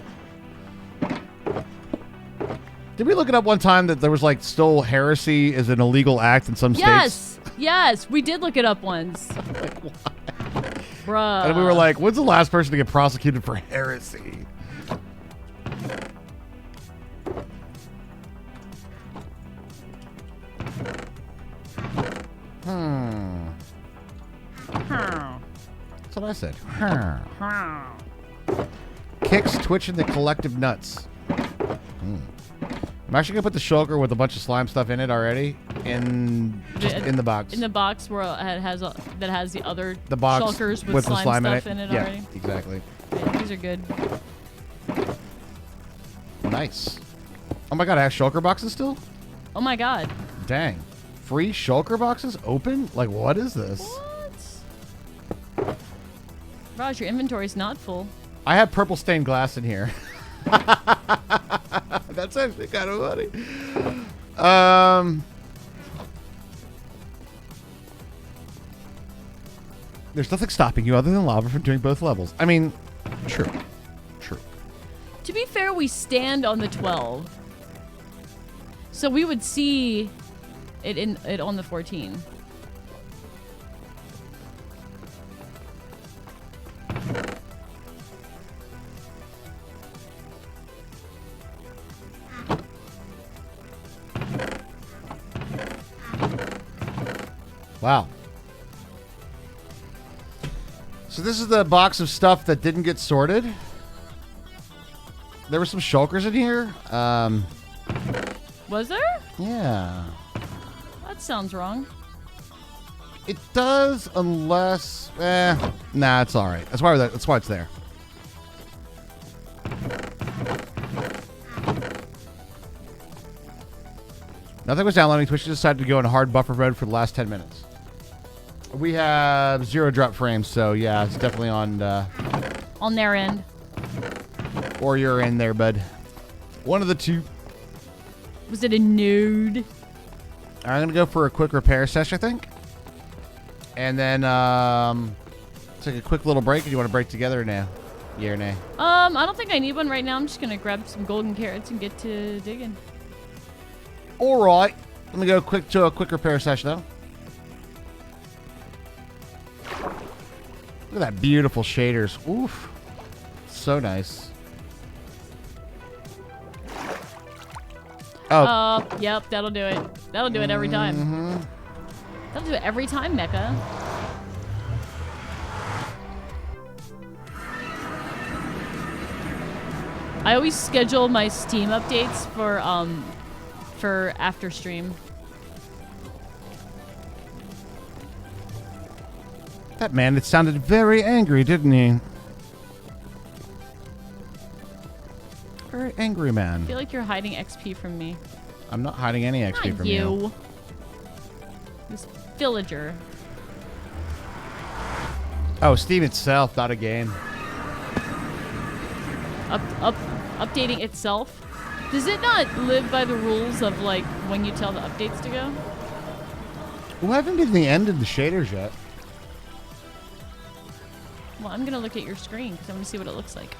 Did we look it up one time that there was like still heresy is an illegal act in some states? Yes, we did look it up once. Bruh. And we were like, when's the last person to get prosecuted for heresy? That's what I said. Kicks twitching the collective nuts. I'm actually gonna put the shulker with a bunch of slime stuff in it already in the box. In the box where it has that has the other box shulkers with the slime stuff in it yeah, already. Exactly. Yeah, these are good. Nice. Oh my god, I have shulker boxes still? Oh my god. Dang. Free shulker boxes open? Like, what is this? What? Raj, your inventory's not full. I have purple stained glass in here. That's actually kind of funny. There's nothing stopping you other than lava from doing both levels. I mean, true. True. To be fair, we stand on the 12. So we would see it on the 14. Wow. So this is the box of stuff that didn't get sorted. There were some shulkers in here. Was there? Yeah. That sounds wrong. It does, unless... nah, it's all right. That's why it's there. Nothing was downloading. Twitch decided to go in hard buffer mode for the last 10 minutes. We have 0 drop frames, so yeah, it's definitely on their end. Or you're in there, bud. One of the two. Was it a nude? I'm going to go for a quick repair session, I think. And then take a quick little break. Do you want to break together now? Yeah or nay? I don't think I need one right now. I'm just going to grab some golden carrots and get to digging. All right. Let me go to a quick repair session, though. Look at that beautiful shaders. Oof. So nice. Oh. Yep, that'll do it. That'll do it every time. Mm-hmm. That'll do it every time, Mecha. I always schedule my Steam updates for after stream. That man, it sounded very angry, didn't he? Very angry man. I feel like you're hiding XP from me. I'm not hiding any XP Not from you. This villager. Oh, Steam itself, not a game. Updating itself. Does it not live by the rules of like when you tell the updates to go? We haven't been to the end of the shaders yet. Well, I'm gonna look at your screen because I want to see what it looks like.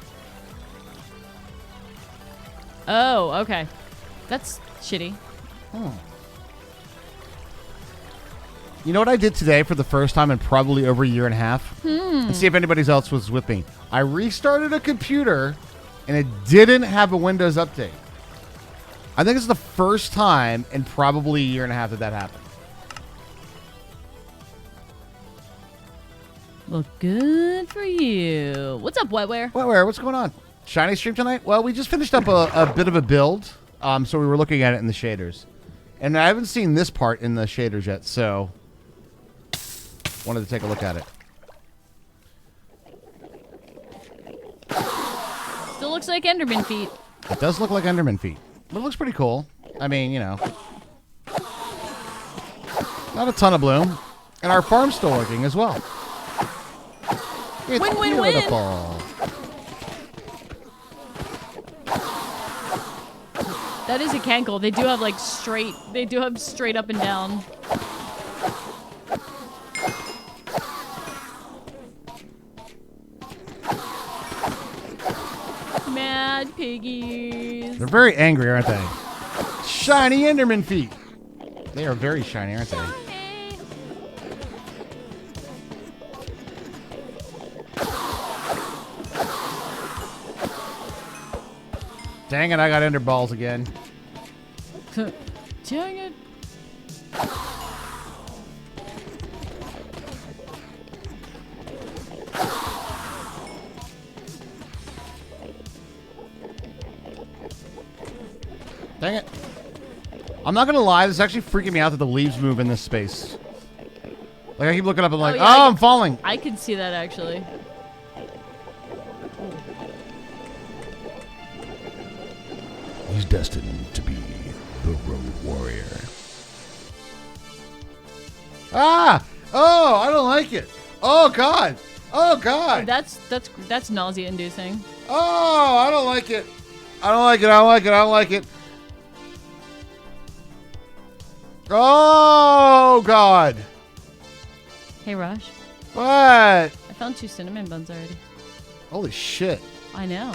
Oh, okay. That's shitty. Oh. You know what I did today for the first time in probably over a year and a half? And see if anybody else was with me. I restarted a computer and it didn't have a Windows update. I think it's the first time in probably a year and a half that happened. Well, good for you. What's up, Wetware? Wetware, what's going on? Shiny stream tonight? Well, we just finished up a bit of a build, so we were looking at it in the shaders. And I haven't seen this part in the shaders yet, so wanted to take a look at it. Still looks like Enderman feet. It does look like Enderman feet. But it looks pretty cool. I mean, you know. Not a ton of bloom. And our farm's still working as well. It's Win, win, beautiful. That is a cankle. They do have like straight. They do have straight up and down. Mad piggies. They're very angry, aren't they? Shiny Enderman feet. They are very shiny, aren't they? Shiny. Dang it, I got Ender balls again. Dang it. Dang it. I'm not gonna lie, this is actually freaking me out that the leaves move in this space. Like, I keep looking up and like, yeah, oh, I'm falling. I can see that actually. He's destined to be the road warrior. Ah! Oh, I don't like it. Oh, God. Oh, God. That's nausea-inducing. Oh, I don't like it. I don't like it. I don't like it. I don't like it. Oh, God. Hey, Raj. What? I found 2 cinnamon buns already. Holy shit. I know.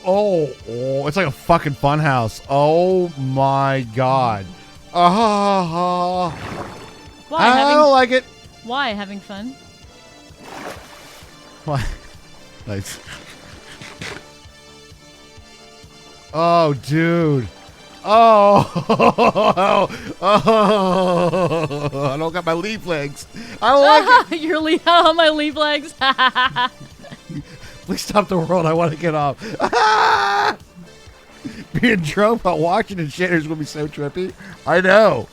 Oh, it's like a fucking fun house. Oh my God. Why? I don't like it. Why? Having fun? What? Nice. Oh, dude. Oh, I don't got my leaf legs. I don't like it. You're on my leaf legs. Please stop the world. I want to get off. Being drunk while watching the shaders will be so trippy. I know.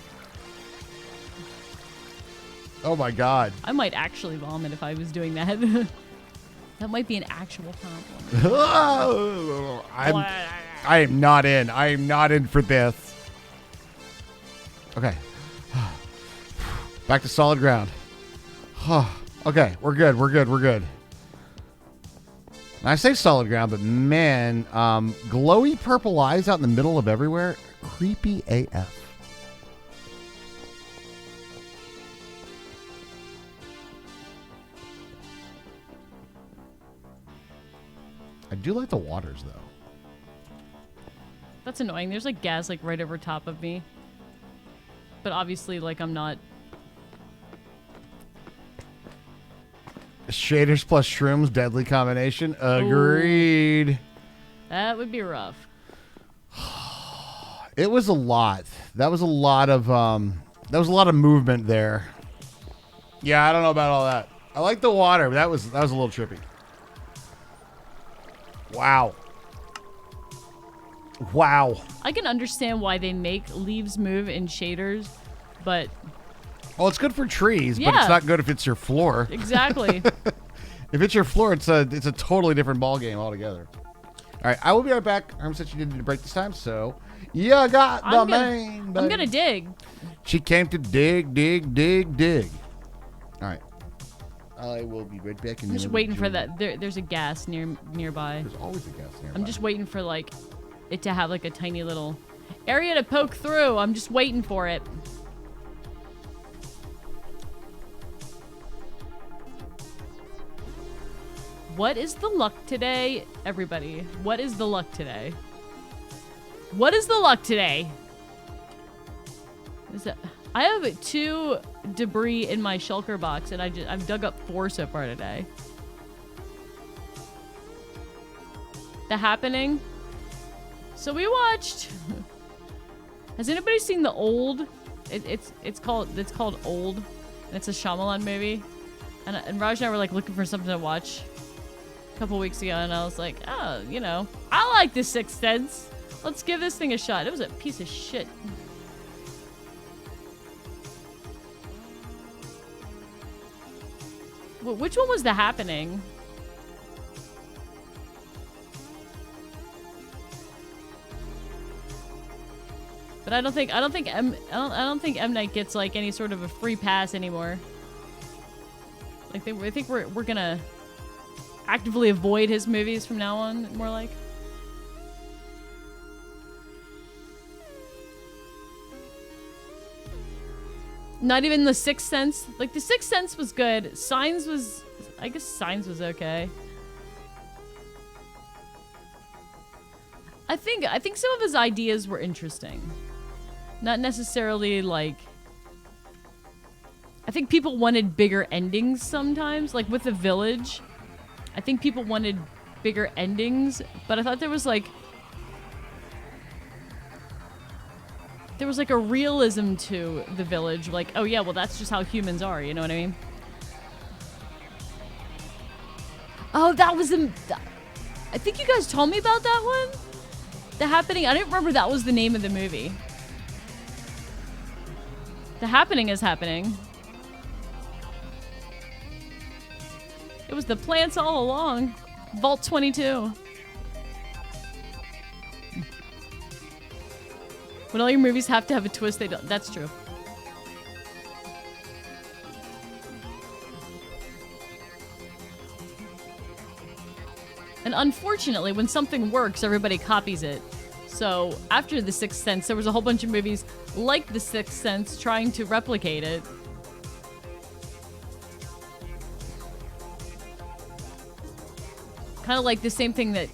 Oh my God. I might actually vomit if I was doing that. That might be an actual problem. I am not in. I am not in for this. Okay. Back to solid ground. Okay, we're good. We're good. We're good. I say solid ground, but man, glowy purple eyes out in the middle of everywhere. Creepy AF. I do like the waters, though. That's annoying. There's like gas like right over top of me. But obviously, like, I'm not. Shaders plus shrooms, deadly combination. Agreed. That would be rough. It was a lot. That was a lot of movement there. Yeah, I don't know about all that. I like the water, but that was a little trippy. Wow. Wow. I can understand why they make leaves move in shaders, but Well, it's good for trees, but Yeah. it's not good if it's your floor. exactly. If it's your floor, it's a totally different ball game altogether. All right, I will be right back. Herm said she needed to break this time, so you got the main. I'm gonna dig. She came to dig, dig, dig, dig. All right. I will be right back. I'm just waiting for that. There's a gas nearby. There's always a gas nearby. I'm just waiting for like it to have like a tiny little area to poke through. I'm just waiting for it. What is the luck today, everybody? What is the luck today? What is the luck today? I have 2 debris in my shulker box, and I've dug up 4 so far today. The Happening. So we watched. Has anybody seen the Old? It's called Old, and it's a Shyamalan movie. And Raj and I were like looking for something to watch a couple weeks ago, and I was like, oh, you know, I like The Sixth Sense. Let's give this thing a shot. It was a piece of shit. Which one was The Happening? But I don't think M Night gets like any sort of a free pass anymore. Like I think we're gonna actively avoid his movies from now on. More like. Not even The Sixth Sense. Like, The Sixth Sense was good. I guess Signs was okay. I think some of his ideas were interesting. Not necessarily like. I think people wanted bigger endings sometimes, like with The Village. I think people wanted bigger endings, but I thought there was like a realism to The Village, like, oh yeah, well that's just how humans are, you know what I mean? Oh, that was I think you guys told me about that one. The Happening. I didn't remember that was the name of the movie. The Happening is happening. It was the plants all along. Vault 22. When all your movies have to have a twist, they don't. That's true. And unfortunately, when something works, everybody copies it. So after The Sixth Sense, there was a whole bunch of movies like The Sixth Sense trying to replicate it. Kind of like the same thing that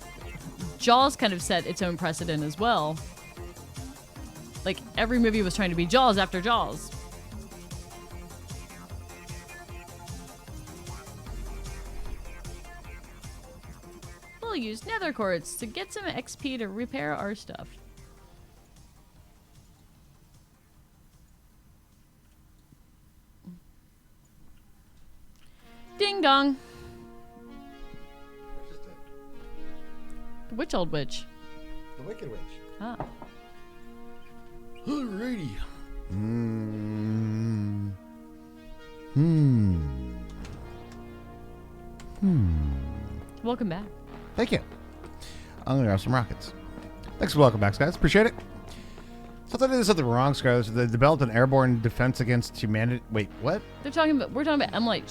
Jaws kind of set its own precedent as well. Like, every movie was trying to be Jaws after Jaws. We'll use nether quartz to get some XP to repair our stuff. Ding dong. Which old witch? The Wicked Witch. Ah. Alrighty. Welcome back. Thank you. I'm gonna grab some rockets. Thanks for welcome back, guys. Appreciate it. So I thought I did something wrong, Scarlett. They developed an airborne defense against humanity. Wait, what? We're talking about M. Night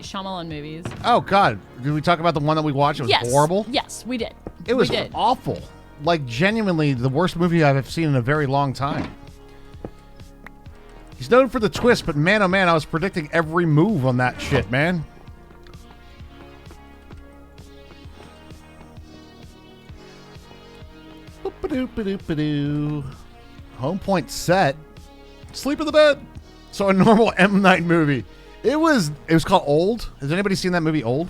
Shyamalan movies. Oh God! Did we talk about the one that we watched? It was horrible. Yes, we did. It was We did. awful. Like, genuinely the worst movie I've seen in a very long time. He's known for the twist, but man, oh man, I was predicting every move on that shit, man. Boop-a-doop-a-doop-a-doo. Home point set. Sleep in the bed. So a normal M. Night movie. It was called Old. Has anybody seen that movie Old?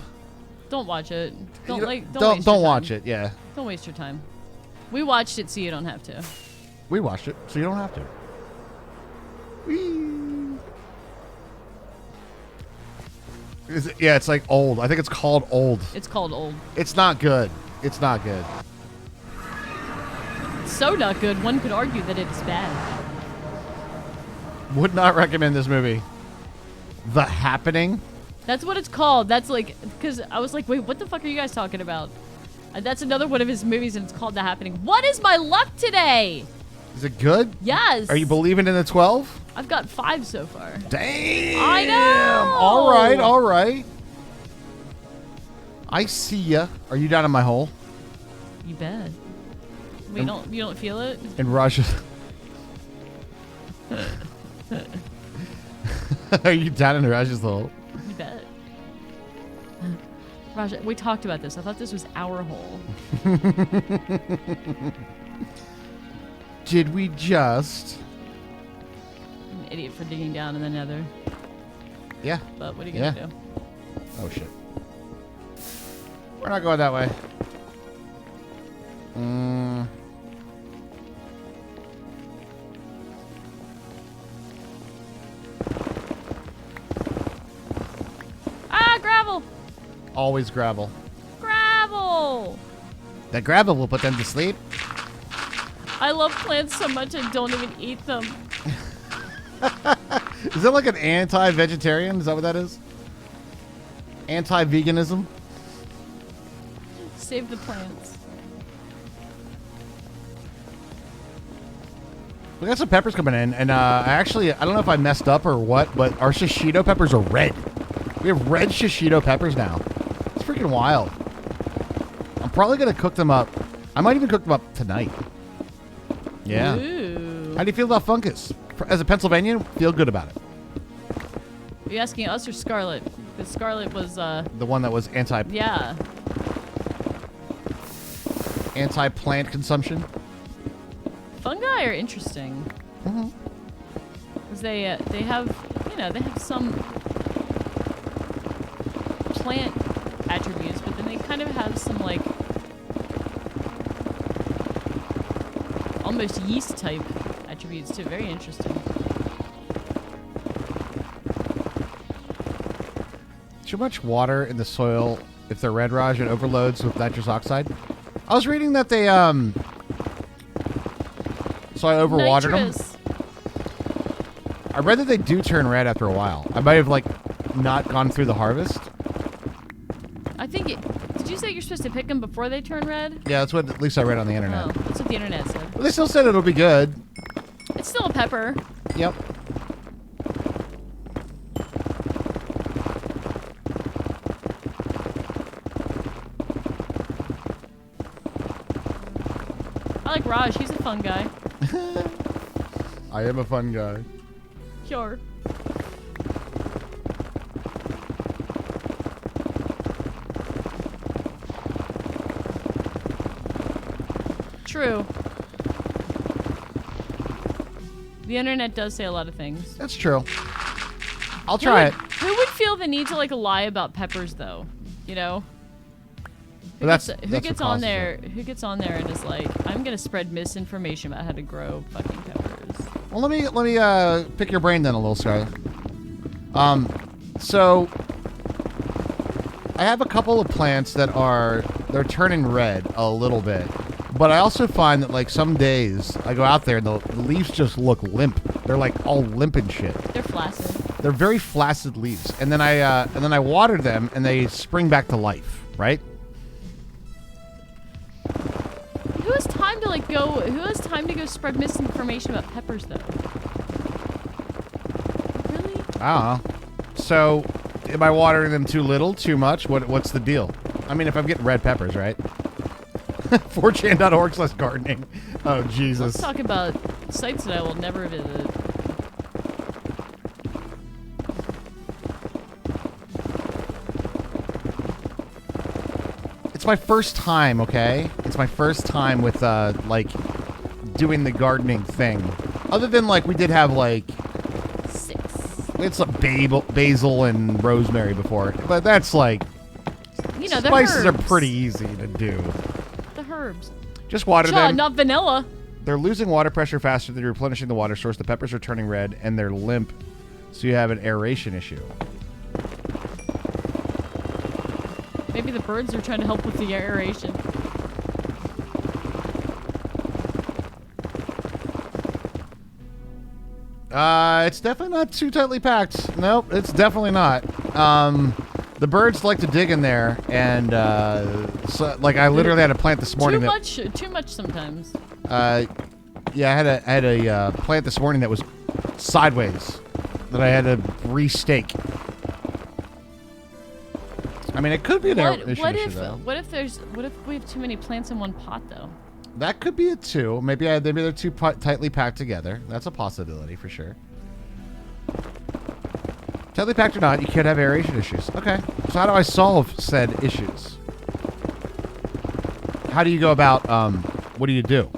Don't watch it. Don't Don't watch it. Yeah. Don't waste your time. We watched it so you don't have to. We watched it, so you don't have to. Whee. Yeah, it's like Old. I think it's called Old. It's called Old. It's not good. It's not good. So not good, one could argue that it's bad. Would not recommend this movie. The Happening. That's what it's called. That's like, because I was like, wait, what the fuck are you guys talking about? That's another one of his movies, and it's called The Happening. What is my luck today? Is it good? Yes. Are you believing in the 12? I've got 5 so far. Damn. I know. All right, all right. I see ya. Are you down in my hole? You bet. Wait, you don't feel it? In Russia. Are you down in Raj's hole? You bet. Raja, we talked about this. I thought this was our hole. Did we just? I'm an idiot for digging down in the nether. Yeah. But what are you going to do? Oh, shit. We're not going that way. Ah, gravel! Always gravel. Gravel! That gravel will put them to sleep. I love plants so much I don't even eat them. Is that like an anti-vegetarian? Is that what that is? Anti-veganism? Save the plants. We got some peppers coming in, and I don't know if I messed up or what, but our shishito peppers are red. We have red shishito peppers now. It's freaking wild. I'm probably going to cook them up. I might even cook them up tonight. Yeah. Ooh. How do you feel about fungus? As a Pennsylvanian, feel good about it. Are you asking us or Scarlet? Because Scarlet was, The one that was anti... yeah. anti-plant consumption. Fungi are interesting. Because they have, they have some plant attributes, but then they kind of have some, like, almost yeast-type attributes, too. Very interesting. Too much water in the soil. If they're red raj, it overloads with nitrous oxide. I was reading that they, so I overwatered Nitrous. them. I read that they do turn red after a while. I might have, like, not gone through the harvest. I think did you say you're supposed to pick them before they turn red? Yeah, that's what at least I read on the internet. Oh, that's what the internet said. But they still said it'll be good. It's still a pepper. Yep. I like Raj. He's a fun guy. I am a fun guy. Sure. True. The internet does say a lot of things. That's true. I'll try it. Who would feel the need to like lie about peppers though? You know? But that's Who what gets causes on there? it. Who gets on there and is like, I'm gonna spread misinformation about how to grow fucking peppers. Well, let me pick your brain then a little, Skylar. So I have a couple of plants that they're turning red a little bit, but I also find that like some days I go out there and the leaves just look limp. They're like all limp and shit. They're flaccid. They're very flaccid leaves, and then I water them and they spring back to life, right? Who has time to like go? Who has time to go spread misinformation about peppers though? Really? I don't know. So, am I watering them too little, too much? What's the deal? I mean, if I'm getting red peppers, right? 4chan.org/gardening. Oh, Jesus. Let's talk about sites that I will never visit. It's my first time, okay? It's my first time with, like, doing the gardening thing. Other than, like, we did have, like... 6. We had some basil and rosemary before. But that's, like... You know, the spices are herbs. pretty easy to do. The herbs. Just water John, them. not vanilla. They're losing water pressure faster than replenishing the water source. The peppers are turning red, and they're limp, so you have an aeration issue. Maybe the birds are trying to help with the aeration. It's definitely not too tightly packed. Nope, it's definitely not. The birds like to dig in there, and so, like I literally had a plant this morning. Too much sometimes. Yeah, I had a plant this morning that was sideways that I had to restake. I mean, it could be an issue though. What if we have too many plants in one pot though? That could be it too. Maybe they're too tightly packed together. That's a possibility for sure. Tightly packed or not, you could have aeration issues. Okay. So how do I solve said issues? How do you go about, what do you do?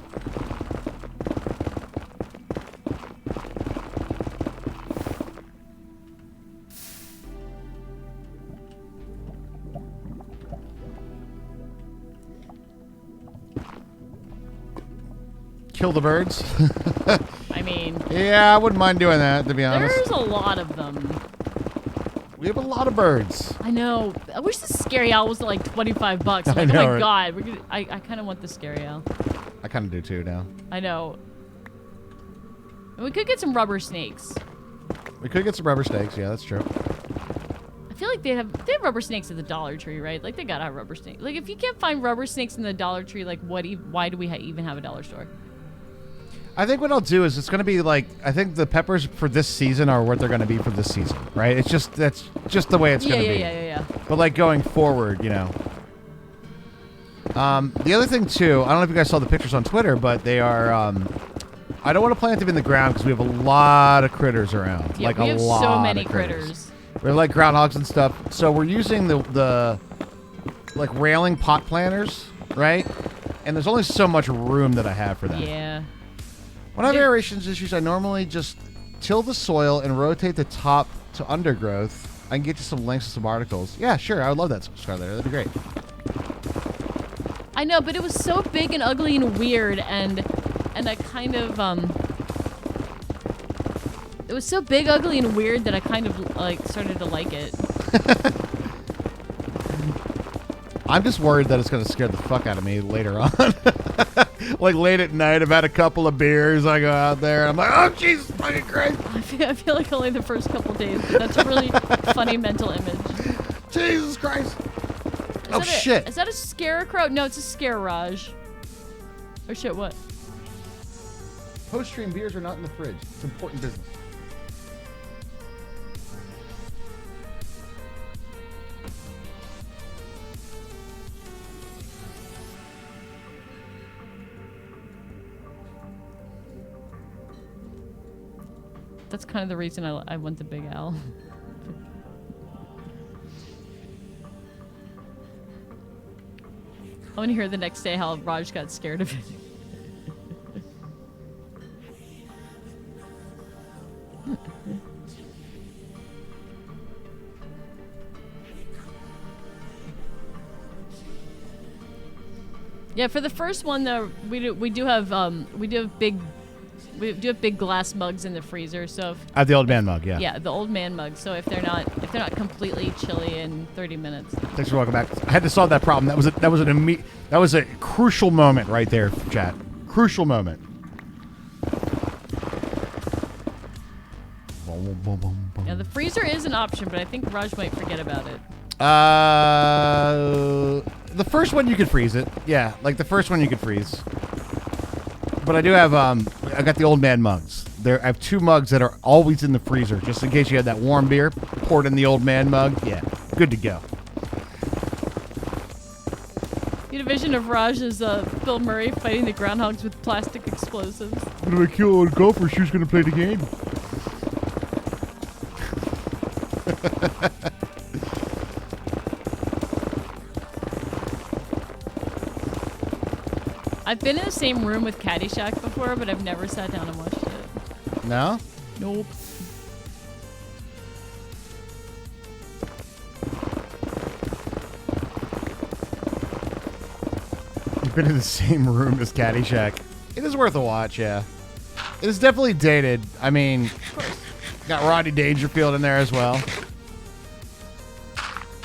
Kill the birds? I mean, Yeah, I wouldn't mind doing that, to be honest. there's a lot of them. We have a lot of birds. I know. I wish the scary owl was like $25. I'm I like, know, oh my right? god, I kind of want the scary owl. I kind of do too now. I know. And we could get some rubber snakes. We could get some rubber snakes. Yeah, that's true. I feel like they have rubber snakes at the Dollar Tree, right? Like they gotta have rubber snakes. Like if you can't find rubber snakes in the Dollar Tree, like why do we even have a dollar store? I think what I'll do is it's going to be like, I think the peppers for this season are what they're going to be for this season, right? That's just the way it's going to be. Yeah. But like going forward, you know. The other thing too, I don't know if you guys saw the pictures on Twitter, but they are, I don't want to plant them in the ground because we have a lot of critters around. Yeah, like we a have lot so many of critters. critters. We have like groundhogs and stuff. So we're using the like railing pot planters, right? And there's only so much room that I have for that. Yeah. When I have aerations issues, I normally just till the soil and rotate the top to undergrowth. I can get you some links to some articles. Yeah, sure. I would love that, Scarlet. That'd be great. I know, but it was so big and ugly and weird, and I kind of it was so big, ugly, and weird that I kind of like started to like it. I'm just worried that it's going to scare the fuck out of me later on. Like late at night, I've had a couple of beers. I go out there, and I'm like, oh, Jesus fucking Christ. I feel like only the first couple days, but that's a really funny mental image. Jesus Christ. Oh, shit. Is that a scarecrow? No, it's a scarerage. Oh, shit, what? Post-stream beers are not in the fridge. It's important business. That's kind of the reason I want the Big Al. I want to hear the next day how Raj got scared of it. Yeah, for the first one though, we do have big glass mugs in the freezer. So I have the old man mug, yeah. yeah, the old man mugs. So if they're not completely chilly in 30 minutes. Thanks for welcome back. I had to solve that problem. That was a crucial moment right there, chat. Crucial moment. Yeah, the freezer is an option, but I think Raj might forget about it. The first one you could freeze it. Yeah, like the first one you could freeze. But I do have I got the old man mugs. I have 2 mugs that are always in the freezer, just in case you had that warm beer. Pour it in the old man mug. Yeah, good to go. You had a vision of Raj as Bill Murray fighting the groundhogs with plastic explosives. When I kill a gopher, she's gonna play the game. I've been in the same room with Caddyshack before, but I've never sat down and watched it. No? Nope. You've been in the same room as Caddyshack. It is worth a watch, yeah. It is definitely dated. I mean, got Rodney Dangerfield in there as well.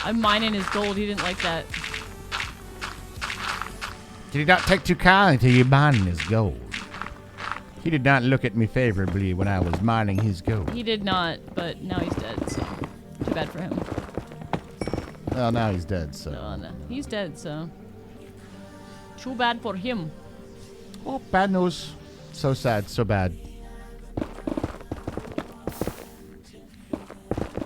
I'm mining his gold. He didn't like that. Did he not take too kindly to you mining his gold? He did not look at me favorably when I was mining his gold. He did not, but now he's dead, so too bad for him. Well, now he's dead, so. No, he's dead, so too bad for him. Well, bad news. So sad, so bad.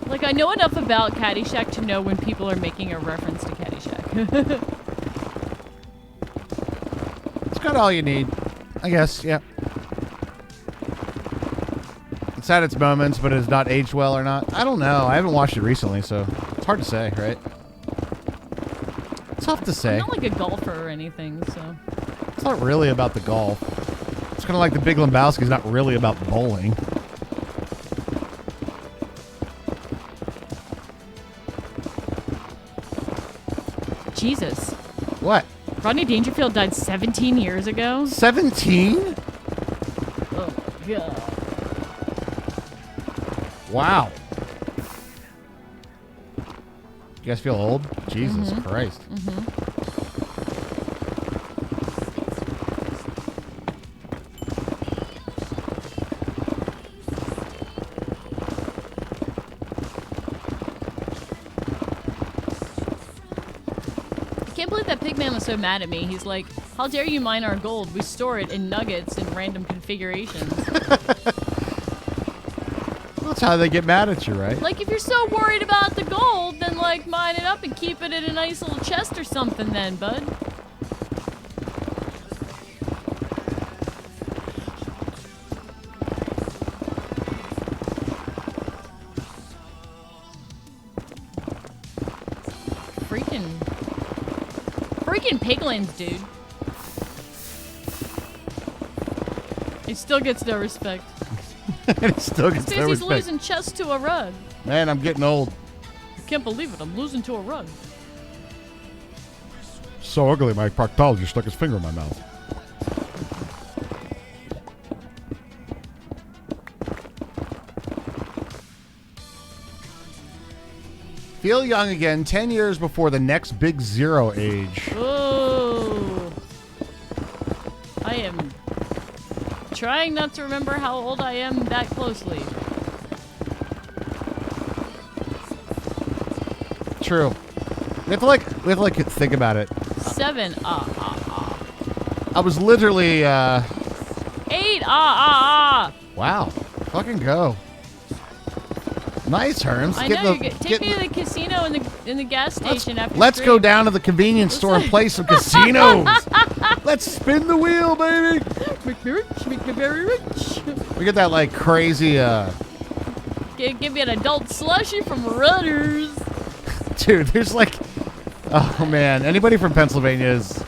Like, I know enough about Caddyshack to know when people are making a reference to Caddyshack. It's got all you need, I guess, yeah. It's had its moments, but it has not aged well or not. I don't know. I haven't watched it recently, so it's hard to say, right? Tough to say. I'm not like a golfer or anything, so. It's not really about the golf. It's kind of like the Big Lebowski's not really about bowling. Jesus. What? Rodney Dangerfield died 17 years ago? 17? Oh, God. Wow. You guys feel old? Jesus Christ. I can't believe that Pigman was so mad at me. He's like, how dare you mine our gold? We store it in nuggets in random configurations. That's how they get mad at you, right? Like, if you're so worried about the gold, then, like, mine it up and keep it in a nice little chest or something then, bud. Freaking piglins, dude. He still gets no respect. And it still gets Says no he's respect. losing chess to a rug. Man, I'm getting old. I can't believe it. I'm losing to a rug. So ugly, my proctologist stuck his finger in my mouth. Feel young again 10 years before the next big zero age. Ooh. I am trying not to remember how old I am that closely. True. We have to like think about it. 7. I was literally 8. wow. Fucking go. Nice, Herms. I know. Take me to the casino in the gas station after. Let's go stream. down to the convenience store and play some casinos. Let's spin the wheel, baby. Make me rich. Make me very rich. We get that like crazy Give me an adult slushy from Rudders. dude, there's like oh man, anybody from Pennsylvania is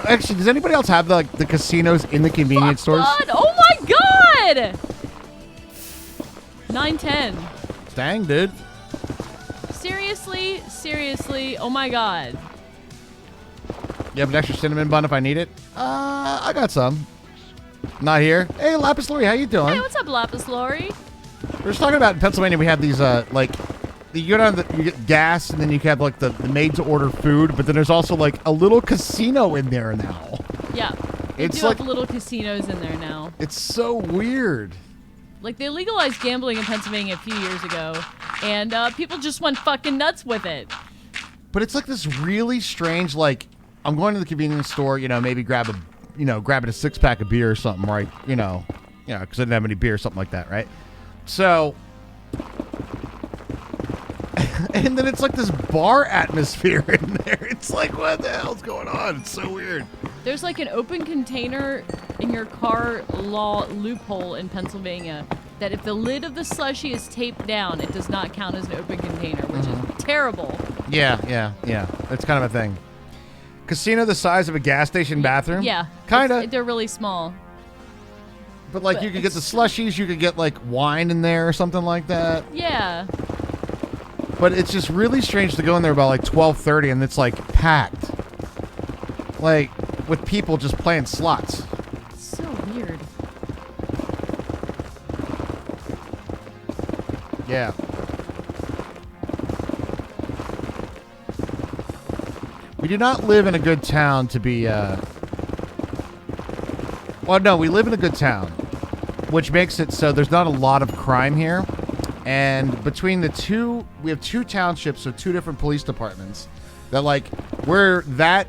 actually, does anybody else have the casinos in the convenience stores? God. Oh my god. 910. Dang, dude. Seriously. Oh my god. You have an extra cinnamon bun if I need it? I got some. Not here. Hey, Lapis Lori, how you doing? Hey, what's up, Lapis Lori? We're just talking about in Pennsylvania. We have these like you go down, you get gas, and then you have like the made to order food. But then there's also like a little casino in there now. Yeah. They It's do like- have little casinos in there now. It's so weird. Like, they legalized gambling in Pennsylvania a few years ago, and people just went fucking nuts with it. But it's like this really strange, like, I'm going to the convenience store, maybe grabbing a 6-pack of beer or something, right? Because I didn't have any beer or something like that, right? So, and then it's like this bar atmosphere in there. It's like, what the hell's going on? It's so weird. There's like an open container in your car law loophole in Pennsylvania that if the lid of the slushie is taped down, it does not count as an open container, which is terrible. Yeah. That's kind of a thing. Casino the size of a gas station bathroom? Yeah. Kind of. They're really small. But like you could get the slushies, you could get like wine in there or something like that. Yeah. But it's just really strange to go in there about like 12:30 and it's like packed. Like with people just playing slots. It's so weird. Yeah. We do not live in a good town to be well, no, we live in a good town, which makes it so there's not a lot of crime here. And between the two, we have 2 townships, so 2 different police departments that like where that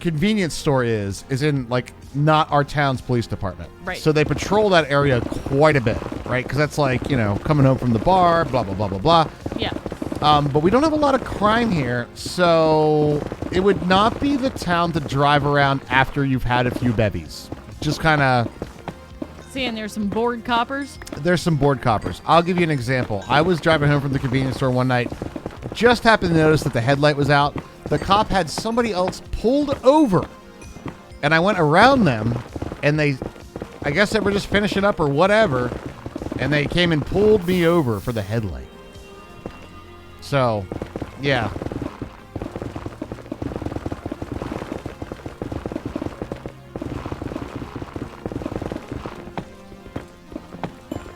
convenience store is in like not our town's police department. Right. So they patrol that area quite a bit, right? Because that's like, coming home from the bar, blah, blah, blah, blah, blah. Yeah. But we don't have a lot of crime here, so it would not be the town to drive around after you've had a few bevies. Just kind of... Seeing there's some bored coppers. There's some bored coppers. I'll give you an example. I was driving home from the convenience store one night, just happened to notice that the headlight was out. The cop had somebody else pulled over, and I went around them, and I guess they were just finishing up or whatever, and they came and pulled me over for the headlight. So, yeah.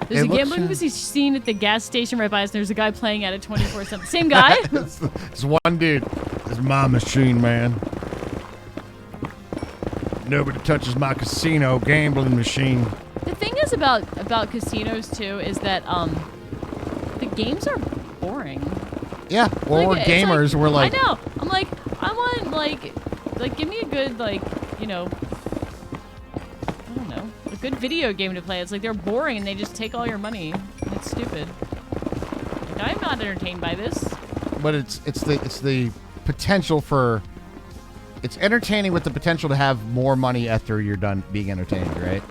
There's It a looks, gambling scene at the gas station right by us. And there's a guy playing at it 24/7. Same guy. It's one dude. It's my machine, man. Nobody touches my casino gambling machine. The thing is about casinos too is that the games are boring. Yeah, well, Like, we're it's gamers. We're like, I know. I'm like, I want like give me a good I don't know, a good video game to play. It's like they're boring and they just take all your money. It's stupid. Like, I'm not entertained by this. but it's the potential for. It's entertaining with the potential to have more money after you're done being entertained, right?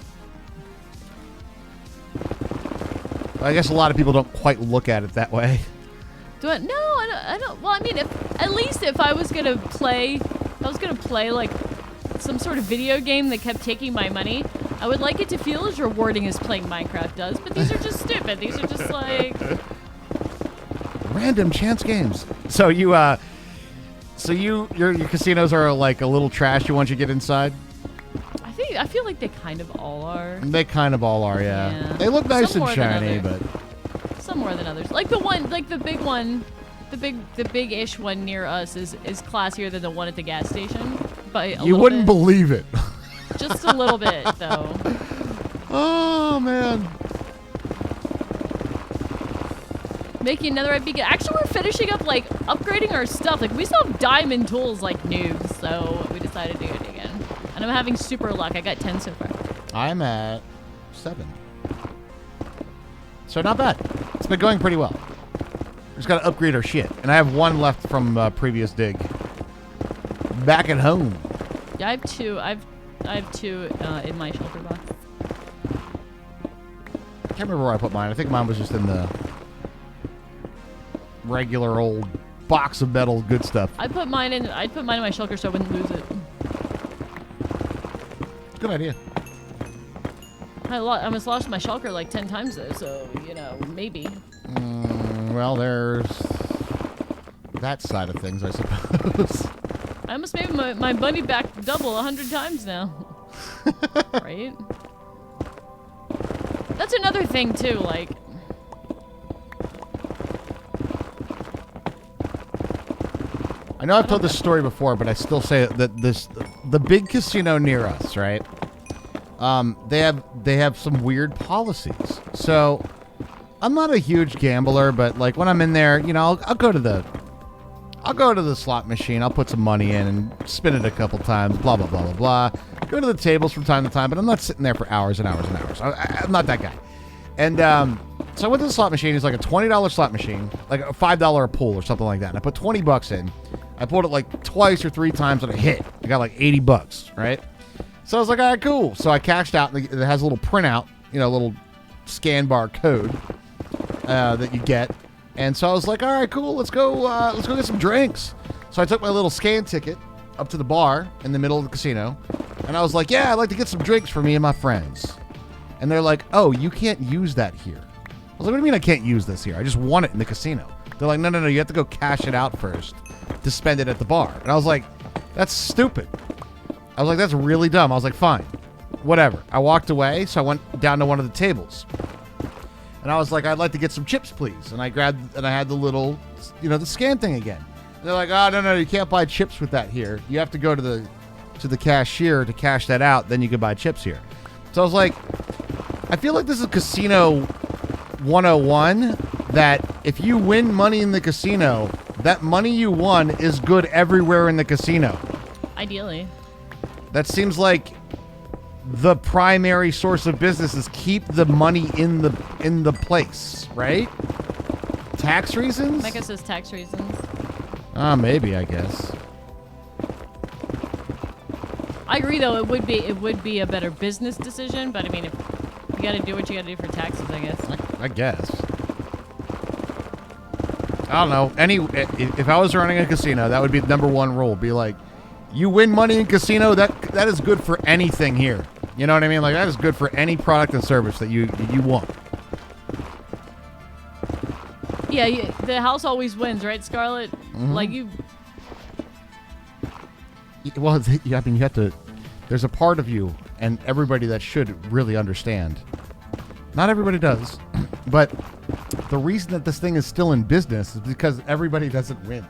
I guess a lot of people don't quite look at it that way. No, I don't. Well, I mean, at least if I was gonna play like some sort of video game that kept taking my money, I would like it to feel as rewarding as playing Minecraft does, but these are just stupid. These are just like random chance games. So your casinos are like a little trashy once you get inside. I feel like they kind of all are. They kind of all are, yeah. Yeah. They look nice Some and more than shiny, others. but Some more than others. Like the big one, the big-ish one near us is classier than the one at the gas station. But you wouldn't believe it. Just a little bit, though. Oh man. Making another epic. Actually, we're finishing up like upgrading our stuff. Like we still have diamond tools like noobs, so we decided to do it again. And I'm having super luck. I got 10 so far. I'm at 7. So not bad. It's been going pretty well. We just gotta upgrade our shit. And I have 1 left from previous dig. Back at home. Yeah, I have 2. I have 2 in my shelter box. I can't remember where I put mine. I think mine was just in the regular old box of metal good stuff. I'd put mine in my shelter so I wouldn't lose it. Good idea. I almost lost my shulker like 10 times though, so, you know, maybe. Well, there's that side of things, I suppose. I almost made my money back double 100 times now. Right? That's another thing, too, like... I know I've told this story before, but I still say that the big casino near us, right? They have some weird policies. So I'm not a huge gambler, but like when I'm in there, you know, I'll go to the slot machine. I'll put some money in and spin it a couple times. Blah blah blah blah blah. Go to the tables from time to time, but I'm not sitting there for hours and hours and hours. I'm not that guy. And so I went to the slot machine. It's like a $20 slot machine, like a $5 a pull or something like that. And I put 20 bucks in. I pulled it like twice or 3 times and it hit. I got like 80 bucks, right? So I was like, all right, cool. So I cashed out. And it has a little printout, you know, a little scan bar code that you get. And so I was like, all right, cool. Let's go get some drinks. So I took my little scan ticket up to the bar in the middle of the casino. And I was like, yeah, I'd like to get some drinks for me and my friends. And they're like, oh, you can't use that here. I was like, what do you mean I can't use this here? I just won it in the casino. They're like, no, you have to go cash it out first to spend it at the bar. And I was like, that's stupid. I was like, that's really dumb. I was like, fine, whatever. I walked away, so I went down to one of the tables. And I was like, I'd like to get some chips, please. And I grabbed, and I had the little, you know, the scan thing again. And they're like, oh, no, you can't buy chips with that here. You have to go to the cashier to cash that out, then you can buy chips here. So I was like, I feel like this is Casino 101, that if you win money in the casino, that money you won is good everywhere in the casino. Ideally. That seems like the primary source of business is keep the money in the place, right? Tax reasons? I guess it's tax reasons. Maybe, I guess. I agree, though. It would be a better business decision, but I mean, if you got to do what you got to do for taxes, I guess. I guess. I don't know. If I was running a casino, that would be the number 1 rule. Be like, you win money in casino, that is good for anything here. You know what I mean? Like, that is good for any product and service that you want. Yeah, the house always wins, right, Scarlett? Mm-hmm. Like you. Well, I mean, you have to. There's a part of you and everybody that should really understand. Not everybody does, but the reason that this thing is still in business is because everybody doesn't win.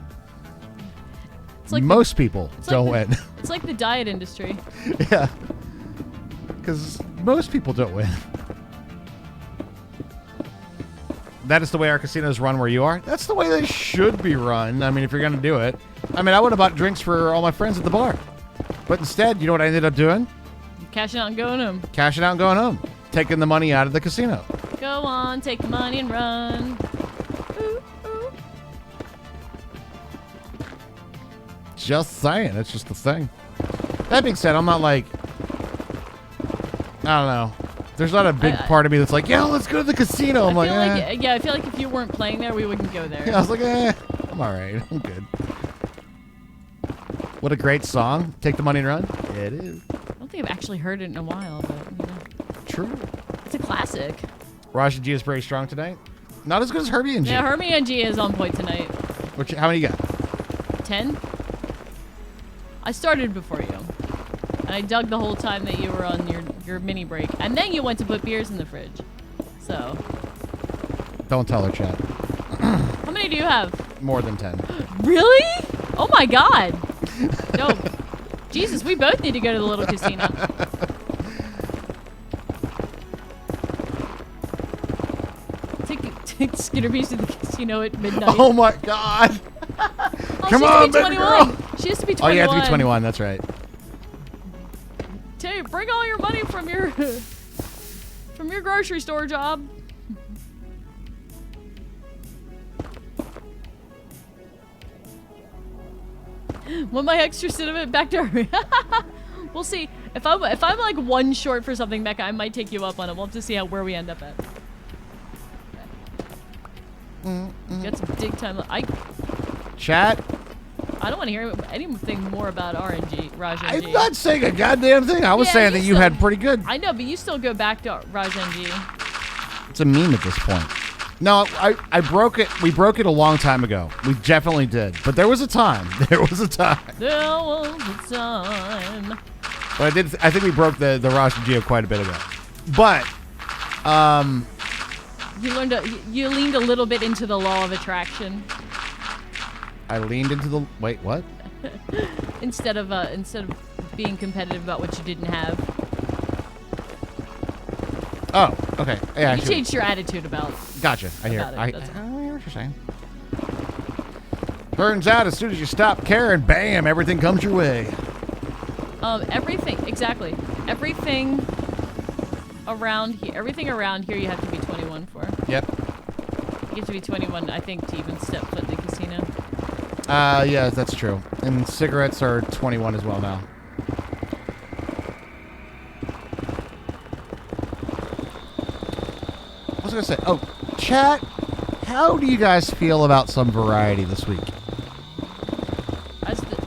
It's like most people don't win. It's like the diet industry. Yeah, because most people don't win. That is the way our casinos run where you are. That's the way they should be run. I mean, if you're going to do it. I mean, I would have bought drinks for all my friends at the bar. But instead, you know what I ended up doing? Cashing out and going home. Cashing out and going home. Taking the money out of the casino. Go on, take the money and run. Ooh, ooh. Just saying. It's just a thing. That being said, I'm not like... I don't know. There's not a big part of me that's like, yeah, let's go to the casino. I'm like, yeah, I feel like if you weren't playing there, we wouldn't go there. Yeah, I was like, I'm all right. I'm good. What a great song. Take the money and run. It is. I don't think I've actually heard it in a while, but you know, True. it's a classic. Raj and G is very strong tonight. Not as good as Herbie and G. Yeah, Hermie and G is on point tonight. How many you got? 10? I started before you. And I dug the whole time that you were on your mini break. And then you went to put beers in the fridge. So. Don't tell her, chat. How many do you have? More than 10. Really? Oh my god. No. Jesus, we both need to go to the little casino. Take Skinner Beast to the casino at midnight. Oh my god. Oh, Come she on, has to be baby 21. girl. She has to be 21. Oh, you have to be 21. That's right. Bring all your money from your grocery store job. Want my extra cinnamon back to her? We'll see. If I'm like one short for something, Mecca, I might take you up on it. We'll have to see where we end up at. Got some dig time. Chat. I don't want to hear anything more about RNG, Raj NG. I'm not saying a goddamn thing. I was Yeah, saying that you still- had pretty good. I know, but you still go back to Raj NG. It's a meme at this point. No, I broke it. We broke it a long time ago. We definitely did. But there was a time. There was a time. There was a time. But I think we broke the Raj and Geo quite a bit ago. But You leaned a little bit into the law of attraction I leaned into the what? instead of being competitive about what you didn't have. Oh, okay. Yeah, You changed your attitude about. Gotcha. I hear. About it, I that's all. hear what you're saying. Turns out, as soon as you stop caring, bam, everything comes your way. Everything exactly. Everything around here, you have to be 21 for. Yep. You have to be 21, I think, to even step foot in the casino. Yeah, that's true. And cigarettes are 21 as well now. What was I gonna say? Oh, chat. How do you guys feel about some variety this week?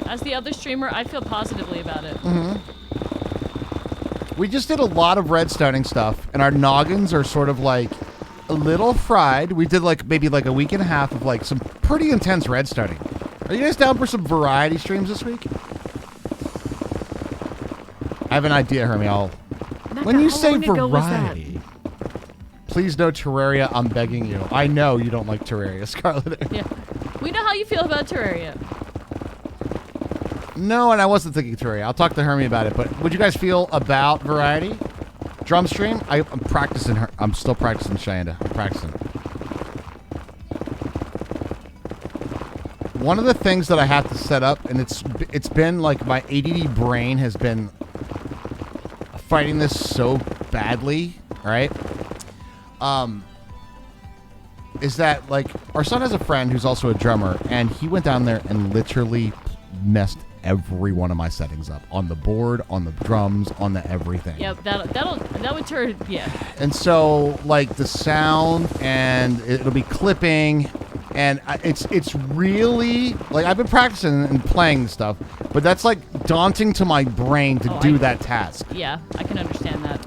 As the other streamer, I feel positively about it. We just did a lot of redstoning stuff, and our noggins are sort of like a little fried. We did maybe a week and a half of some pretty intense redstoning. Are you guys down for some variety streams this week? I have an idea, Hermie. When you say variety, please no Terraria. I'm begging you. I know you don't like Terraria, Scarlet. Yeah, we know how you feel about Terraria. No, and I wasn't thinking Terraria. I'll talk to Hermie about it. But what do you guys feel about variety? Drum stream? I'm practicing. I'm still practicing Shanda. I'm practicing. One of the things that I have to set up, and it's been my ADD brain has been fighting this so badly, right? Is that our son has a friend who's also a drummer, and he went down there and literally messed every one of my settings up on the board, on the drums, on the everything. Yep, that would turn, yeah. And so the sound, and it'll be clipping, and it's really I've been practicing and playing stuff, but that's daunting to my brain to do that task. Yeah, I can understand that.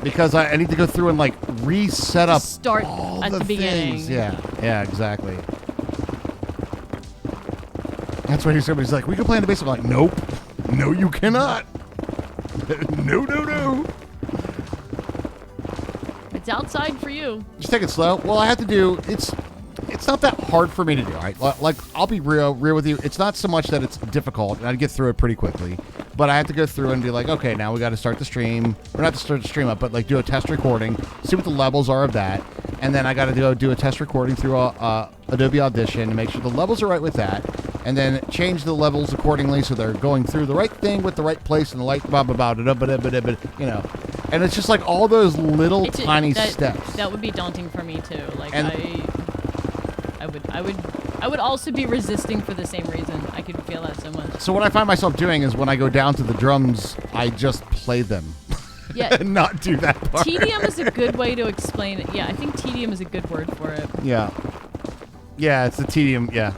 Because I need to go through and reset up Start all at the beginning. things. Yeah, exactly. That's why somebody's like, we can play in the basement. I'm like, nope. No, you cannot. No. It's outside for you. Just take it slow. Well, I have to do, it's not that hard for me to do, right? I'll be real with you. It's not so much that it's difficult, and I'd get through it pretty quickly. But I have to go through and be okay, now we got to start the stream. Or not to start the stream up, but do a test recording, see what the levels are of that. And then I got to go do a test recording through Adobe Audition to make sure the levels are right with that. And then change the levels accordingly so they're going through the right thing with the right place and the right blah, blah, blah, you know. And it's just all those little tiny steps. That would be daunting for me too. I would also be resisting for the same reason. I could feel that so much. So what I find myself doing is when I go down to the drums, I just play them. Yeah. And not do that part. Tedium is a good way to explain it. Yeah, I think tedium is a good word for it. Yeah. Yeah, it's the tedium. Yeah.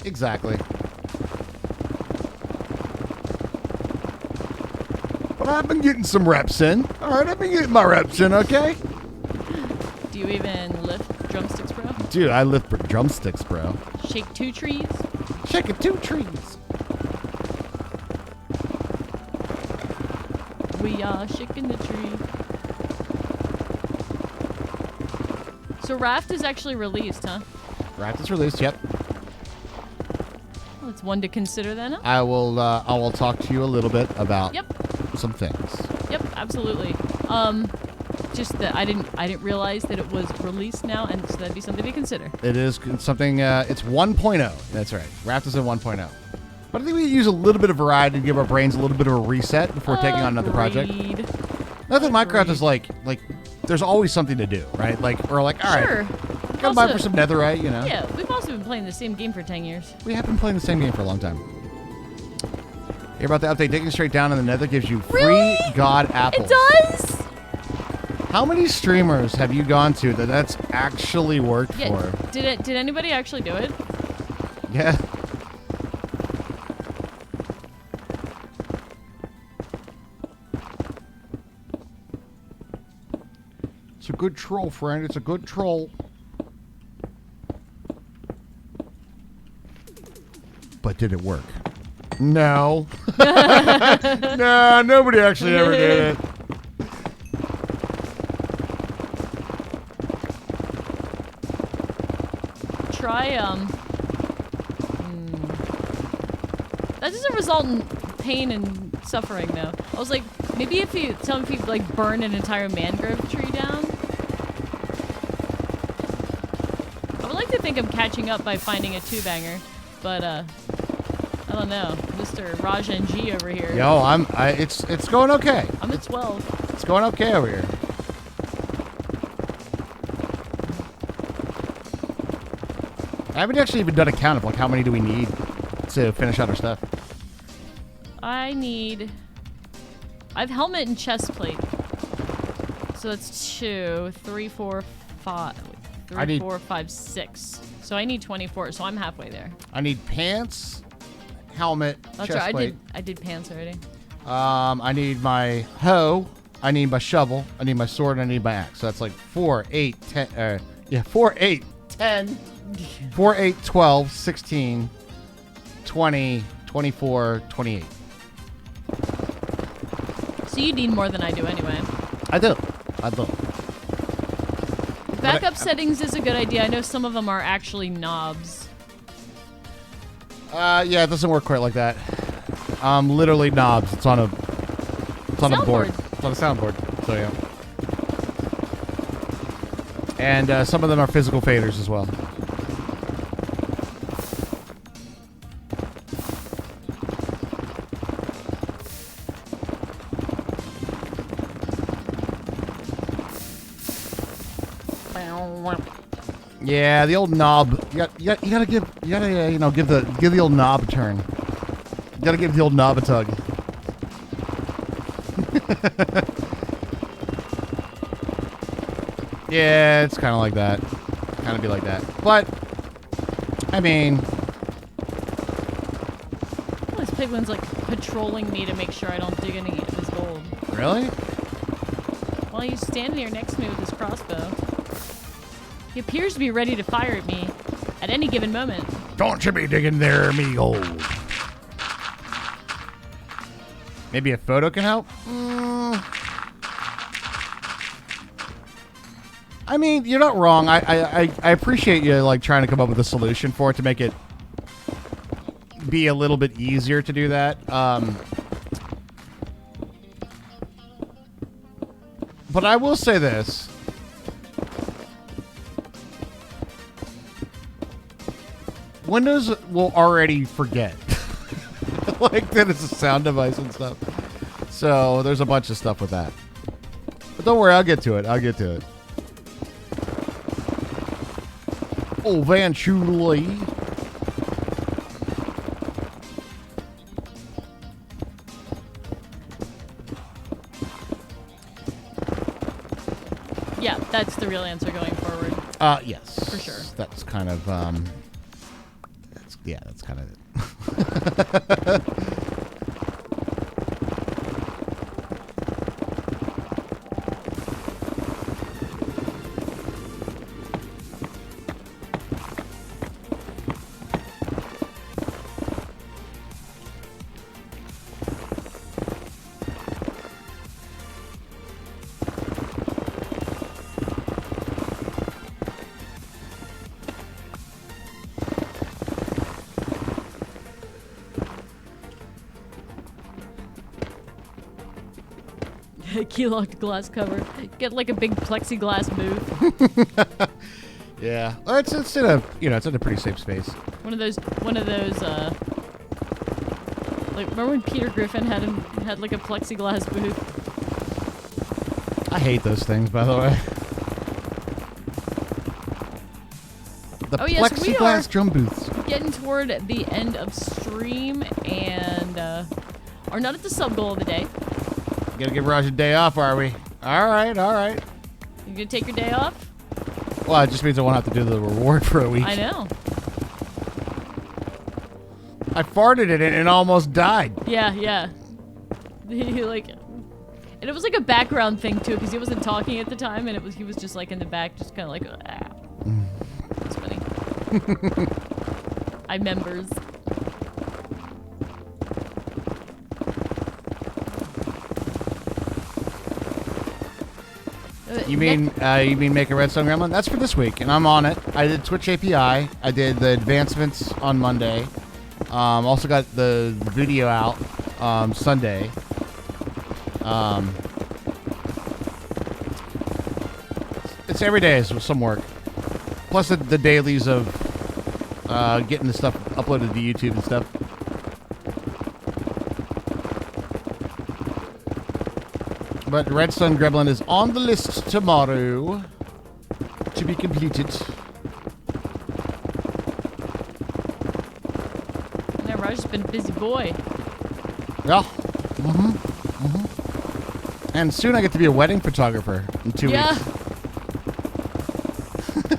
Exactly. But I've been getting some reps in. All right, I've been getting my reps in, okay? Do you even lift drumsticks, bro? Dude, I lift drumsticks, bro. Shake 2 trees? Shaking 2 trees. We are shaking the tree. So Raft is actually released, huh? Raft is released, yep. Well, it's one to consider then, huh? I will talk to you a little bit about Yep. some things. Yep, absolutely. Just that I didn't realize that it was released now, and so that'd be something to consider. It is something, it's 1.0. That's right. Raft is in 1.0. But I think we use a little bit of variety to give our brains a little bit of a reset before taking on another project. Agreed. Not that Minecraft is like, there's always something to do, right? Like, we're like, all right, Sure. come by for some netherite, you know? Yeah, we've also been playing the same game for 10 years. We have been playing the same game for a long time. Hear about the update? Digging straight down in the nether gives you free Really? god apples. It does? How many streamers have you gone to that's actually worked Yeah. for? Did anybody actually do it? Yeah. It's a good troll, friend. It's a good troll. But did it work? No. No, nobody actually ever did it. Try, That doesn't result in pain and suffering, though. I was like, maybe if you like burn an entire mangrove tree down. I would like to think I'm catching up by finding a 2-banger, but I don't know, Mr. Rajan G over here. Yo, it's going okay. I'm at 12. It's going okay over here. I haven't actually even done a count of like how many do we need to finish out our stuff. I have helmet and chest plate. So that's 2, 3, 4, 5. 3, 4, 5, 6. So I need 24, so I'm halfway there. I need pants, helmet, That's chest right, plate. I did pants already. I need my hoe. I need my shovel. I need my sword. And I need my axe. So that's like 4, 8, 10. 4, 8, 10. 4, 8, 12, 16, 20, 24, 28. So you need more than I do anyway. I do. Backup settings is a good idea. I know some of them are actually knobs. Yeah, it doesn't work quite like that. Literally knobs. It's on a board. Soundboard. It's on a soundboard. So yeah. And some of them are physical faders as well. Yeah, the old knob. You gotta give the old knob a turn. You gotta give the old knob a tug. Yeah, it's kind of like that. Kind of be like that. But I mean, This piglin's like patrolling me to make sure I don't dig any of his gold. really? While he's standing here next to me with his crossbow. He appears to be ready to fire at me at any given moment. Don't you be digging there, me gold. Maybe a photo can help? I mean, you're not wrong. I appreciate you like trying to come up with a solution for it to make it be a little bit easier to do that. But I will say this. Windows will already forget like that it's a sound device and stuff. So there's a bunch of stuff with that. But don't worry, I'll get to it. Oh, Van Chuley. Yeah, that's the real answer going forward. Yes. For sure. That's kind of that's kind of it. Key locked glass cover. Get like a big plexiglass booth. Yeah. Well, it's in a it's in a pretty safe space. One of those like remember when Peter Griffin had like a plexiglass booth? I hate those things, by the way. The Oh, yes, we plexiglass are- drum booths. Getting toward the end of stream and are not at the sub goal of the day. Gotta give Raj a day off, are we? All right. You gonna take your day off? Well, it just means I won't have to do the reward for a week. I know. I farted in it and it almost died. Yeah. He like, and it was like a background thing too, because he wasn't talking at the time, and he was just like in the back, just kind of like, ah. It's funny. I members. You mean make a Redstone Gremlin? That's for this week, and I'm on it. I did Twitch API. I did the advancements on Monday. Also got the video out Sunday. It's every day is some work. Plus the dailies of getting the stuff uploaded to YouTube and stuff. But Redstone Gremlin is on the list tomorrow to be completed. Yeah, Raj's been a busy boy. Yeah. And soon I get to be a wedding photographer in 2 Yeah. weeks.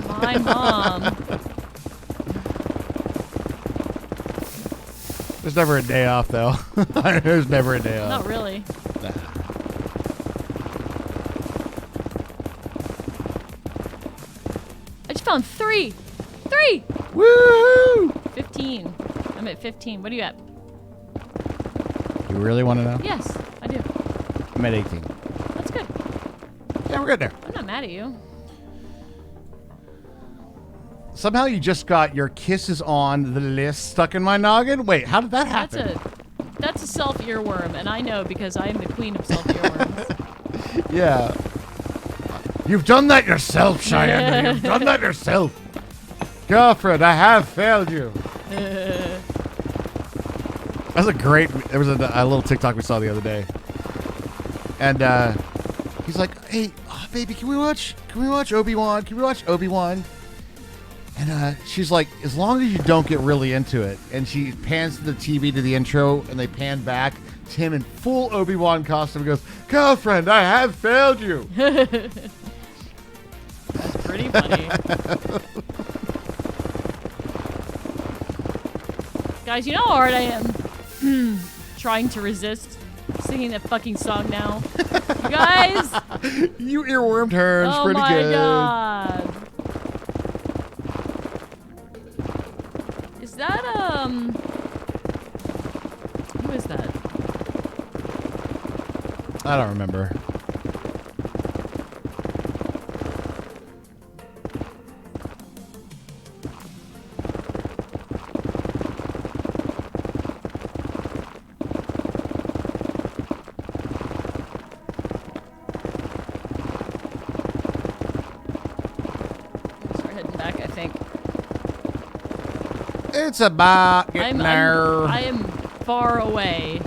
My mom. There's never a day off, though. There's never a day off. Not really. Nah. I just found 3. Woo! 15. I'm at 15. What are you at? You really want to know? Yes, I do. I'm at 18. That's good. Yeah, we're good there. I'm not mad at you. Somehow you just got your kisses on the list stuck in my noggin? Wait, how did that happen? That's a self earworm, and I know because I am the queen of self earworms. Yeah. You've done that yourself, Cheyenne. You've done that yourself. Girlfriend, I have failed you. That's a great... There was a little TikTok we saw the other day. And he's like, hey, baby, can we watch Obi-Wan? Can we watch Obi-Wan? And she's like, as long as you don't get really into it. And she pans the TV to the intro, and they pan back to him in full Obi-Wan costume and goes, girlfriend, I have failed you. That's pretty funny. Guys, you know how hard I am trying to resist singing that fucking song now? You guys! You earwormed her. It's pretty good. Oh my god. Is that, who is that? I don't remember. Start heading back, I think. It's about getting there. I am far away.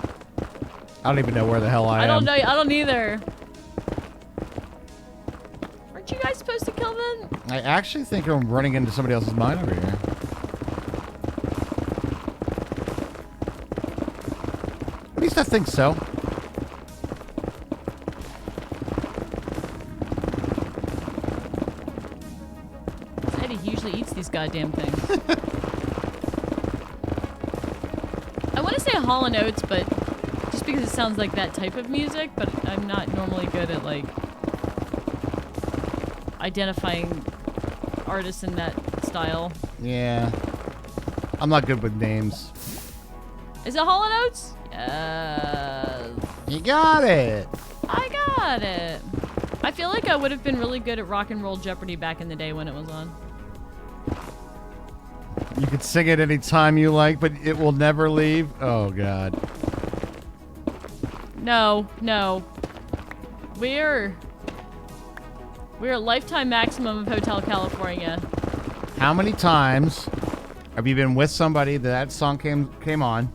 I don't even know where the hell I am. I don't know. I don't either. Aren't you guys supposed to kill them? I actually think I'm running into somebody else's mine over here. At least I think so. Eddie usually eats these goddamn things. I want to say Hall & Oates, but just because it sounds like that type of music, but I'm not normally good at, like, identifying artists in that style. Yeah. I'm not good with names. Is it Hall & Oates? Yes. You got it. I got it. I feel like I would have been really good at Rock and Roll Jeopardy back in the day when it was on. You can sing it anytime you like, but it will never leave. Oh, God. No, no. We're lifetime maximum of Hotel California. How many times have you been with somebody that song came on,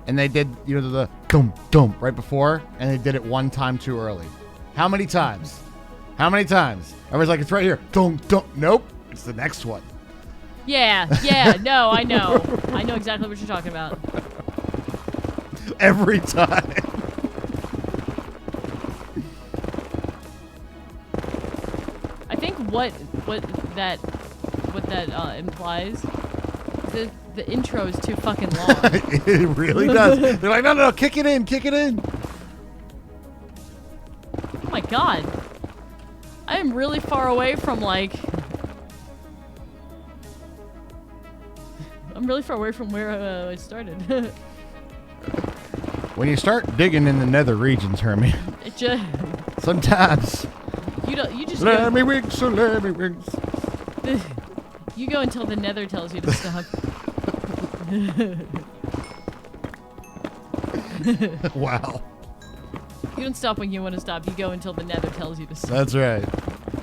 and they did the dum dum right before, and they did it one time too early? How many times? How many times? Everybody's like, it's right here. Dum dum. Nope, it's the next one. Yeah. No, I know exactly what you're talking about. Every time. I think what that implies, the intro is too fucking long. It really does. They're like, no, kick it in. Oh my god. I am really far away from I'm really far away from where I started. When you start digging in the nether regions, Hermie, It just sometimes. you just Let me wings. you go until the nether tells you to stop. Wow. You don't stop when you want to stop. You go until the nether tells you to stop. That's right.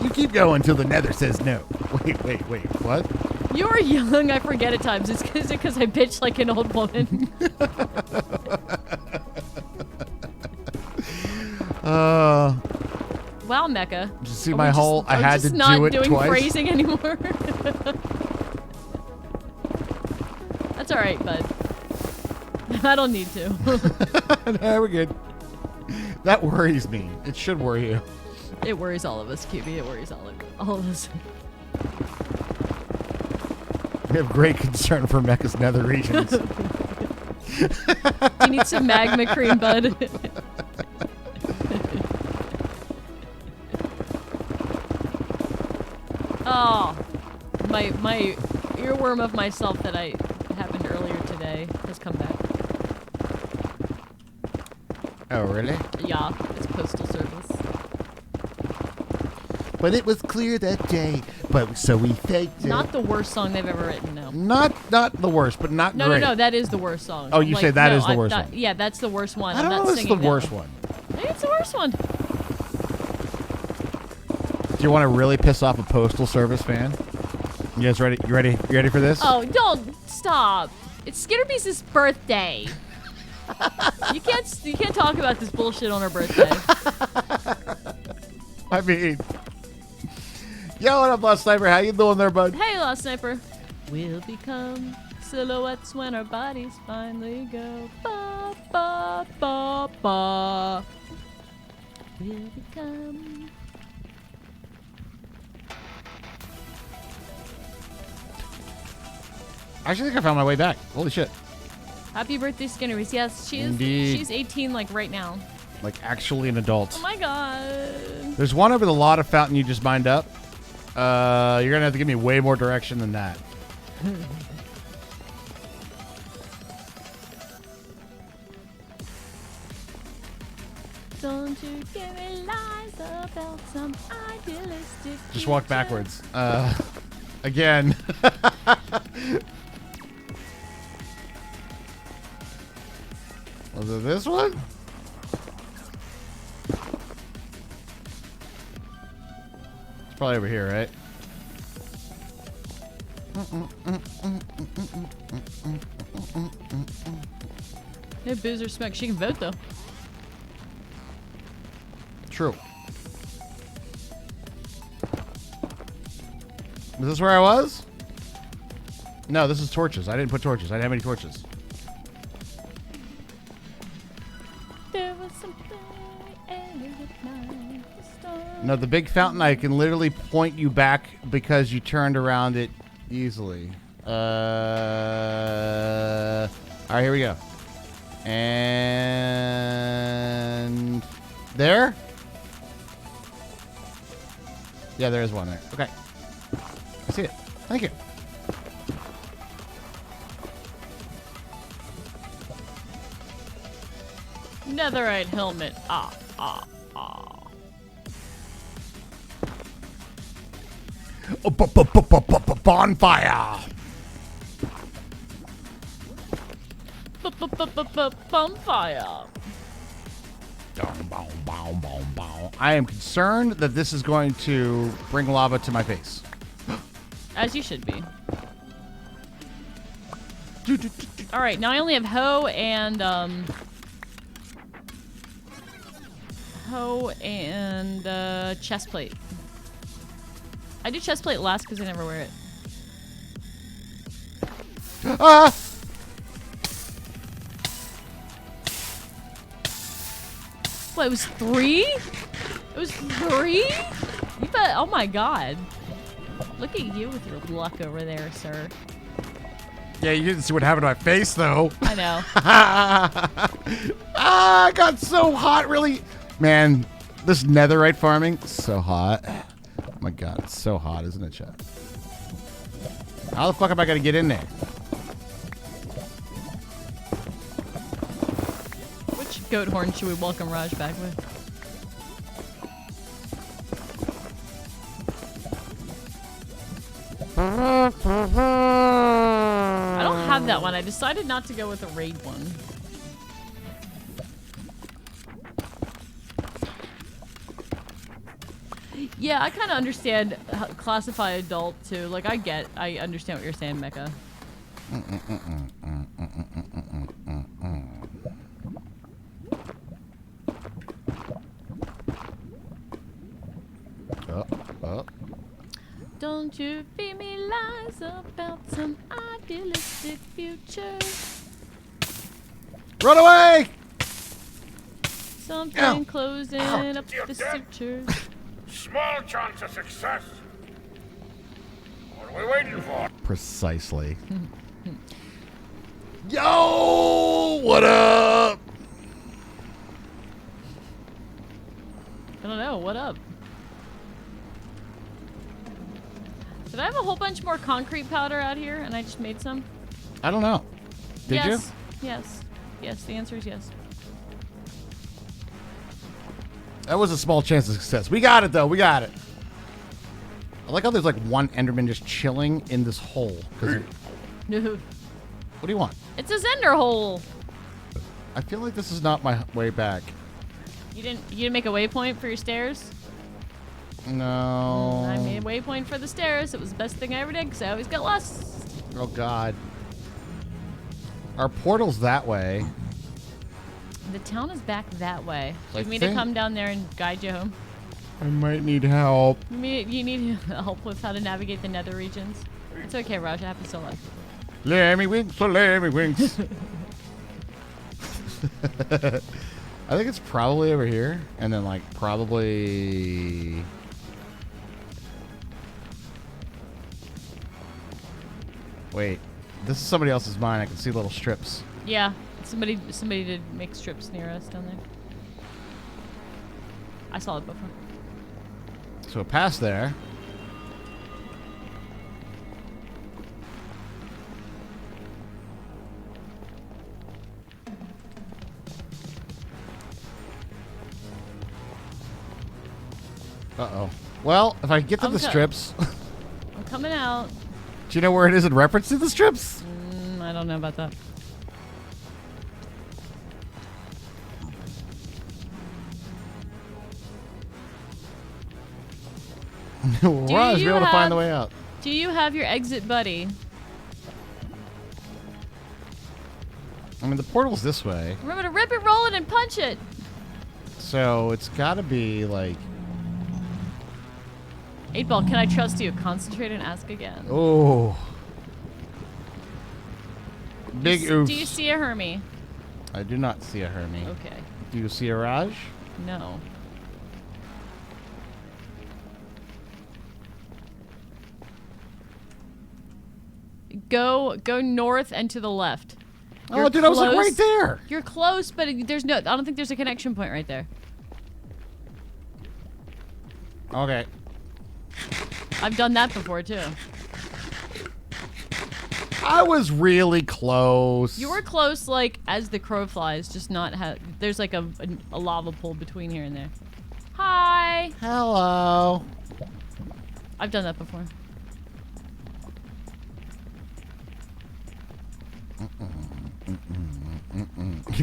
You keep going until the nether says no. Wait, what? You're young. I forget at times. It's because I bitch like an old woman. Wow, Mecca. Did you see my whole? I had to do it twice. Not doing phrasing anymore. That's all right, bud. I don't need to. No, we're good. That worries me. It should worry you. It worries all of us, QB. It worries all of us. We have great concern for Mecca's nether regions. You need some magma cream, bud. Oh, my earworm of myself that happened earlier today has come back. Oh, really? Yeah, it's Postal Service. But it was clear that day. But so we faked it. Not the worst song they've ever written, no. Not the worst, but not No, great. no, that is the worst song. Oh, you say that is the worst one? Yeah, that's the worst one. I don't know if it's the worst one. Maybe it's the worst one. Do you want to really piss off a Postal Service fan? You guys ready? You ready for this? Oh, don't stop. It's Skitterbee's birthday. You can't talk about this bullshit on her birthday. I mean, yo, what up, Lost Sniper? How you doing there, bud? Hey, Lost Sniper. We'll become silhouettes when our bodies finally go ba ba ba ba. We'll become. I actually think I found my way back. Holy shit. Happy birthday, Skitterbees. Yes, she is. Indeed. She's 18, like right now. Like actually an adult. Oh my god. There's one over the Lotta fountain you just mined up. You're gonna have to give me way more direction than that. Don't you give me lies about some idealistic Just walk future. backwards. Again. Was it this one? It's probably over here, right? Hey, Boozer Smack. She can vote, though. True. Is this where I was? No, this is torches. I didn't put torches. I didn't have any torches. There was something ended at night, the storm. No, the big fountain, I can literally point you back because you turned around it easily. All right, here we go. And there? Yeah, there is one there. Okay. I see it. Thank you. Netherite helmet. Ah. Bonfire. Bonfire. I am concerned that this is going to bring lava to my face. As you should be. All right, now I only have hoe and chest plate. I did chest plate last because I never wear it. Ah! What, it was 3? It was 3? You bet. Oh my god. Look at you with your luck over there, sir. Yeah, you didn't see what happened to my face, though. I know. I got so hot, really. Man, this netherite farming, so hot. Oh my god, it's so hot, isn't it, chat? How the fuck am I going to get in there? Which goat horn should we welcome Raj back with? I don't have that one. I decided not to go with a raid one. Yeah, I kind of understand how to classify adult too. Like, I understand what you're saying, Mecca. Don't you feed me lies about some idealistic future. Run away! Something closing up the sutures. Small chance of success. What are we waiting for? Precisely. Yo! What up? I don't know. What up? Did I have a whole bunch more concrete powder out here and I just made some? I don't know. Did yes. you? Yes. Yes, the answer is yes. That was a small chance of success. We got it, though. We got it. I like how there's like one Enderman just chilling in this hole. No. What do you want? It's a Zender hole. I feel like this is not my way back. You didn't make a waypoint for your stairs? No. I made a waypoint for the stairs. It was the best thing I ever did because I always get lost. Oh, God. Our portal's that way. The town is back that way. Do I you need me to think- come down there and guide you home? I might need help. You need help with how to navigate the nether regions? It's okay, Raj. I have to solo. Lemmy winks, oh, Lemmy winks. I think it's probably over here. And then, like, probably... Wait. This is somebody else's mine. I can see little strips. Yeah. Somebody did make strips near us down there. I saw it before. So past there. Uh-oh. Well, if I get to I'm the co- strips... I'm coming out. Do you know where it is in reference to the strips? I don't know about that. Raj, be you able to have- find the way out. Do you have your exit buddy? I mean, the portal's this way. Remember to rip it, roll it, and punch it. So it's got to be like... 8-Ball, can I trust you? Concentrate and ask again. Oh. Big oof. Do you see a Hermie? I do not see a Hermie. Okay. Do you see a Raj? No. Go north and to the left. Oh, You're dude, I was like close. right there. You're close, but there's no. I don't think there's a connection point right there. Okay. I've done that before too. I was really close. You were close, like as the crow flies. Just not have. There's like a lava pool between here and there. Hi. Hello. I've done that before.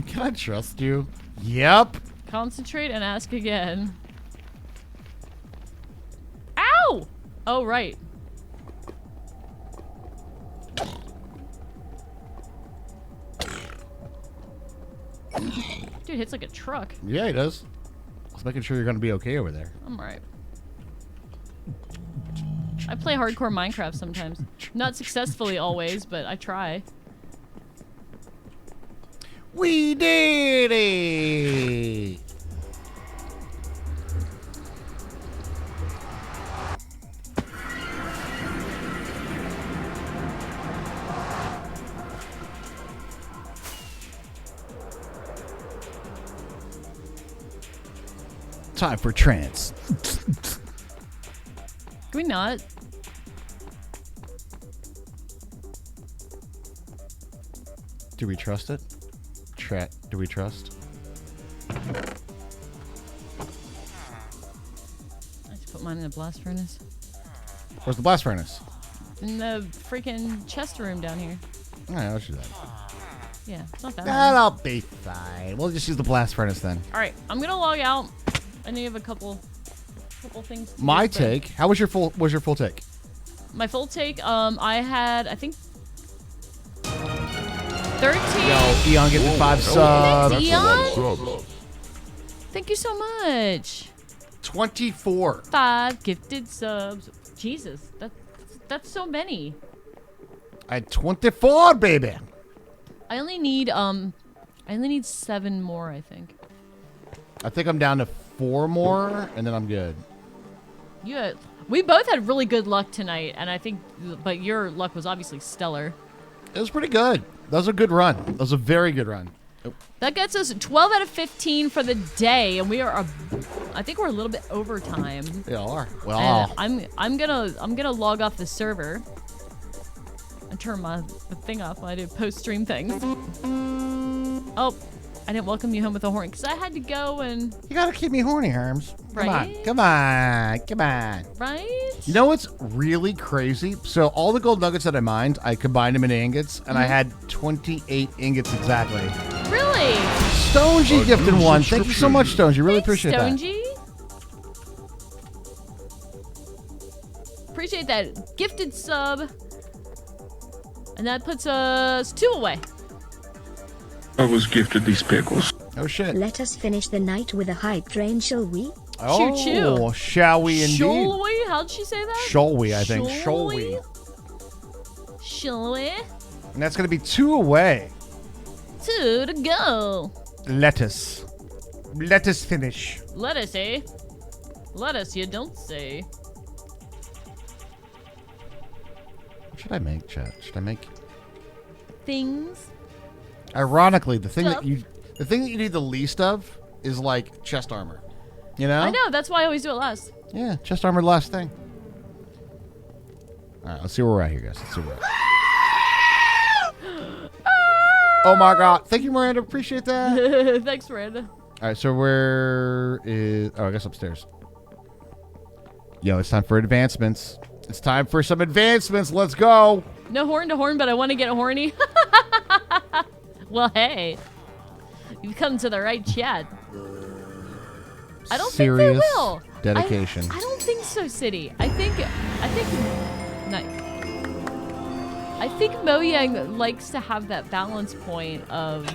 Can I trust you? Yep. Concentrate and ask again. Ow! Oh, right. Dude hits like a truck. Yeah, he does. I was making sure you're going to be okay over there. I'm alright. I play hardcore Minecraft sometimes. Not successfully always, but I try. We did it! Time for trance. Can we not? Do we trust it? Do we trust? I have to put mine in the blast furnace. Where's the blast furnace? In the freaking chest room down here. Alright, let's do that. Yeah, it's not that bad. That'll be fine. We'll just use the blast furnace then. Alright, I'm gonna log out. I need to have a couple things to My do, but- take. How was your full take? My full take, I had, I think, 13. Yo, Eon getting 5 subs. Thanks, Eon. Thank you so much. 24. 5 gifted subs. Jesus, that's so many. I had 24, baby. I only need 7 more, I think. I think I'm down to 4 more, and then I'm good. Yeah, we both had really good luck tonight, and I think, but your luck was obviously stellar. It was pretty good. That was a good run. That was a very good run. Oh. That gets us 12 out of 15 for the day, and we are, I think we're a little bit over time. We all are. Well, And I'm gonna log off the server and turn the thing off while I do post-stream things. Oh, I didn't welcome you home with a horn because I had to go and you gotta keep me horny, Herms. Right? Come on. right. You know what's really crazy? So all the gold nuggets that I mined, I combined them in ingots, and I had 28 ingots exactly. Really? Stonesy gifted one. Thank you so much, Stonesy. Really Thanks, appreciate that. Stonesy. Appreciate that gifted sub. And that puts us 2 away. I was gifted these pickles. Oh shit. Let us finish the night with a hype train, shall we? Oh, Choo-choo. shall we indeed? Shall we? How'd she say that? Shall we, I think. Shall we? we? Shall we? And that's going to be 2 away. 2 to go. Let us finish. Let us, eh? Let us, you don't say. What should I make, chat? Should I make... Things. Ironically, the thing Stuff. that you need the least of is like chest armor. You know? I know, that's why I always do it last. Yeah, chest armor last thing. Alright, let's see where we're at here, guys. Let's see where we're at. Oh my god. Thank you, Miranda. Appreciate that. Thanks, Miranda. Alright, so where is... Oh, I guess upstairs. Yo, it's time for advancements. It's time for some advancements. Let's go. No horn to horn, but I want to get horny. Well, hey. You've come to the right chat. I don't think they Serious will. dedication. I don't think so, City. I think Mojang likes to have that balance point of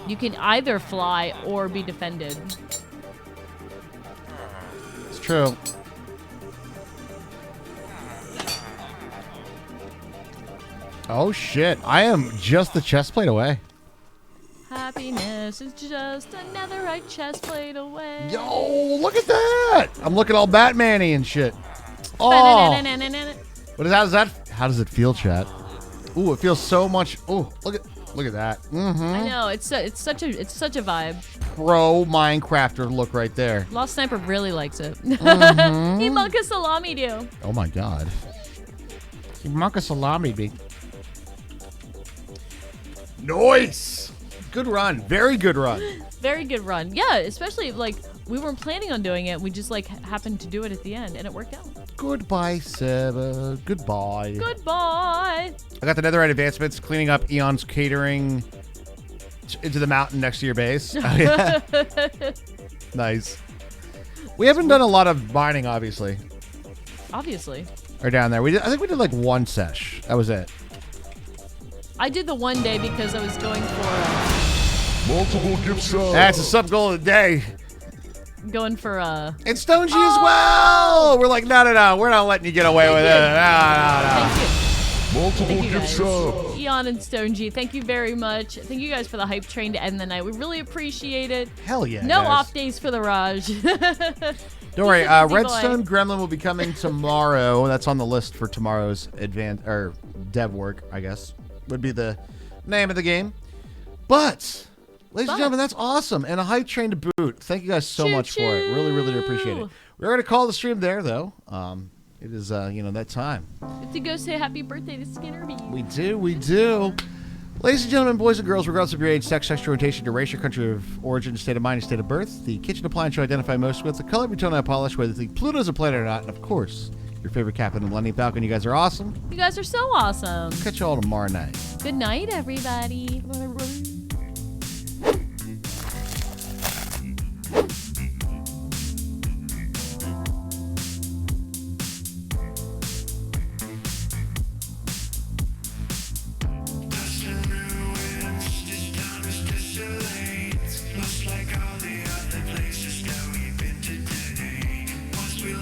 you can either fly or be defended. It's true. Oh shit! I am just the chest plate away. Happiness is just another right chest plate away. Yo, look at that! I'm looking all Batman-y and shit. Oh, what is that? How does it feel, chat? Ooh, it feels so much. Ooh, look at that. Mm-hmm. I know it's such a vibe. Pro Minecrafter look right there. Lost Sniper really likes it. Mm-hmm. Imanka salami do. Oh my god. Imanka salami, big. Nice. Good run. Very good run. Very good run. Yeah, especially like we weren't planning on doing it. We just like happened to do it at the end, and it worked out. Goodbye, Seba. Goodbye. Goodbye. I got the netherite advancements, cleaning up Eon's catering into the mountain next to your base. Oh, yeah. Nice. We haven't done a lot of mining, obviously. Obviously. Or down there. I think we did like one sesh. That was it. I did the one day because I was going for Multiple gift subs. That's a sub goal of the day. And Stone G as well. We're like, no. We're not letting you get away with it. No. Thank you. Multiple Thank you gift guys. subs. Eon and Stone G, thank you very much. Thank you guys for the hype train to end the night. We really appreciate it. Hell yeah. No guys. off days for the Raj. Don't worry. He's a busy Redstone boy. Gremlin will be coming tomorrow. That's on the list for tomorrow's dev work, I guess, would be the name of the game. But, ladies and gentlemen, that's awesome. And a hype train to boot. Thank you guys so much for it. Really, really do appreciate it. We're going to call the stream there, though. It is, that time. We have to go say happy birthday to Skinnerby. We do. Ladies and gentlemen, boys and girls, regardless of your age, sex, sexual orientation, your race, your country of origin, state of mind, and state of birth, the kitchen appliance you identify most with, the color of your toenail polish, whether you think Pluto's a planet or not, and of course, your favorite captain and Millennium Falcon. You guys are awesome. You guys are so awesome. Catch you all tomorrow night. Good night, everybody. Just like all the other places that we've been to today. Once we